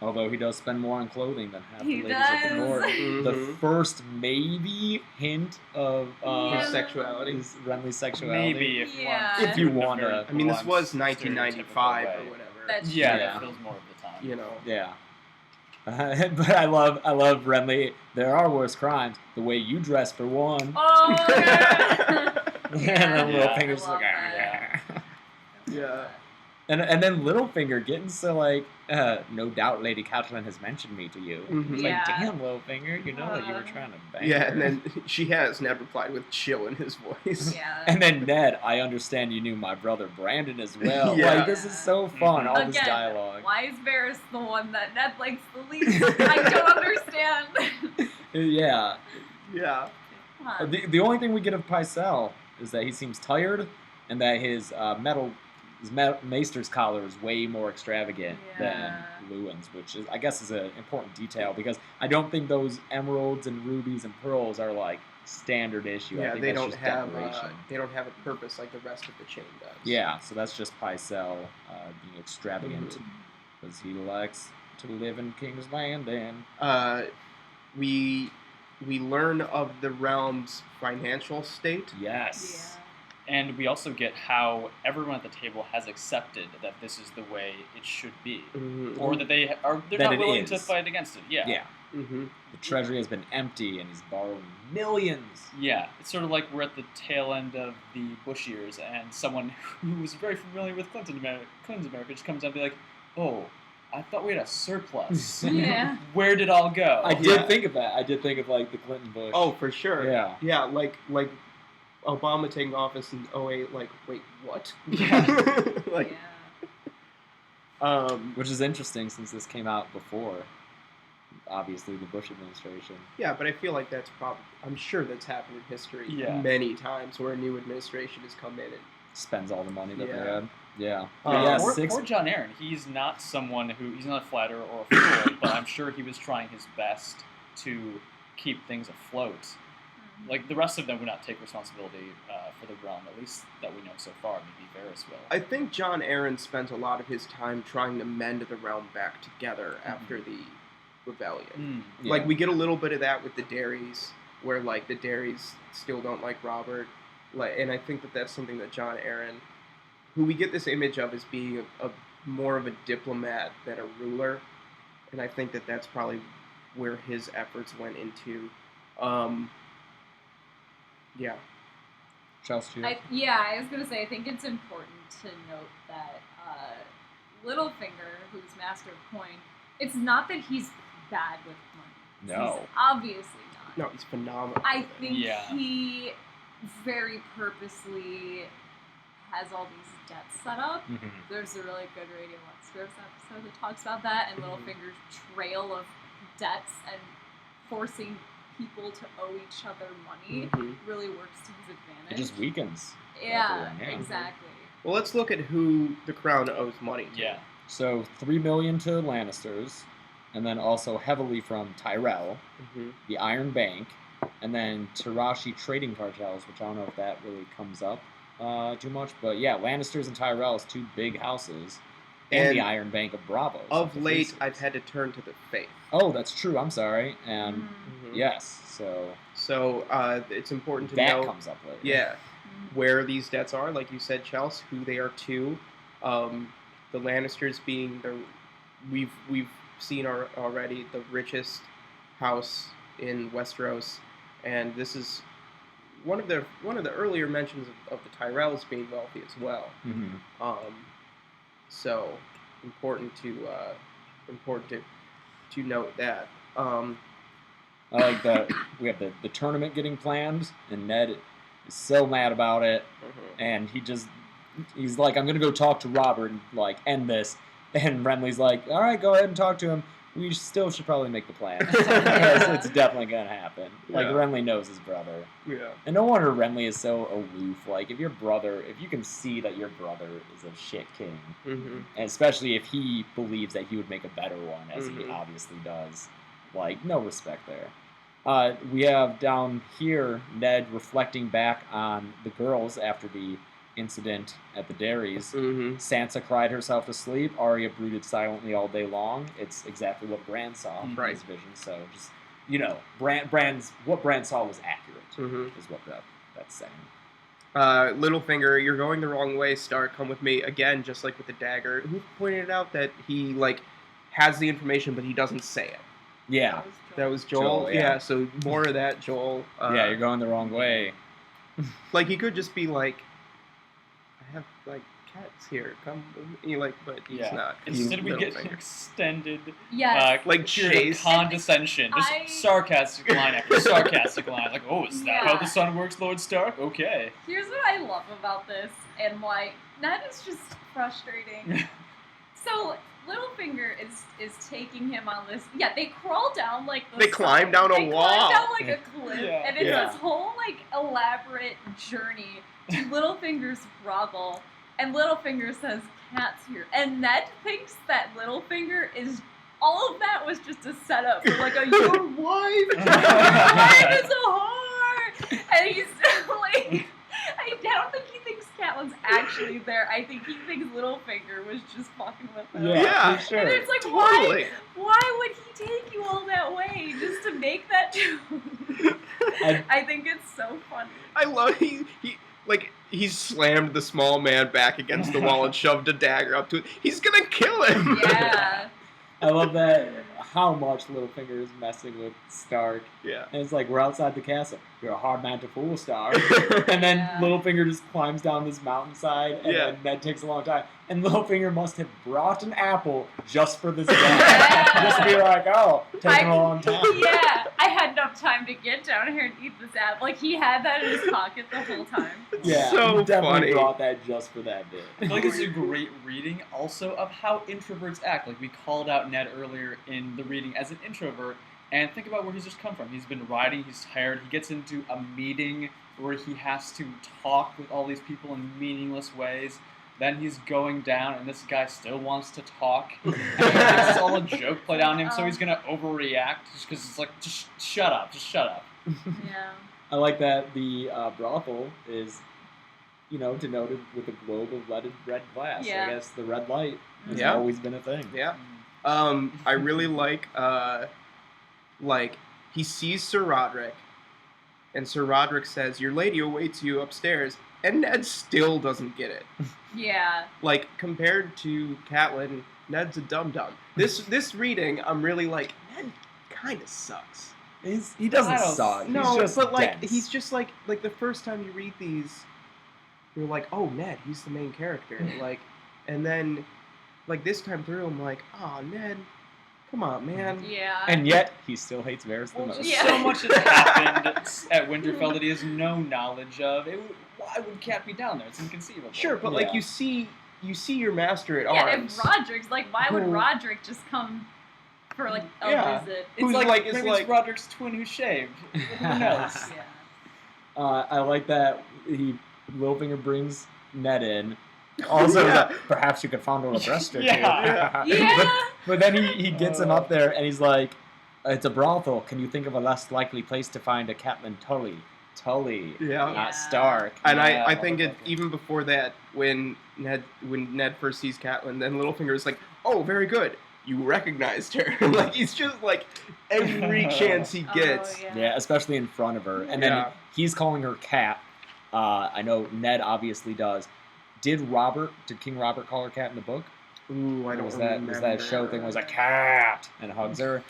Although he does spend more on clothing than half He the ladies of the does. court. Mm-hmm. The first maybe hint of Yeah. His sexuality. is Renly's sexuality. Maybe if Yeah. you want. If you in a wanna- very I mean, this blunt, was stereotypical 1995 way. or whatever. That's Yeah, Yeah. that feels more of the time. You know. Yeah. But I love Renly. There are worse crimes. The way you dress, for one. Oh, yeah. And then Yeah. Littlefinger's I like, love "Ah, that. yeah. Yeah. And then Littlefinger getting so like, no doubt Lady Catelyn has mentioned me to you. Mhm. It's Yeah. like, damn, Littlefinger, you know that you were trying to bang Yeah, her. and then she has Ned replied with chill in his voice. Yeah. And then Ned, I understand you knew my brother Brandon as well. Yeah. Like, this is so fun, all this Again, dialogue. why is Varys the one that Ned likes the least? I don't understand. Yeah. Yeah. Come on. The only thing we get of Pycelle is that he seems tired and that his maester's collar is way more extravagant Yeah. than Lewin's, which is, I guess, is an important detail because I don't think those emeralds and rubies and pearls are like standard issue. I Yeah, think they that's don't just have decoration. a purpose like the rest of the chain does. Yeah, so that's just Pycelle being extravagant Mhm. because he likes to live in King's Landing. We learn of the realm's financial state. Yes. And we also get how everyone at the table has accepted that this is the way it should be, Mm-hmm. or that they're That not it willing to is. fight against it. Yeah. Yeah. Mm-hmm. The treasury has been empty and he's borrowing millions. Yeah, it's sort of like we're at the tail end of the Bush years, and someone who was very familiar with Clinton's America just comes out and be like, "Oh, I thought we had a surplus. Yeah. Where did it all go?" I Yeah. did think of that. I did think of like the Clinton Bush. Oh, for sure. Yeah. Yeah, like Obama taking office in 08, like, wait, what? Yeah. like, Yeah. Which is interesting since this came out before, obviously, the Bush administration. yeah, but I feel like that's probably, I'm sure that's happened in history Yeah. many times where a new administration has come in and, Spends all the money that they Yeah. had. Yeah. Yeah, Poor John Aaron. He's not someone he's not a flatterer or a fool, but I'm sure he was trying his best to keep things afloat. Like, the rest of them would not take responsibility for the realm, at least that we know so far. Maybe Varys will. I think John Aaron spent a lot of his time trying to mend the realm back together after the rebellion. Yeah. Like, we get a little bit of that with the Darrys, where, like, the Darrys still don't like Robert. Like, and I think that that's something that John Aaron, who we get this image of as being a more of a diplomat than a ruler, and I think that that's probably where his efforts went into. Yeah. Chelsea. I was gonna say I think it's important to note that Littlefinger, who's master of coin, it's not that he's bad with money. No. He's obviously not. No, he's phenomenal. I think Yeah. he very purposely has all these debts set up. Mhm. There's a really good Radio Westeros episode that talks about that, and Littlefinger's trail of debts and forcing people to owe each other money Mhm. really works to his advantage. It just weakens. yeah, everyone, yeah. exactly. Well, let's look at who the crown owes money to. Yeah. So $3 million to Lannisters, and then also heavily from Tyrell, Mhm. the Iron Bank, and then Tarashi trading cartels, which I don't know if that really comes up too much, but yeah, Lannisters and Tyrells, two big houses. And the Iron Bank of Bravos. Of late, I've had to turn to the faith. Oh, that's true. I'm sorry. And Mhm. yes, so it's important to that know. comes up later. Yeah, where these debts are, like you said, Chelsea, who they are to. The Lannisters being we've seen already the richest house in Westeros, and this is one of the earlier mentions of the Tyrells being wealthy as well. Mm-hmm. So important to note that. I like that we have the tournament getting planned, and Ned is so mad about it, and he's like, I'm gonna go talk to Robert and like end this, and Renly's like, all right, go ahead and talk to him. We still should probably make the plan because it's definitely gonna happen. Like Renly knows his brother, and no wonder Renly is so aloof. Like if you can see that your brother is a shit king, and especially if he believes that he would make a better one, as he obviously does, like no respect there. We have down here Ned reflecting back on the girls after the incident at the Darry's. Sansa cried herself to sleep. Arya brooded silently all day long. It's exactly what Bran saw in his vision. So just, what Bran saw was accurate, is what that's saying. Littlefinger, you're going the wrong way, Stark. Come with me. Again, just like with the dagger. Who pointed out that he, has the information, but he doesn't say it? Yeah. That was Joel? Yeah, so more of that, Joel. Yeah, you're going the wrong way. He could just be like, I have, cats here. Come with me. But he's not. Instead, we get an extended, Yes. chase. Condescension. Just sarcastic line after sarcastic line. Like, oh, is that how the sun works, Lord Stark? Okay. Here's what I love about this, and that is just frustrating. So, Littlefinger is taking him on this. Yeah, they crawl down They climb down a wall. They climb down a cliff, and it's Yeah. this whole elaborate journey to Littlefinger's brothel. And Littlefinger says, "Cat's here," and Ned thinks that Littlefinger is. All of that was just a setup for a your wife. Your wife is a whore, and he's like. I don't think he thinks Catelyn's actually there. I think he thinks Littlefinger was just fucking with him. Yeah, for sure. And it's like, totally. why would he take you all that way just to make that joke? I think it's so funny. I love he slammed the small man back against the wall and shoved a dagger up to it. He's gonna kill him. Yeah. I love that how much Littlefinger is messing with Stark. Yeah. And it's like, we're outside the castle. You're a hard man to fool, Stark. And then Littlefinger just climbs down this mountainside, and then Ned takes a long time. And Littlefinger must have brought an apple just for this guy. Just to be like, taking a long time. Yeah, I had enough time to get down here and eat this apple. He had that in his pocket the whole time. Yeah, so he definitely funny. brought that just for that bit. I feel like it's a great reading also of how introverts act. We called out Ned earlier in the reading as an introvert, and think about where he's just come from. He's been riding, he's tired, he gets into a meeting where he has to talk with all these people in meaningless ways. Then he's going down, and this guy still wants to talk. And it's all a joke played on him, so he's going to overreact just because it's like, just shut up. Yeah. I like that the brothel is, denoted with a globe of red glass. Yeah. I guess the red light has Yeah. always been a thing. Yeah. I really like he sees Sir Roderick, and Sir Roderick says, "Your lady awaits you upstairs," and Ned still doesn't get it. Yeah. Compared to Catelyn, Ned's a dum-dum. This reading, I'm really Ned kind of sucks. He doesn't suck. No, he's just but dense. he's just like the first time you read these, you're like, oh, Ned, he's the main character. And then this time through, I'm like, oh, Ned, come on, man. Yeah. And yet, he still hates Varys the most. Yeah. So much has happened at Winterfell that he has no knowledge of. Why would Cat be down there? It's inconceivable. Sure, but you see your master at Yeah, arms. if Roderick's why would Roderick just come for a visit? Who's Maybe it's Roderick's twin who shaved. Who knows? Yeah. I like that Littlefinger brings Ned in. Also, that perhaps you could fondle a breast or two. Yeah. But then he gets him up there, and he's like, it's a brothel. Can you think of a less likely place to find a Catelyn Tully? Tully, Yeah. not Stark. And Yeah, I think it motherfucker. even before that, when Ned first sees Catelyn, then Littlefinger is like, "Oh, very good, you recognized her." Like he's just like every chance he gets. Oh, Yeah, especially in front of her. And then Yeah. he's calling her Cat. I know Ned obviously does. Did King Robert call her Cat in the book? Ooh, I Or don't was remember. that a show thing? Was a cat and hugs her.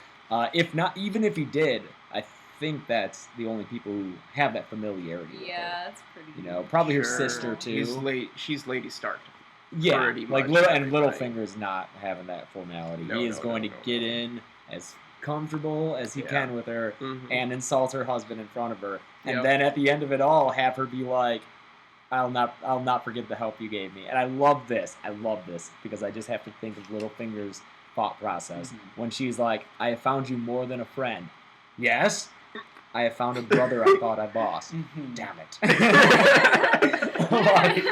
If not, even if he did, I think that's the only people who have that familiarity. with her. Yeah, that's pretty. You know, probably her Sure. sister too. She's Lady Stark. Yeah, pretty like much and everybody. Littlefinger's not having that formality. No, he is no, going no, to no, get no. in as comfortable as he Yeah. can with her Mhm. and insult her husband in front of her, and Yep. then at the end of it all, have her be like, I'll not forget the help you gave me. And I love this because I just have to think of Littlefinger's thought process when she's like, I have found you more than a friend. Yes, I have found a brother I thought I lost. Damn it. Like,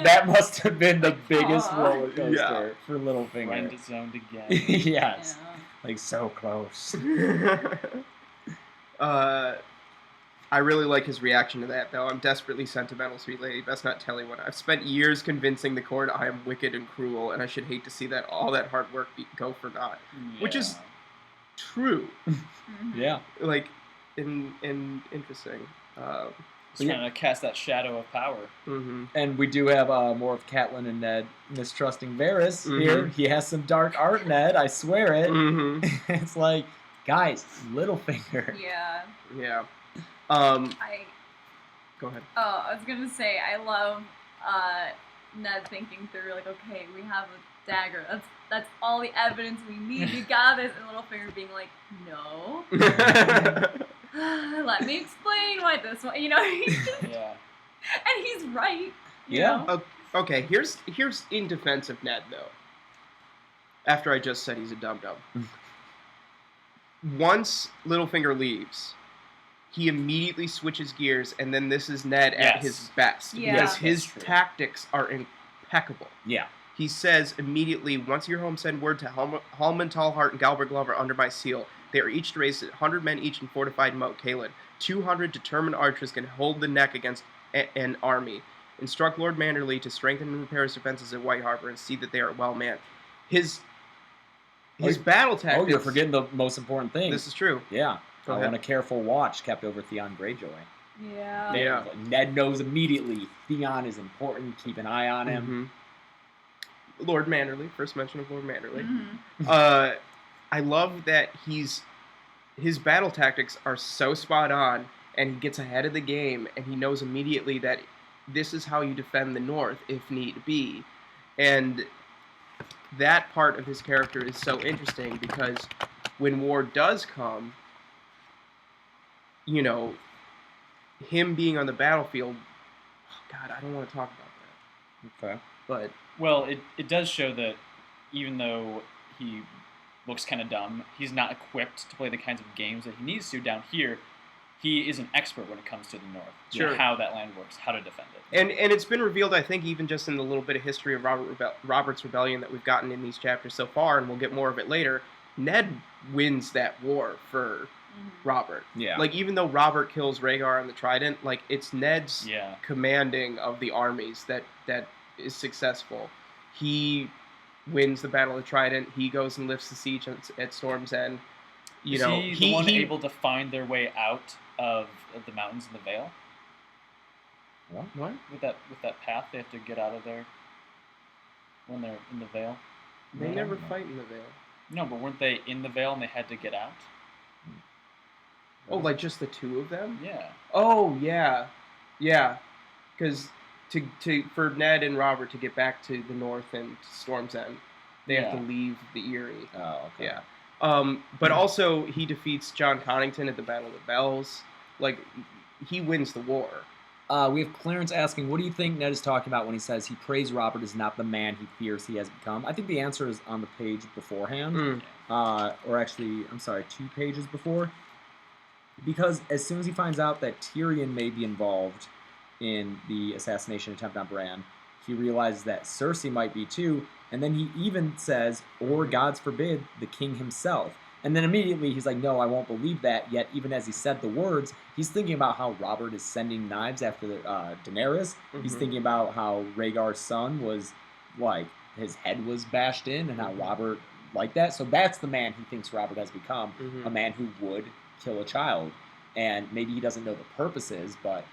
that must have been the biggest Aw. roller coaster Yeah. for Littlefinger. Friend zoned again. Yes, Yeah. like so close. I really like his reaction to that, though. I'm desperately sentimental, sweet lady. Best not tell anyone. I've spent years convincing the court I am wicked and cruel, and I should hate to see that all that hard work go for naught. Which is true. Mhm. Yeah. Like, in interesting. He's trying to cast that shadow of power. Mm-hmm. And we do have more of Catelyn and Ned mistrusting Varys here. Mhm. He has some dark art, Ned. I swear it. Mm-hmm. It's like, guys, Littlefinger. Yeah. Yeah. I Go ahead. I was gonna say I love Ned thinking through like, okay, we have a dagger. That's all the evidence we need. We got this, and Littlefinger being like, no. Let me explain why this one. You know, he's just, Yeah. and he's right. You Yeah. know? Okay, here's in defense of Ned, though. After I just said he's a dum-dum. Once Littlefinger leaves, he immediately switches gears, and then this is Ned at Yes. his best. Yeah. Because Yes, his that's true. tactics are impeccable. Yeah. He says immediately, once your home send word to Hallman, Tallheart, and Galbert Glover under my seal. They are each to raise 100 men each in fortified Moat Caelan. 200 determined archers can hold the neck against an army. Instruct Lord Manderley to strengthen and repair his defenses at White Harbor and see that they are well manned. His battle tactics... Oh, you're forgetting the most important thing. This is true. Yeah. Go I ahead. want a careful watch kept over Theon Greyjoy. Yeah. Yeah. Ned knows immediately Theon is important. Keep an eye on him. Mhm. Lord Manderley. First mention of Lord Manderley. Mhm. I love that his battle tactics are so spot on, and he gets ahead of the game, and he knows immediately that this is how you defend the North if need be. And that part of his character is so interesting because when war does come, you know, him being on the battlefield, oh God, I don't want to talk about that. Okay. But Well, it does show that even though he looks kind of dumb, he's not equipped to play the kinds of games that he needs to down here. He is an expert when it comes to the North. You know, Sure. how that land works, how to defend it. And it's been revealed, I think, even just in the little bit of history of Robert's Rebellion that we've gotten in these chapters so far, and we'll get more of it later. Ned wins that war for Mhm. Robert. Yeah. Like, even though Robert kills Rhaegar and the Trident, like, it's Ned's Yeah. commanding of the armies that is successful. He wins the Battle of the Trident. He goes and lifts the siege at Storm's End. You Is know, he the one able to find their way out of the mountains in the Vale? What? With that path, they have to get out of there when they're in the Vale. They No, never no. fight in the Vale. No, but weren't they in the Vale and they had to get out? Oh, like just the two of them? Yeah. Oh yeah, yeah. Because for Ned and Robert to get back to the north and to Storm's End, they have to Yeah. leave the Eyrie. Oh, okay. Yeah. But also he defeats John Connington at the Battle of the Bells. Like he wins the war. We have Clarence asking, what do you think Ned is talking about when he says he prays Robert is not the man he fears he has become? I think the answer is on the page beforehand. Or actually, I'm sorry, 2 pages before. Because as soon as he finds out that Tyrion may be involved in the assassination attempt on Bran, he realizes that Cersei might be too, and then he even says, or God's forbid, the king himself. And then immediately he's like, no, I won't believe that. Yet even as he said the words, he's thinking about how Robert is sending knives after Daenerys. He's Mhm. thinking about how Rhaegar's son was, like, his head was bashed in and how Mhm. Robert liked that. So that's the man he thinks Robert has become, Mhm. a man who would kill a child. And maybe he doesn't know the purposes, but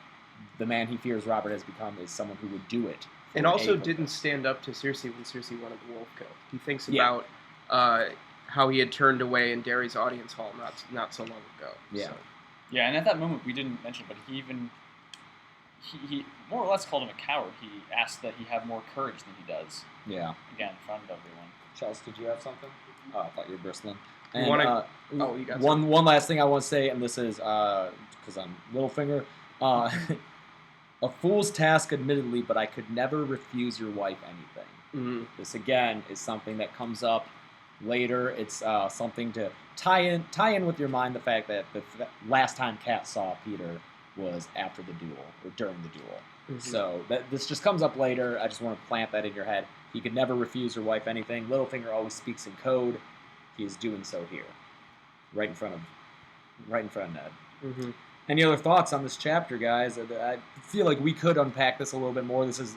the man he fears Robert has become is someone who would do it. And for also a didn't purpose. stand up to Cersei when Cersei wanted the wolf killed. He thinks Yeah. about how he had turned away in Darry's audience hall not so long ago. Yeah. So. Yeah, and at that moment we didn't mention, but he he more or less called him a coward. He asked that he have more courage than he does. Yeah. Again, in front of everyone. Chelsea, did you have something? Oh, I thought you were bristling. You And, wanna- you got one last thing I want to say, and this is because I'm Littlefinger. A fool's task, admittedly, but I could never refuse your wife anything. Mhm. This again is something that comes up later. It's something to tie in with your mind the fact that the last time Kat saw Peter was after the duel or during the duel. Mhm. So this just comes up later. I just want to plant that in your head. He could never refuse your wife anything. Littlefinger always speaks in code. He is doing so here, right in front of Ned. Mhm. Any other thoughts on this chapter, guys? I feel like we could unpack this a little bit more. This is,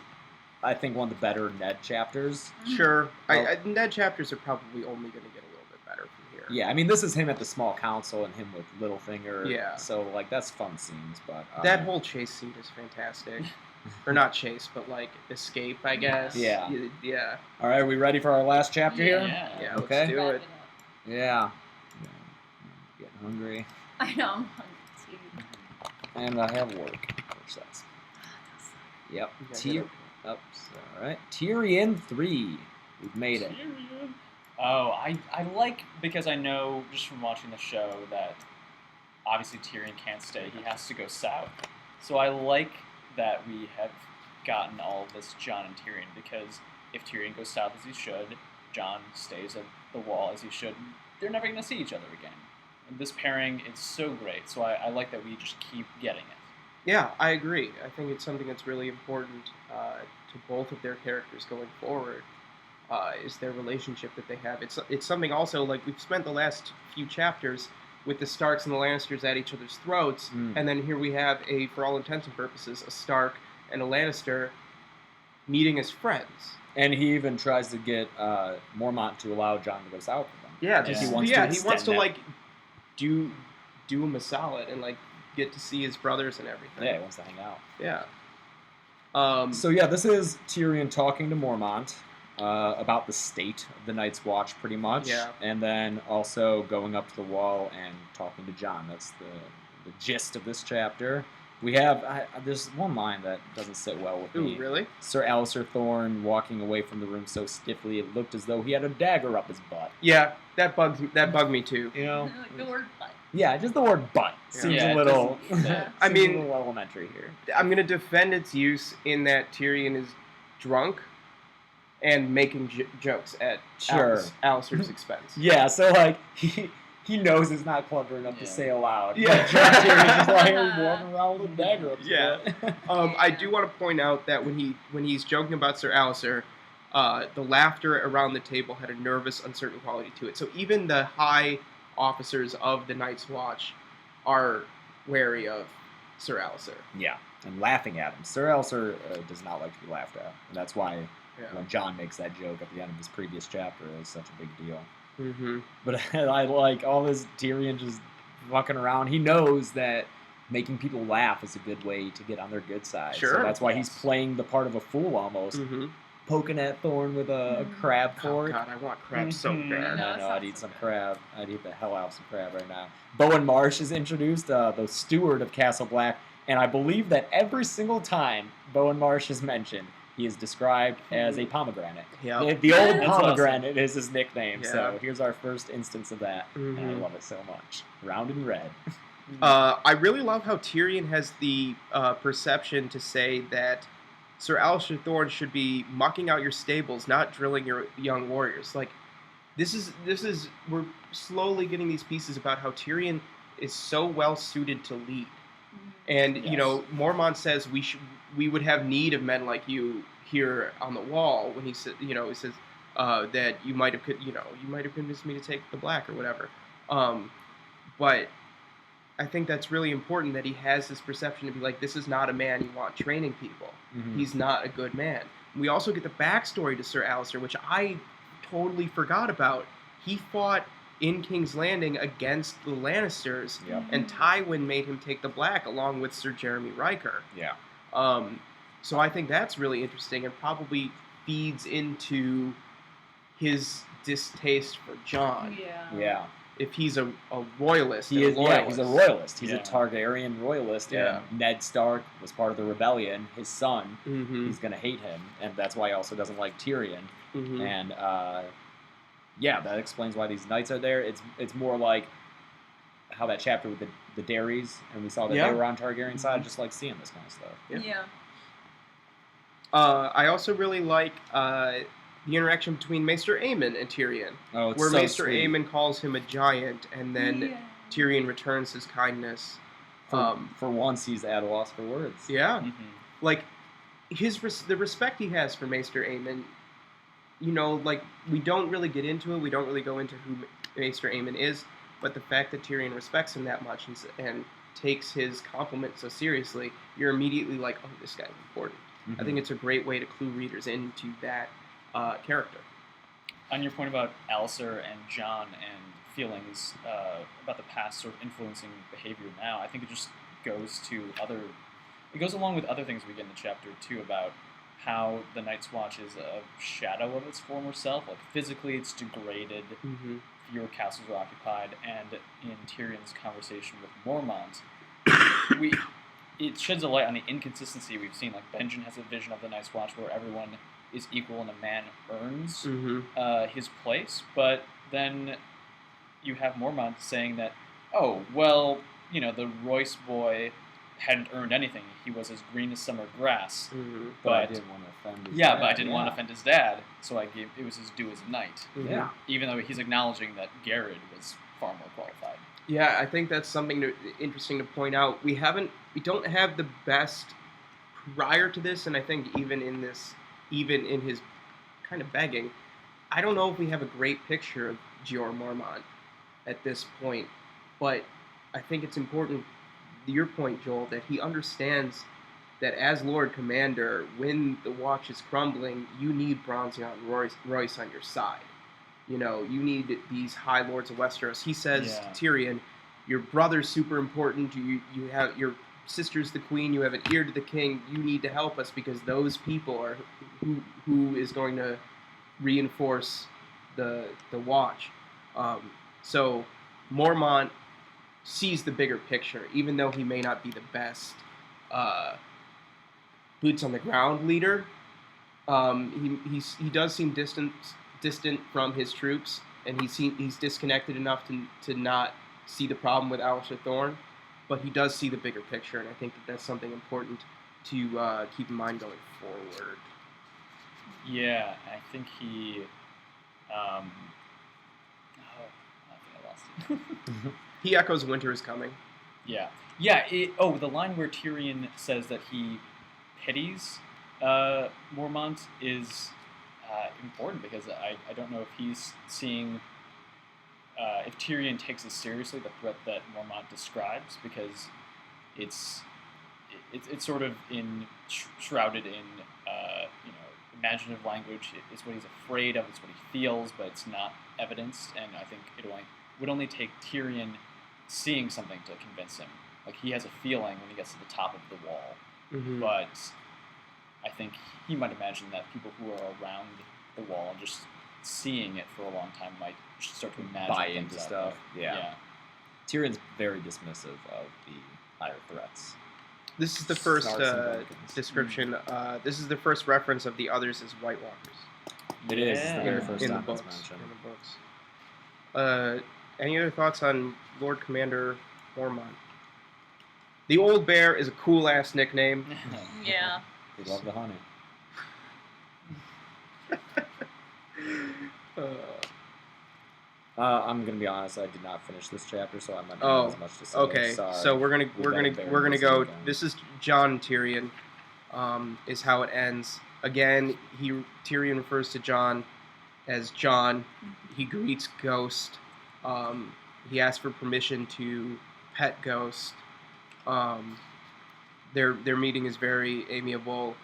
I think, one of the better Ned chapters. Sure. Well- Ned chapters are probably only going to get a little bit better from here. Yeah, I mean, this is him at the small council and him with Littlefinger. Yeah. So, like, that's fun scenes, but... That whole chase scene is fantastic. Or not chase, but like escape, I guess. Yeah. Yeah. All right, are we ready for our last chapter here? Yeah. Yeah. Okay. Let's do Wrap it. up. Yeah. Getting hungry. I know, I'm hungry too. And I have work, which sucks. Yep. You gotta get Oops. All right. Tyrion 3. We've made it. Oh, I like, because I know just from watching the show that obviously Tyrion can't stay. He has to go south. So I like that we have gotten all of this Jon and Tyrion, because if Tyrion goes south as he should, Jon stays at the wall as he should, they're never going to see each other again. And this pairing is so great, so I like that we just keep getting it. Yeah, I agree. I think it's something that's really important to both of their characters going forward. Is their relationship that they have. It's something also, like, we've spent the last few chapters with the Starks and the Lannisters at each other's throats, and then here we have for all intents and purposes, a Stark and a Lannister meeting as friends. And he even tries to get Mormont to allow Jon to go south with them. Yeah, Yeah. He wants he wants to that. like do him a solid and like get to see his brothers and everything. Yeah, he wants to hang out. Yeah. So yeah, this is Tyrion talking to Mormont about the state of the Night's Watch, pretty much. Yeah. And then also going up to the wall and talking to Jon. That's the gist of this chapter. We have there's one line that doesn't sit well with me. Ooh, really? Sir Alistair Thorne walking away from the room so stiffly it looked as though he had a dagger up his butt. Yeah, that bugged me too. You know? Like the word butt. Yeah, just the word butt Yeah. seems Yeah, a it little. doesn't- yeah. seems I mean- a little elementary here. I'm gonna defend its use in that Tyrion is drunk and making jokes at Sure. Alistair's expense. Yeah, so like he knows it's not clever enough to Yeah. say aloud. Yeah. But John Tyrion's just like walking around with a dagger up his Yeah. butt. I do want to point out that when he's joking about Sir Alistair, the laughter around the table had a nervous, uncertain quality to it. So even the high officers of the Night's Watch are wary of Sir Alistair. Yeah, and laughing at him. Sir Alistair does not like to be laughed at, and that's why Yeah. when John makes that joke at the end of his previous chapter, it's such a big deal. Mm-hmm. But I like all this Tyrion just fucking around. He knows that making people laugh is a good way to get on their good side. Sure. So that's why he's Yes. playing the part of a fool almost, Mm-hmm. poking at Thorne with a crab Oh fork. God, I want crab so Mhm. bad. No, I it's know, not I'd eat so some bad. crab. I'd eat the hell out of some crab right now. Bowen Marsh is introduced, the steward of Castle Black, and I believe that every single time Bowen Marsh is mentioned, he is described as a pomegranate. Yeah. The old That's pomegranate is his nickname, Yeah. so here's our first instance of that, and I Mhm. love it so much. Round and red. I really love how Tyrion has the perception to say that Sir Alistair Thorne should be mucking out your stables, not drilling your young warriors. Like, this is we're slowly getting these pieces about how Tyrion is so well suited to lead. And you Yes. know, Mormont says we would have need of men like you here on the wall. When he said, he says that you might have convinced me to take the black or whatever. But I think that's really important that he has this perception to be like, this is not a man you want training people. Mhm. He's not a good man. We also get the backstory to Sir Alistair, which I totally forgot about. He fought in King's Landing against the Lannisters, Yep. and Tywin made him take the black along with Sir Jeremy Riker. Yeah. So I think that's really interesting and probably feeds into his distaste for Jon. Yeah. If he's a royalist, He and is. a Yeah, loyalist. he's a royalist. He's a Yeah. Targaryen royalist. Yeah. And Ned Stark was part of the rebellion. His son, Mm-hmm. he's gonna hate him, and that's why he also doesn't like Tyrion. Mm-hmm. And yeah, that explains why these knights are there. It's more like how that chapter with the Darrys, and we saw that Yeah. they were on Targaryen side. Just like seeing this kind of stuff. Yeah. I also really like the interaction between Maester Aemon and Tyrion, Oh, it's where so Maester sweet. Aemon calls him a giant, and then Tyrion returns his kindness. For once, he's at a loss for words. Yeah, Mhm. like the respect he has for Maester Aemon. You know, like we don't really get into it. We don't really go into who Maester Aemon is, but the fact that Tyrion respects him that much and takes his compliment so seriously, you're immediately like, oh, this guy's important. I think it's a great way to clue readers into that character. On your point about Alistair and Jon and feelings about the past sort of influencing behavior now, I think it just goes to it goes along with other things we get in the chapter too about how the Night's Watch is a shadow of its former self. Like physically, it's degraded. Mm-hmm. Fewer castles are occupied, and in Tyrion's conversation with Mormont, it sheds a light on the inconsistency we've seen. Like Benjen has a vision of the Night's Watch where everyone is equal and a man earns his place, but then you have Mormont saying that, oh, well, the Royce boy hadn't earned anything. He was as green as summer grass. Mm-hmm. But I But didn't want to offend his yeah, dad. but I didn't want to offend his dad, so it was his due as a knight. Mm-hmm. Yeah. Even though he's acknowledging that Garrett was far more qualified. Yeah, I think that's something interesting to point out. We don't have the best prior to this, and I think even in his kind of begging, I don't know if we have a great picture of Jeor Mormont at this point, but I think it's important, your point, Joel, that he understands that as Lord Commander, when the Watch is crumbling, you need Bronzeon Royce on your side. You need these High Lords of Westeros. He says to Tyrion, your brother's super important, you have your sister's the queen, you have an ear to the king, you need to help us because those people are who is going to reinforce the Watch. So Mormont sees the bigger picture, even though he may not be the best boots on the ground leader. He does seem distant from his troops, and he's disconnected enough to not see the problem with Alistair Thorne, but he does see the bigger picture, and I think that's something important to keep in mind going forward. Yeah, I think he. I think I lost it. He echoes "Winter is coming." Yeah. The line where Tyrion says that he pities Mormont is important because I don't know if he's seeing if Tyrion takes as seriously the threat that Mormont describes, because it's sort of shrouded in imaginative language. It's what he's afraid of. It's what he feels, but it's not evidenced. And I think it would only take Tyrion seeing something to convince him. Like he has a feeling when he gets to the top of the wall, Mm-hmm. but I think he might imagine that people who are around the wall and just seeing it for a long time might start to imagine Buy things into out stuff. there. Yeah. Tyrion's very dismissive of the higher threats. This is the first Snarks and Vulcans. description. This is the first reference of the others as White Walkers. It is. It's the very Yeah. first in the time it's books. mentioned. In the books. Any other thoughts on Lord Commander Mormont? The Old Bear is a cool ass nickname. Yeah. We love the honey. I'm gonna be honest. I did not finish this chapter, so I'm not gonna have as much to say. Okay, Sorry. so we're gonna go. Again. This is Jon and Tyrion. Is how it ends. Again, Tyrion refers to Jon as Jon. He greets Ghost. he asks for permission to pet Ghost. Their meeting is very amiable.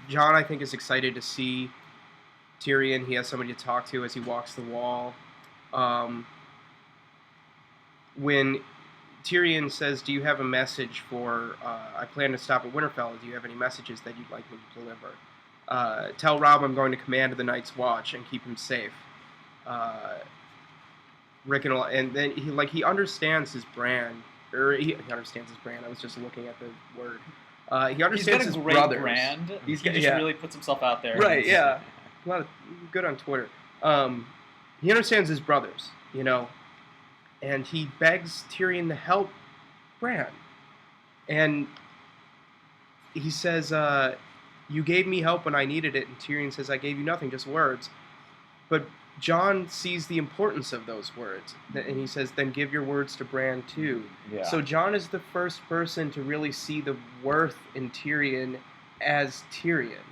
Jon, I think, is excited to see Tyrion. He has somebody to talk to as he walks the wall. When Tyrion says, "Do you have a message for? I plan to stop at Winterfell. Do you have any messages that you'd like me to deliver? Tell Robb I'm going to command the Night's Watch and keep him safe." And then he understands his brand, or he understands his brand. I was just looking at the word. He understands He's his got a great brothers. brand. He just yeah. really puts himself out there. Right, yeah. Good on Twitter. He understands his brothers, and he begs Tyrion to help Bran. And he says, "You gave me help when I needed it," and Tyrion says, "I gave you nothing, just words." But Jon sees the importance of those words, and he says, "Then give your words to Bran too." Yeah. So Jon is the first person to really see the worth in Tyrion as Tyrion.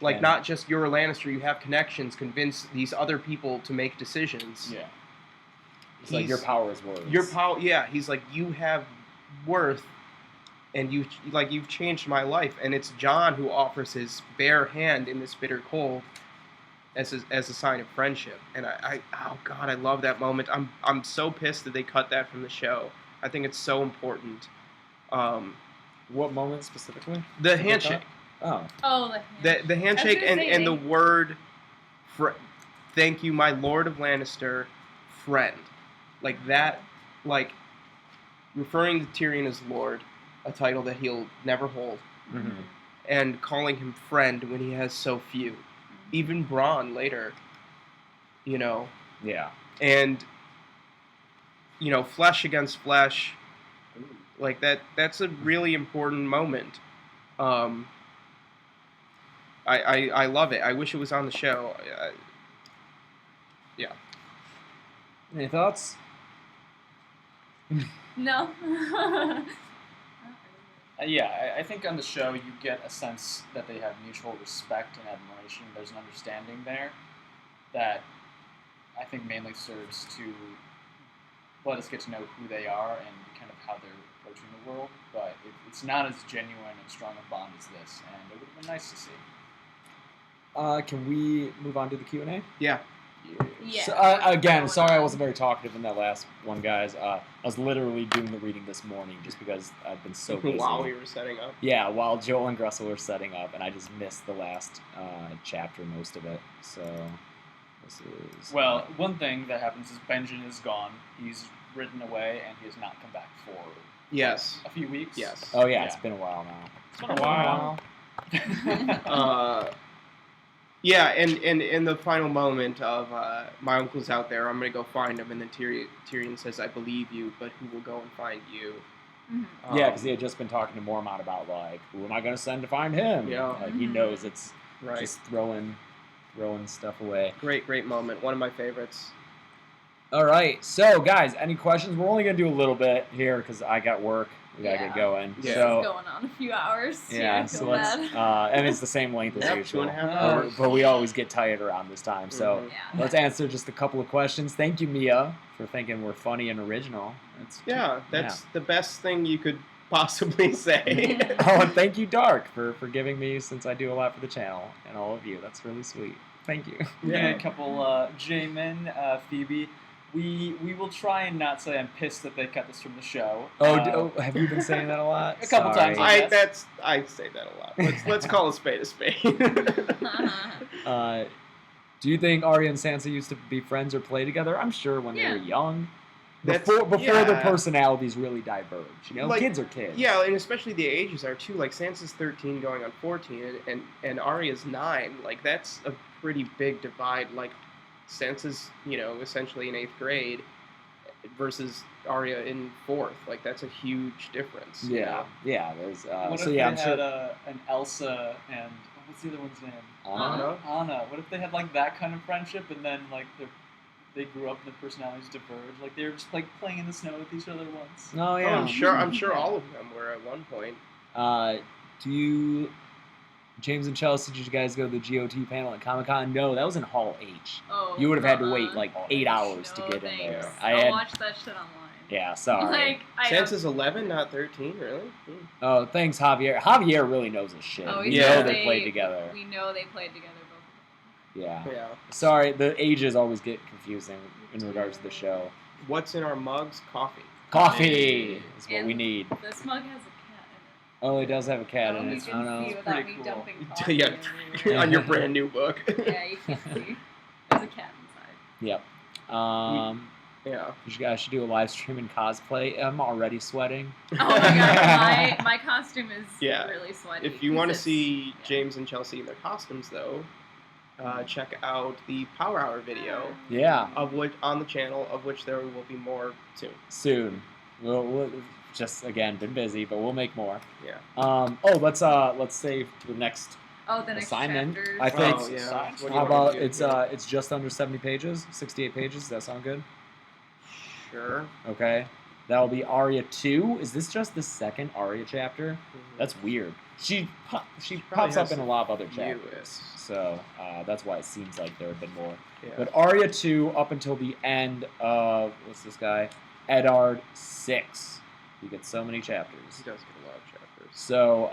Like, not just you're a Lannister, you have connections, convince these other people to make decisions. Yeah. It's like your power is words. Your power, yeah. He's like, you have worth, and you've changed my life. And it's Jon who offers his bare hand in this bitter cold as a sign of friendship. And oh God, I love that moment. I'm so pissed that they cut that from the show. I think it's so important. What moment specifically? The handshake. Oh. Oh, The handshake and the word, "Thank you, my Lord of Lannister, friend." Like that, referring to Tyrion as Lord, a title that he'll never hold, and calling him friend when he has so few. Even Bronn later, Yeah. And, flesh against flesh, like that's a really important moment. I love it. I wish it was on the show. Yeah. Any thoughts? No. I think on the show you get a sense that they have mutual respect and admiration. There's an understanding there that I think mainly serves to let us get to know who they are and kind of how they're approaching the world. But it's not as genuine and strong a bond as this, and it would have been nice to see. Can we move on to the Q&A? Yeah. Yeah. So, again, sorry I wasn't very talkative in that last one, guys. I was literally doing the reading this morning just because I've been so busy. While we were setting up. Yeah, while Joel and Graessle were setting up, and I just missed the last chapter, most of it. So, this is... Well, one thing that happens is Benjen is gone. He's ridden away, and he has not come back for a few weeks. Yes. Oh, yeah, it's been a while now. It's been a while. Yeah, and in the final moment of my uncle's out there, I'm going to go find him, and then Tyrion says, "I believe you, but who will go and find you?" Mm-hmm. Yeah, because he had just been talking to Mormont about, who am I going to send to find him? Yeah. He knows it's Right. just throwing stuff away. Great moment. One of my favorites. All right, so, guys, any questions? We're only going to do a little bit here because I got work. We got to get going. Yeah. So, It's going on a few hours. yeah, I feel so let's, bad. and it's the same length as Yep, usual. 2.5 hours. But we always get tired around this time. So Mhm. Yeah. let's answer just a couple of questions. Thank you, Mia, for thinking we're funny and original. That's the best thing you could possibly say. Oh, and thank you, Dark, for giving me, since I do a lot for the channel, and all of you. That's really sweet. Thank you. Yeah, a couple J-Men, Phoebe. We will try and not say I'm pissed that they cut this from the show. Have you been saying that a lot? A couple Sorry. times. I say that a lot. Let's call a spade a spade. Do you think Arya and Sansa used to be friends or play together? I'm sure when they were young. Before their personalities really diverge. Kids are kids. Yeah, and especially the ages are too. Like Sansa's 13 going on 14, and Arya's 9. Like that's a pretty big divide. Like Sansa's, essentially in 8th grade versus Arya in 4th. Like that's a huge difference. Yeah. There's. What if I'm they had sure. an Elsa and what's the other one's name? Anna? Anna. What if they had that kind of friendship and then they grew up and their personalities diverged? Like they were just playing in the snow with each other once. Oh yeah. I'm sure all of them were at one point. Do James and Chelsea, did you guys go to the GOT panel at Comic-Con? No, that was in Hall H. Oh, You would have had to uh-uh. wait like 8 hours to No, get in thanks. there. I'll watch that shit online. Yeah, sorry. Like, I don't- Sansa's 11, not 13, really? Oh, thanks, Javier. Javier really knows his shit. Oh, We he know does. they played together. We know they played together both. Yeah. Yeah. Sorry, the ages always get confusing in regards to the show. What's in our mugs? Coffee. Coffee is what And we need. This mug has a cat Oh, it does have a cat in You it. can I know. see without pretty me cool. dumping coffee Yeah. everywhere. On your brand new book. Yeah, you can see. There's a cat inside. Yep. Yeah. You guys should do a live stream in cosplay. I'm already sweating. Oh my god, my costume is Yeah. really sweaty. If you want to 'cause see it's- James and Chelsea in their costumes, though, check out the Power Hour video Yeah, of which on the channel, of which there will be more soon. soon. We'll just again been busy, but we'll make more. Yeah. Let's save the next. Oh, the next assignment, chapters. I think- Oh, yeah. What do you How wanna about do? it's just under 70 pages, 68 pages. Does that sound good? Sure. Okay. That'll be Arya 2. Is this just the second Arya chapter? That's weird. She probably pops up has in a lot of other few, chapters, so that's why it seems like there have been more. Yeah. But Arya 2 up until the end of what's this guy? Eddard 6. You get so many chapters. He does get a lot of chapters. So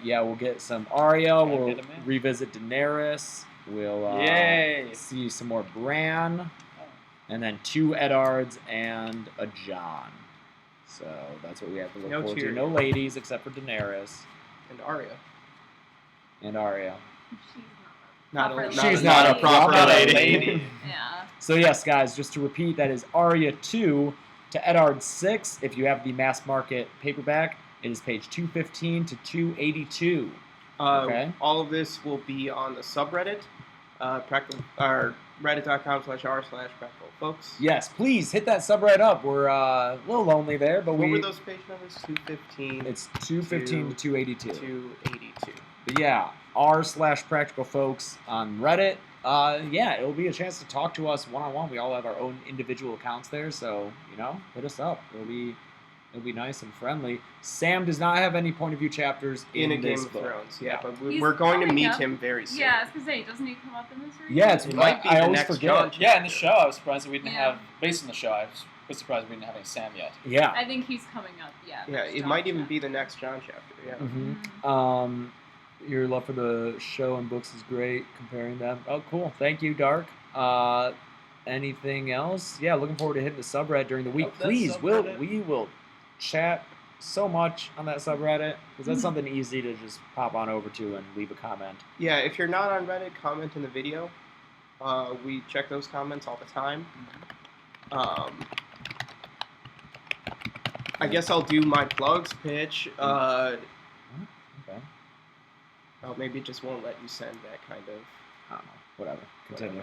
yeah, we'll get some Arya. Okay, We'll get 'em in. revisit Daenerys. We'll Yay! see some more Bran, and then 2 Eddards and a Jon. So that's what we have to look No forward to. Tyrion. No ladies except for Daenerys And Arya. and Arya. She's Not Proper a, lady. not She's a, not not a a proper proper lady. lady. yeah. So yes, guys, just to repeat, that is Arya 2 to Eddard 6. If you have the mass market paperback, it is page 215 to 282. Okay. All of this will be on the subreddit, reddit.com/r/practical folks. Yes, please hit that subreddit up. We're a little lonely there, but What were those page numbers? 215. It's 215 to 282. 282. But yeah, r/practical folks on Reddit. Yeah, it'll be a chance to talk to us one-on-one. We all have our own individual accounts there, so hit us up. It'll be nice and friendly. Sam does not have any point of view chapters In a this Game of book. Thrones, yeah, but He's we're going to coming meet up. him very soon. Yeah, I was gonna say, doesn't he come up in this reading? Yeah, it's It might be I the always next forget. John Yeah, in the show, I was surprised that we didn't Yeah. have, based on the show, I was surprised we didn't have any Sam yet. Yeah. I think he's coming up. Yeah. Yeah, next it John might even chapter. be the next John chapter, yeah. Mm-hmm. Your love for the show and books is great. Comparing them. Oh, cool. Thank you, Dark. Anything else? Yeah, looking forward to hitting the subreddit during the week. Oh, that Please, subreddit. we will chat so much on that subreddit because that's Mhm. something easy to just pop on over to and leave a comment. Yeah, if you're not on Reddit, comment in the video. We check those comments all the time. I guess I'll do my plugs pitch. Okay. Oh, maybe it just won't let you send that kind of. I don't know. Whatever. Continue.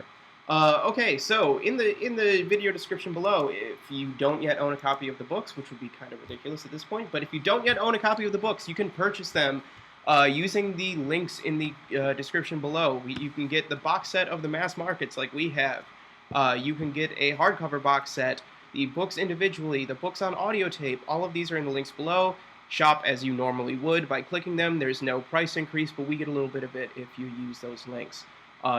Okay, so in the video description below, if you don't yet own a copy of the books, which would be kind of ridiculous at this point, but if you don't yet own a copy of the books, you can purchase them using the links in the description below. You can get the box set of the mass markets like we have. You can get a hardcover box set, the books individually, the books on audio tape. All of these are in the links below. Shop as you normally would by clicking them. There's no price increase, but we get a little bit of it if you use those links.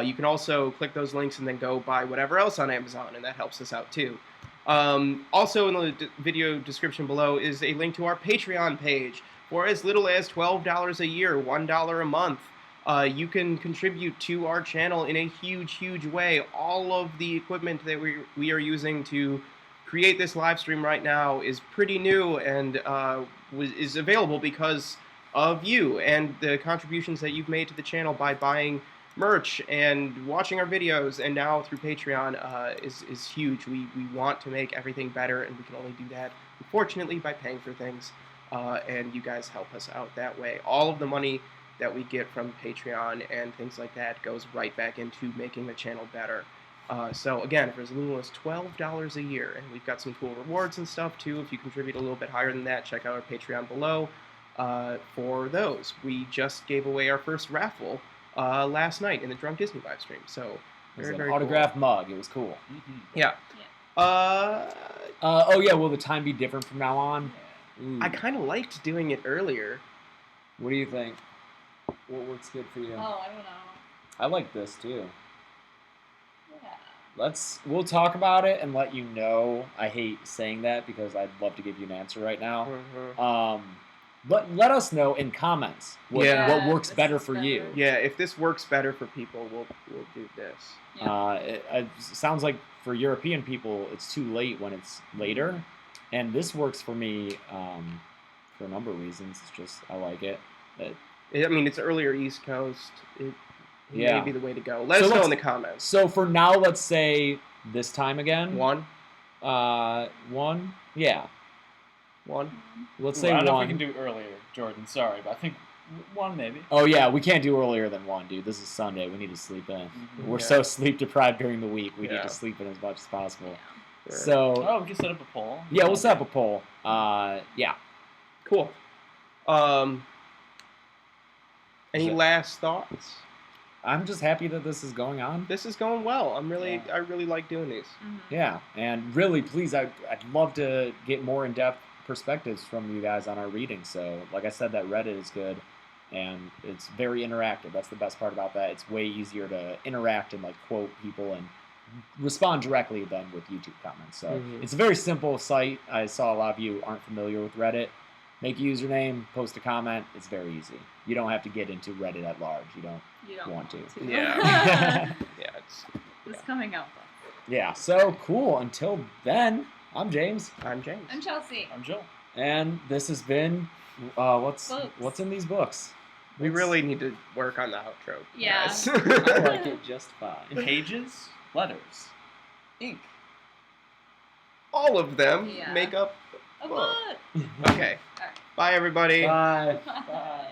You can also click those links and then go buy whatever else on Amazon, and that helps us out too. Also in the video description below is a link to our Patreon page. For as little as $12 a year, $1 a month, you can contribute to our channel in a huge, huge way. All of the equipment that we are using to create this live stream right now is pretty new and is available because of you and the contributions that you've made to the channel by buying merch and watching our videos, and now through Patreon is huge. We want to make everything better, and we can only do that, unfortunately, by paying for things, and you guys help us out that way. All of the money that we get from Patreon and things like that goes right back into making the channel better. So again, for as little as $12 a year, and we've got some cool rewards and stuff too. If you contribute a little bit higher than that, check out our Patreon below for those. We just gave away our first raffle last night in the Drunk Disney live stream. So It was very, an very autographed mug. It was cool. Yeah. Oh yeah, will the time be different from now on? Ooh. I kind of liked doing it earlier. What do you think? What works good for you? Oh, I don't know. I like this too. Yeah. We'll talk about it and let you know. I hate saying that because I'd love to give you an answer right now. But let us know in comments what works this better is for better. you. Yeah, if this works better for people, we'll do this. Yeah. It sounds like for European people, it's too late when it's later, and this works for me for a number of reasons. It's just I like it. I mean, it's earlier East Coast. It Yeah. may be the way to go. Let us know in the comments. So for now, let's say this time again. 1. 1. Yeah. 1. Let's Ooh, say I don't know 1. if we can do earlier, Jordan. Sorry, but I think 1 maybe. Oh yeah, we can't do earlier than 1, dude. This is Sunday. We need to sleep in. We're Yeah. so sleep deprived during the week. We need Yeah. to sleep in as much as possible. Sure. So Oh, we can set up a poll. yeah, we'll set up a poll. Yeah. Cool. Any last thoughts? I'm just happy that this is going on. This is going well. I Yeah. really like doing these. Mhm. Yeah, and really, please, I'd love to get more in-depth perspectives from you guys on our reading. So, like I said, that Reddit is good, and it's very interactive. That's the best part about that. It's way easier to interact and like quote people and respond directly than with YouTube comments. So Mhm. it's a very simple site. I saw a lot of you aren't familiar with Reddit. Make a username, post a comment. It's very easy. You don't have to get into Reddit at large. You don't want to. Yeah. Yeah, It's coming out though. Yeah, so cool. Until then, I'm James, I'm James. I'm Chelsea. I'm Joel. and this has been Books. what's in these books. We really need to work on the outro. Yeah. guys. I like it just fine. Pages, letters, ink. All of them Yeah. make up. A Book. book. Okay. Alright. Bye, everybody. Bye. Bye.